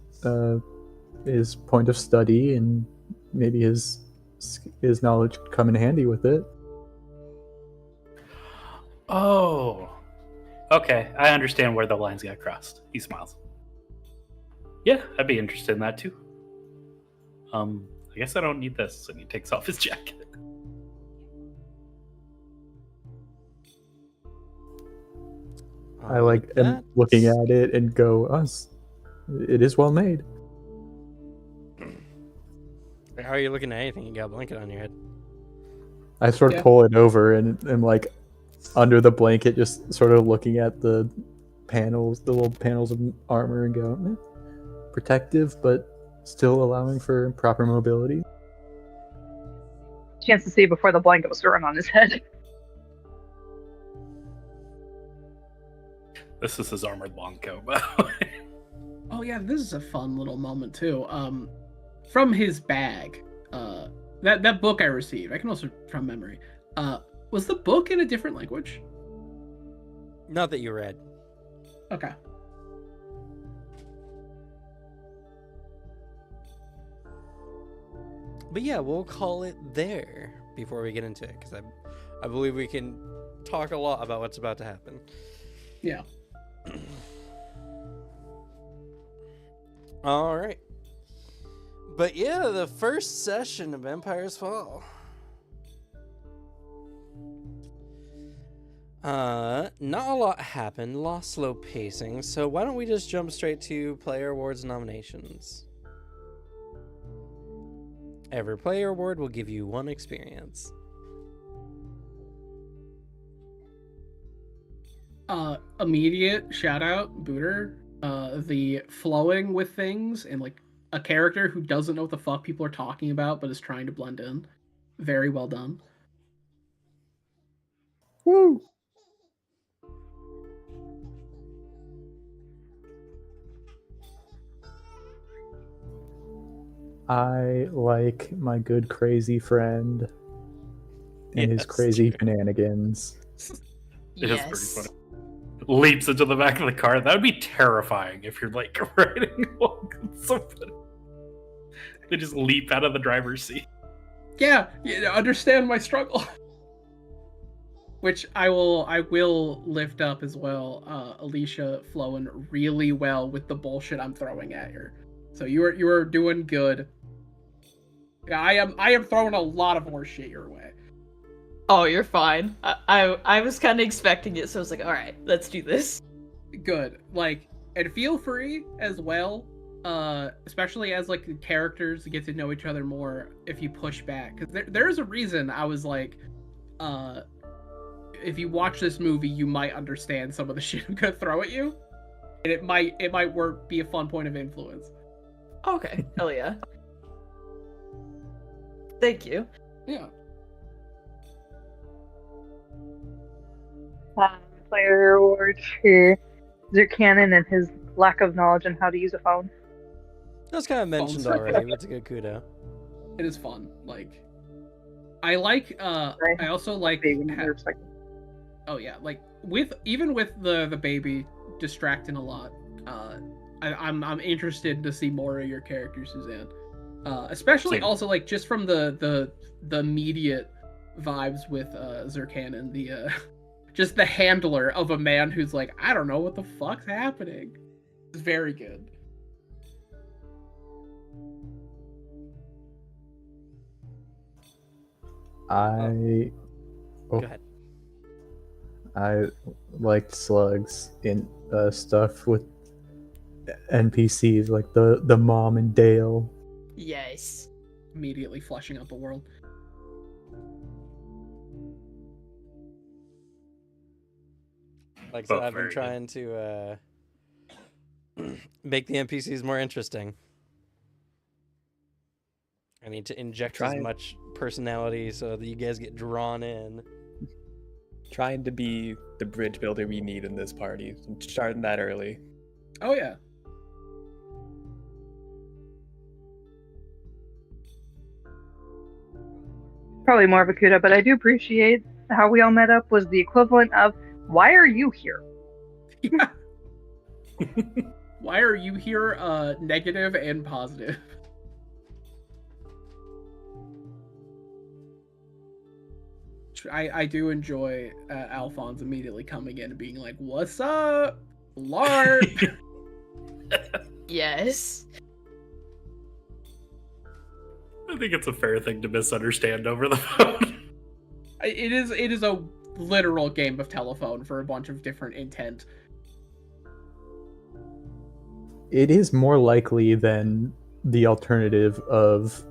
point of study, and maybe his knowledge could come in handy with it. Oh. Okay, I understand where the lines got crossed. He smiles. Yeah, I'd be interested in that too. I guess I don't need this, and he takes off his jacket. I am looking at it and go, it is well made. How are you looking at anything? You got a blanket on your head. I sort of pull it over and am like under the blanket, just sort of looking at the little panels of armor, and go, protective, but still allowing for proper mobility. Chance to see before the blanket was thrown on his head. This is his armored longcoat, by the way. Oh yeah, this is a fun little moment too. From his bag, that book I received, I can also from memory. Was the book in a different language? Not that you read. Okay. But yeah, we'll call it there before we get into it, because I believe we can talk a lot about what's about to happen. Yeah. All right. But yeah, the first session of Empire's Fall. Not a lot happened, lost slow pacing, so why don't we just jump straight to player awards nominations? Every player award will give you one experience. Immediate shout out, Booter. The flowing with things and like a character who doesn't know what the fuck people are talking about but is trying to blend in. Very well done. Woo! I like my good crazy friend and his Yes, crazy true. shenanigans. It is pretty funny. Leaps into the back of the car. That would be terrifying if you're like riding along with somebody. They just leap out of the driver's seat. Yeah, understand my struggle. Which I will lift up as well. Alicia flowing really well with the bullshit I'm throwing at her. So you are doing good. Yeah, I am throwing a lot of more shit your way. Oh, you're fine. I was kind of expecting it, so I was like, all right, let's do this. Good. Like, and feel free as well, especially as like the characters get to know each other more if you push back. Because there's a reason I was like, if you watch this movie, you might understand some of the shit I'm gonna throw at you. And it might work, be a fun point of influence. Okay, hell yeah. Thank you. Yeah. Player award for Zircanon and his lack of knowledge on how to use a phone. That was kind of mentioned Phones. already, but it's a good kudo. It is fun. Like, I like. I also like. Oh yeah, like even with the baby distracting a lot. I'm interested to see more of your character, Suzanne. Especially Same. also like just from the immediate vibes with Zircanon, the just the handler of a man who's like, I don't know what the fuck's happening. It's very good. I Go ahead. I liked slugs in stuff with NPCs like the mom and Dale. Yes. Immediately fleshing out the world. Like I said, Both I've been very trying to make the NPCs more interesting. I need to inject as Try- much personality so that you guys get drawn in. Trying to be the bridge builder we need in this party. I'm starting that early. Oh yeah. Probably more of a kudo, but I do appreciate how we all met up was the equivalent of, why are you here? Yeah. Why are you here? Negative and positive. I do enjoy Alphonse immediately coming in and being like, "What's up, LARP?" Yes. I think it's a fair thing to misunderstand over the phone. It is a literal game of telephone for a bunch of different intent. It is more likely than the alternative of,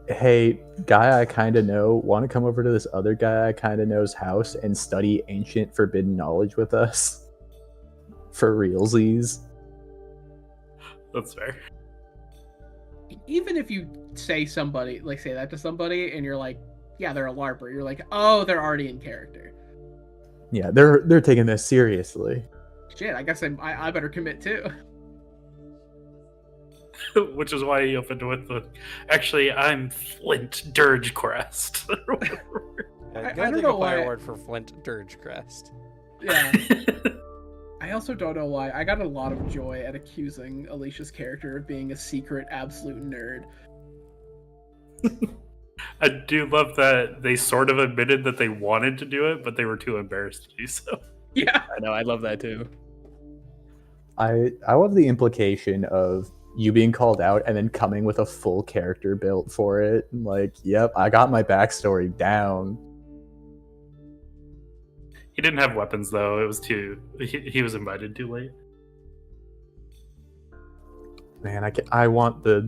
hey, guy I kind of know, want to come over to this other guy I kind of know's house and study ancient forbidden knowledge with us? For realsies. That's fair. even if you say that to somebody, and you're like, yeah, they're a LARPer. You're like, oh, they're already in character. Yeah, they're taking this seriously. Shit, I guess I better commit too. Which is why he opened with the. Actually, I'm Flint Dirge Crest. I Gotta don't take know a player why- award for Flint Dirge Crest. Yeah. I also don't know why. I got a lot of joy at accusing Alicia's character of being a secret absolute nerd. I do love that they sort of admitted that they wanted to do it, but they were too embarrassed to do so. Yeah. I know, I love that too. I love the implication of you being called out and then coming with a full character built for it. Like, yep, I got my backstory down. He didn't have weapons though. It was too. He was invited too late. Man, I want the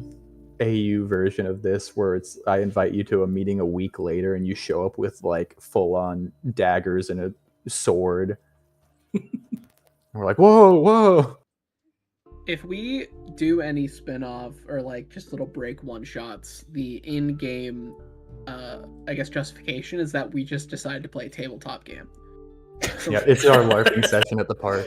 AU version of this where I invite you to a meeting a week later and you show up with like full on daggers and a sword. We're like, whoa. If we do any spin-off or like just little break one-shots, the in-game I guess justification is that we just decided to play a tabletop game. So Yeah, it's our LARPing session at the park.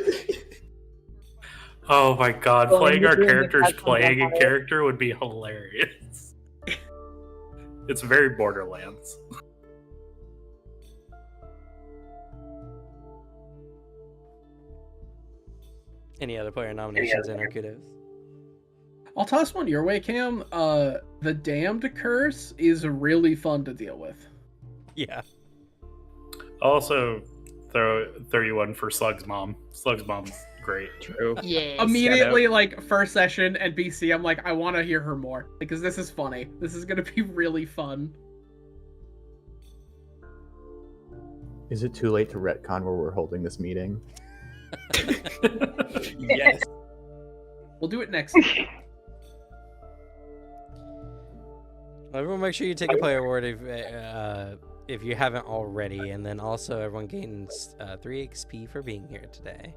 Oh my god, Well, playing you're our doing the characters custom playing a vampire. character would be hilarious. It's very Borderlands. Any other player nominations in Arcudos? I'll toss one your way, Cam. The Damned Curse is really fun to deal with. Yeah. Also, throw you one for Slug's mom. Slug's mom's great. True. Yeah. Immediately, like, first session NPC, I'm like, I want to hear her more. Because this is funny. This is going to be really fun. Is it too late to retcon where we're holding this meeting? Yes. We'll do it next week. Everyone, make sure you take a player award if you haven't already, and then also everyone gains 3 XP for being here today.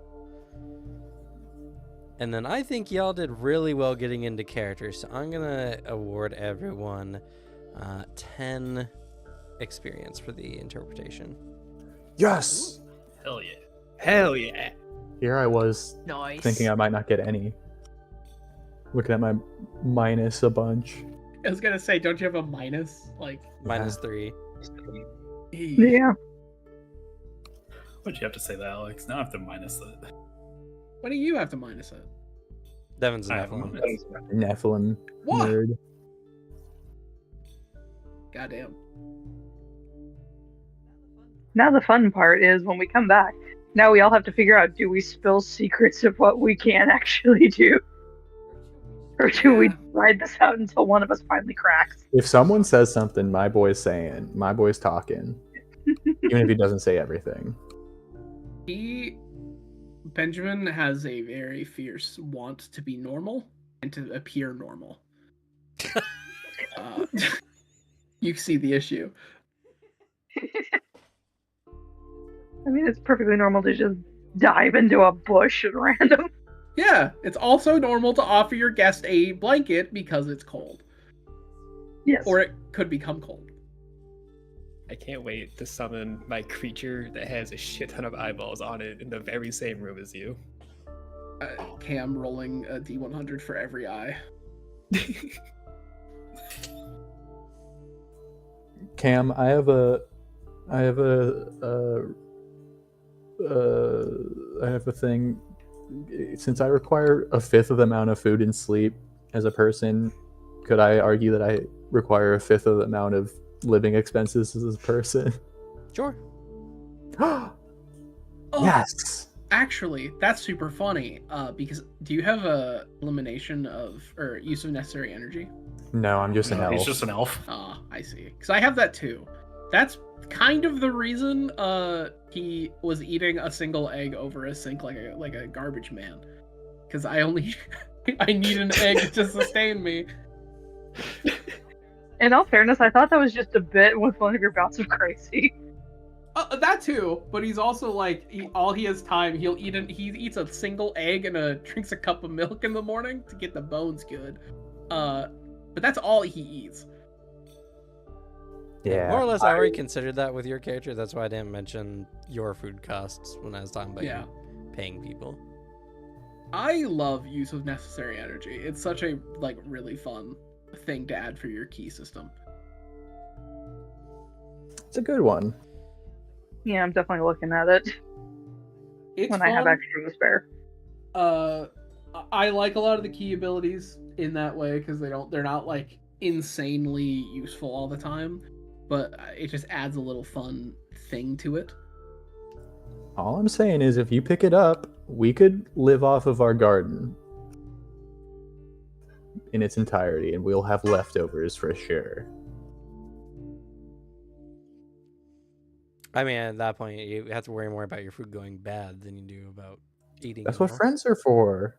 And then I think y'all did really well getting into characters, so I'm gonna award everyone 10 experience for the interpretation. Yes! Hell yeah. Hell yeah. Here I was Nice. thinking I might not get any. Looking at my minus a bunch. I was going to say, don't you have a minus? Like, Minus 3. Yeah. What'd you have to say that, Alex? Now I have to minus it. what do you have to minus it? Devin's I have a Nephilim. minus. Nephilim What? nerd. Goddamn. Now the fun part is when we come back. Now we all have to figure out: do we spill secrets of what we can actually do, or do we ride this out until one of us finally cracks? If someone says something, my boy's saying, my boy's talking. Even if he doesn't say everything. Benjamin has a very fierce want to be normal and to appear normal. You see the issue. I mean, it's perfectly normal to just dive into a bush at random. Yeah, it's also normal to offer your guest a blanket because it's cold. Yes. Or it could become cold. I can't wait to summon my creature that has a shit ton of eyeballs on it in the very same room as you. Cam rolling a D100 for every eye. Cam, I have a thing. Since I require a fifth of the amount of food and sleep as a person, could I argue that I require a fifth of the amount of living expenses as a person? Sure. Oh, Yes. actually, that's super funny. Because do you have a elimination of or use of necessary energy? No, I'm just an elf. He's just an elf. Ah, I see. Because I have that too. That's kind of the reason he was eating a single egg over a sink like a garbage man. Because I need an egg to sustain me. In all fairness, I thought that was just a bit with one of your bouts of crazy. That too, but he's also like all he has time. He eats a single egg and drinks a cup of milk in the morning to get the bones good. but that's all he eats. Yeah. More or less, I already considered that with your character. That's why I didn't mention your food costs when I was talking about Yeah. you paying people. I love use of necessary energy. It's such a like really fun thing to add for your key system. It's a good one. Yeah, I'm definitely looking at it It's when fun. I have extra to spare. I like a lot of the key abilities in that way because they're not like insanely useful all the time, but it just adds a little fun thing to it. All I'm saying is if you pick it up, we could live off of our garden in its entirety, and we'll have leftovers for sure. I mean, at that point, you have to worry more about your food going bad than you do about eating. That's it what more. friends are for.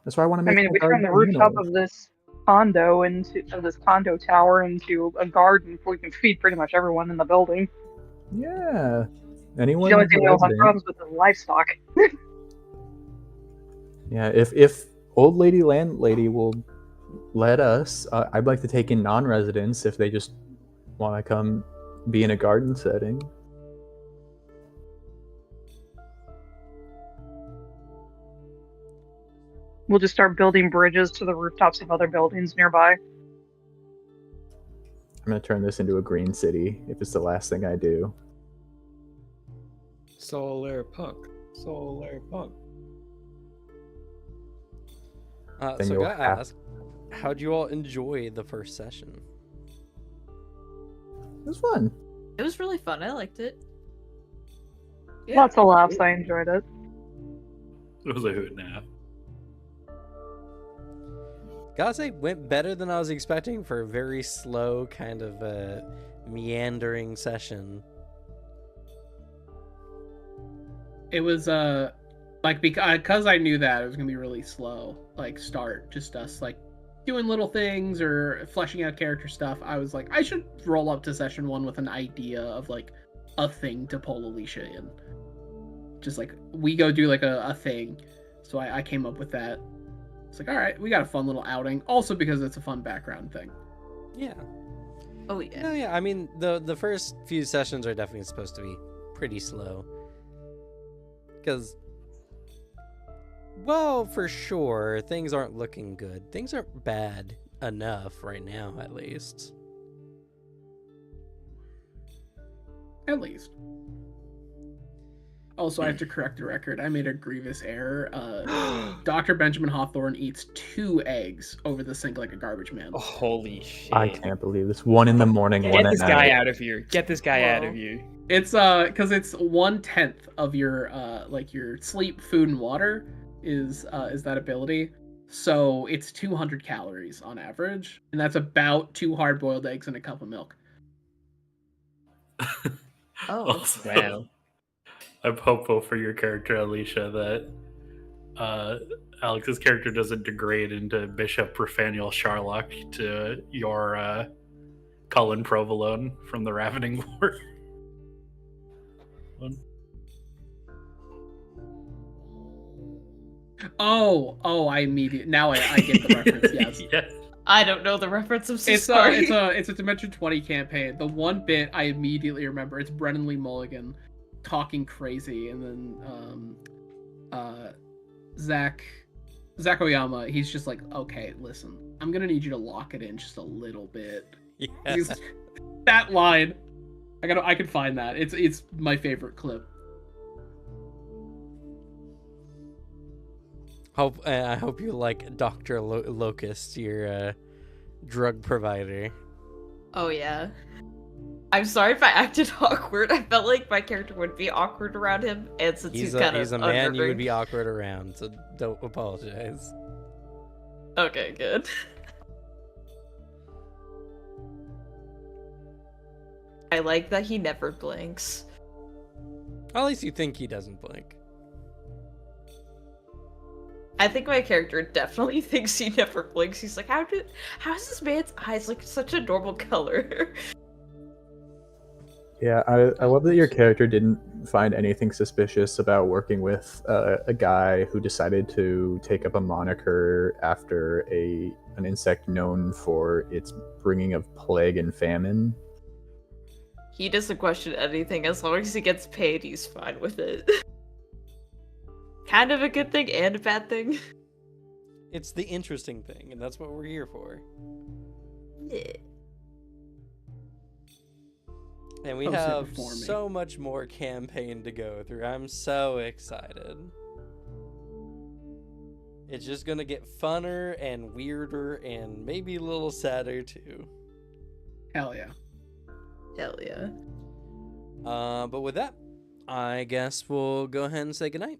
That's why I want to I make mean, my if we turn garden the rooftop communal. of this condo tower into a garden, we can feed pretty much everyone in the building. Yeah. Anyone The only who's thing a we'll have resident. problems with is livestock. Yeah, if old lady landlady will let us, I'd like to take in non-residents if they just want to come be in a garden setting. We'll just start building bridges to the rooftops of other buildings nearby. I'm gonna turn this into a green city if it's the last thing I do. Solar punk. Solar punk. Then So I you'll gotta have- ask, how'd you all enjoy the first session? It was fun. It was really fun. I liked it. Yeah. Lots of laughs. I enjoyed it. It was a hoot and a half. Gotta say, went better than I was expecting for a very slow, kind of meandering session. It was like because I knew that it was gonna be really slow, like start just us like doing little things or fleshing out character stuff. I was like, I should roll up to session 1 with an idea of like a thing to pull Alicia in. Just like we go do like a thing. So I came up with that. It's like, all right, we got a fun little outing. Also because it's a fun background thing. Yeah. Oh yeah. No, yeah. I mean, the first few sessions are definitely supposed to be pretty slow. Because, well, for sure, things aren't looking good. Things aren't bad enough right now, at least. At least. Also, I have to correct the record. I made a grievous error. Dr. Benjamin Hawthorne eats 2 eggs over the sink like a garbage man. Oh, holy shit. I can't believe this. 1 in the morning, Get 1 at this guy night. out of here. Get this guy out of Whoa. here. It's because it's 1/10 of your like your sleep, food, and water is that ability. So it's 200 calories on average, and that's about 2 hard-boiled eggs and a cup of milk. Oh. Also, Wow. I'm hopeful for your character, Alicia, that Alex's character doesn't degrade into Bishop Rathaniel Sharlock to your Cullen Provolone from the Ravening War. Oh, I immediately now I get the reference. Yes, Yeah. I don't know the reference. I'm so it's sorry. it's a Dimension 20 campaign. The one bit I immediately remember, it's Brennan Lee Mulligan talking crazy, and then Zach Oyama, he's just like, okay, listen, I'm gonna need you to lock it in just a little bit. Yeah. He's- that line, I could find that. It's my favorite clip. I hope you like Dr. Locust, your drug provider. Oh yeah. I'm sorry if I acted awkward. I felt like my character would be awkward around him, and since he's kind of He's a man you would be awkward around, so don't apologize. Okay, good. I like that he never blinks. At least you think he doesn't blink. I think my character definitely thinks he never blinks. He's like, how is this man's eyes like such a normal color? Yeah, I love that your character didn't find anything suspicious about working with a guy who decided to take up a moniker after an insect known for its bringing of plague and famine. He doesn't question anything. As long as he gets paid, he's fine with it. Kind of a good thing and a bad thing. It's the interesting thing, and that's what we're here for. Yeah. And we Post it have before me. so much more campaign to go through. I'm so excited. It's just gonna get funner and weirder and maybe a little sadder too. Hell yeah. Hell yeah. But with that, I guess we'll go ahead and say goodnight.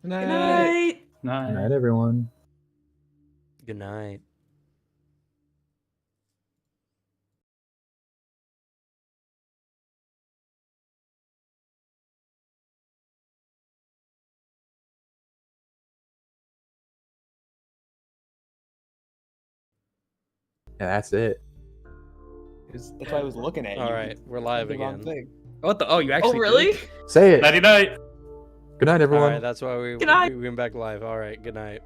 Good night. Nice. Good night, everyone. Good night. And that's it. That's why I was looking at you. All right, we're live The wrong again. thing. What the? Oh, you Oh, actually. really? did? Say it. Nighty night. Good night, All everyone. right, that's why we Good night. went back live. All right, good night.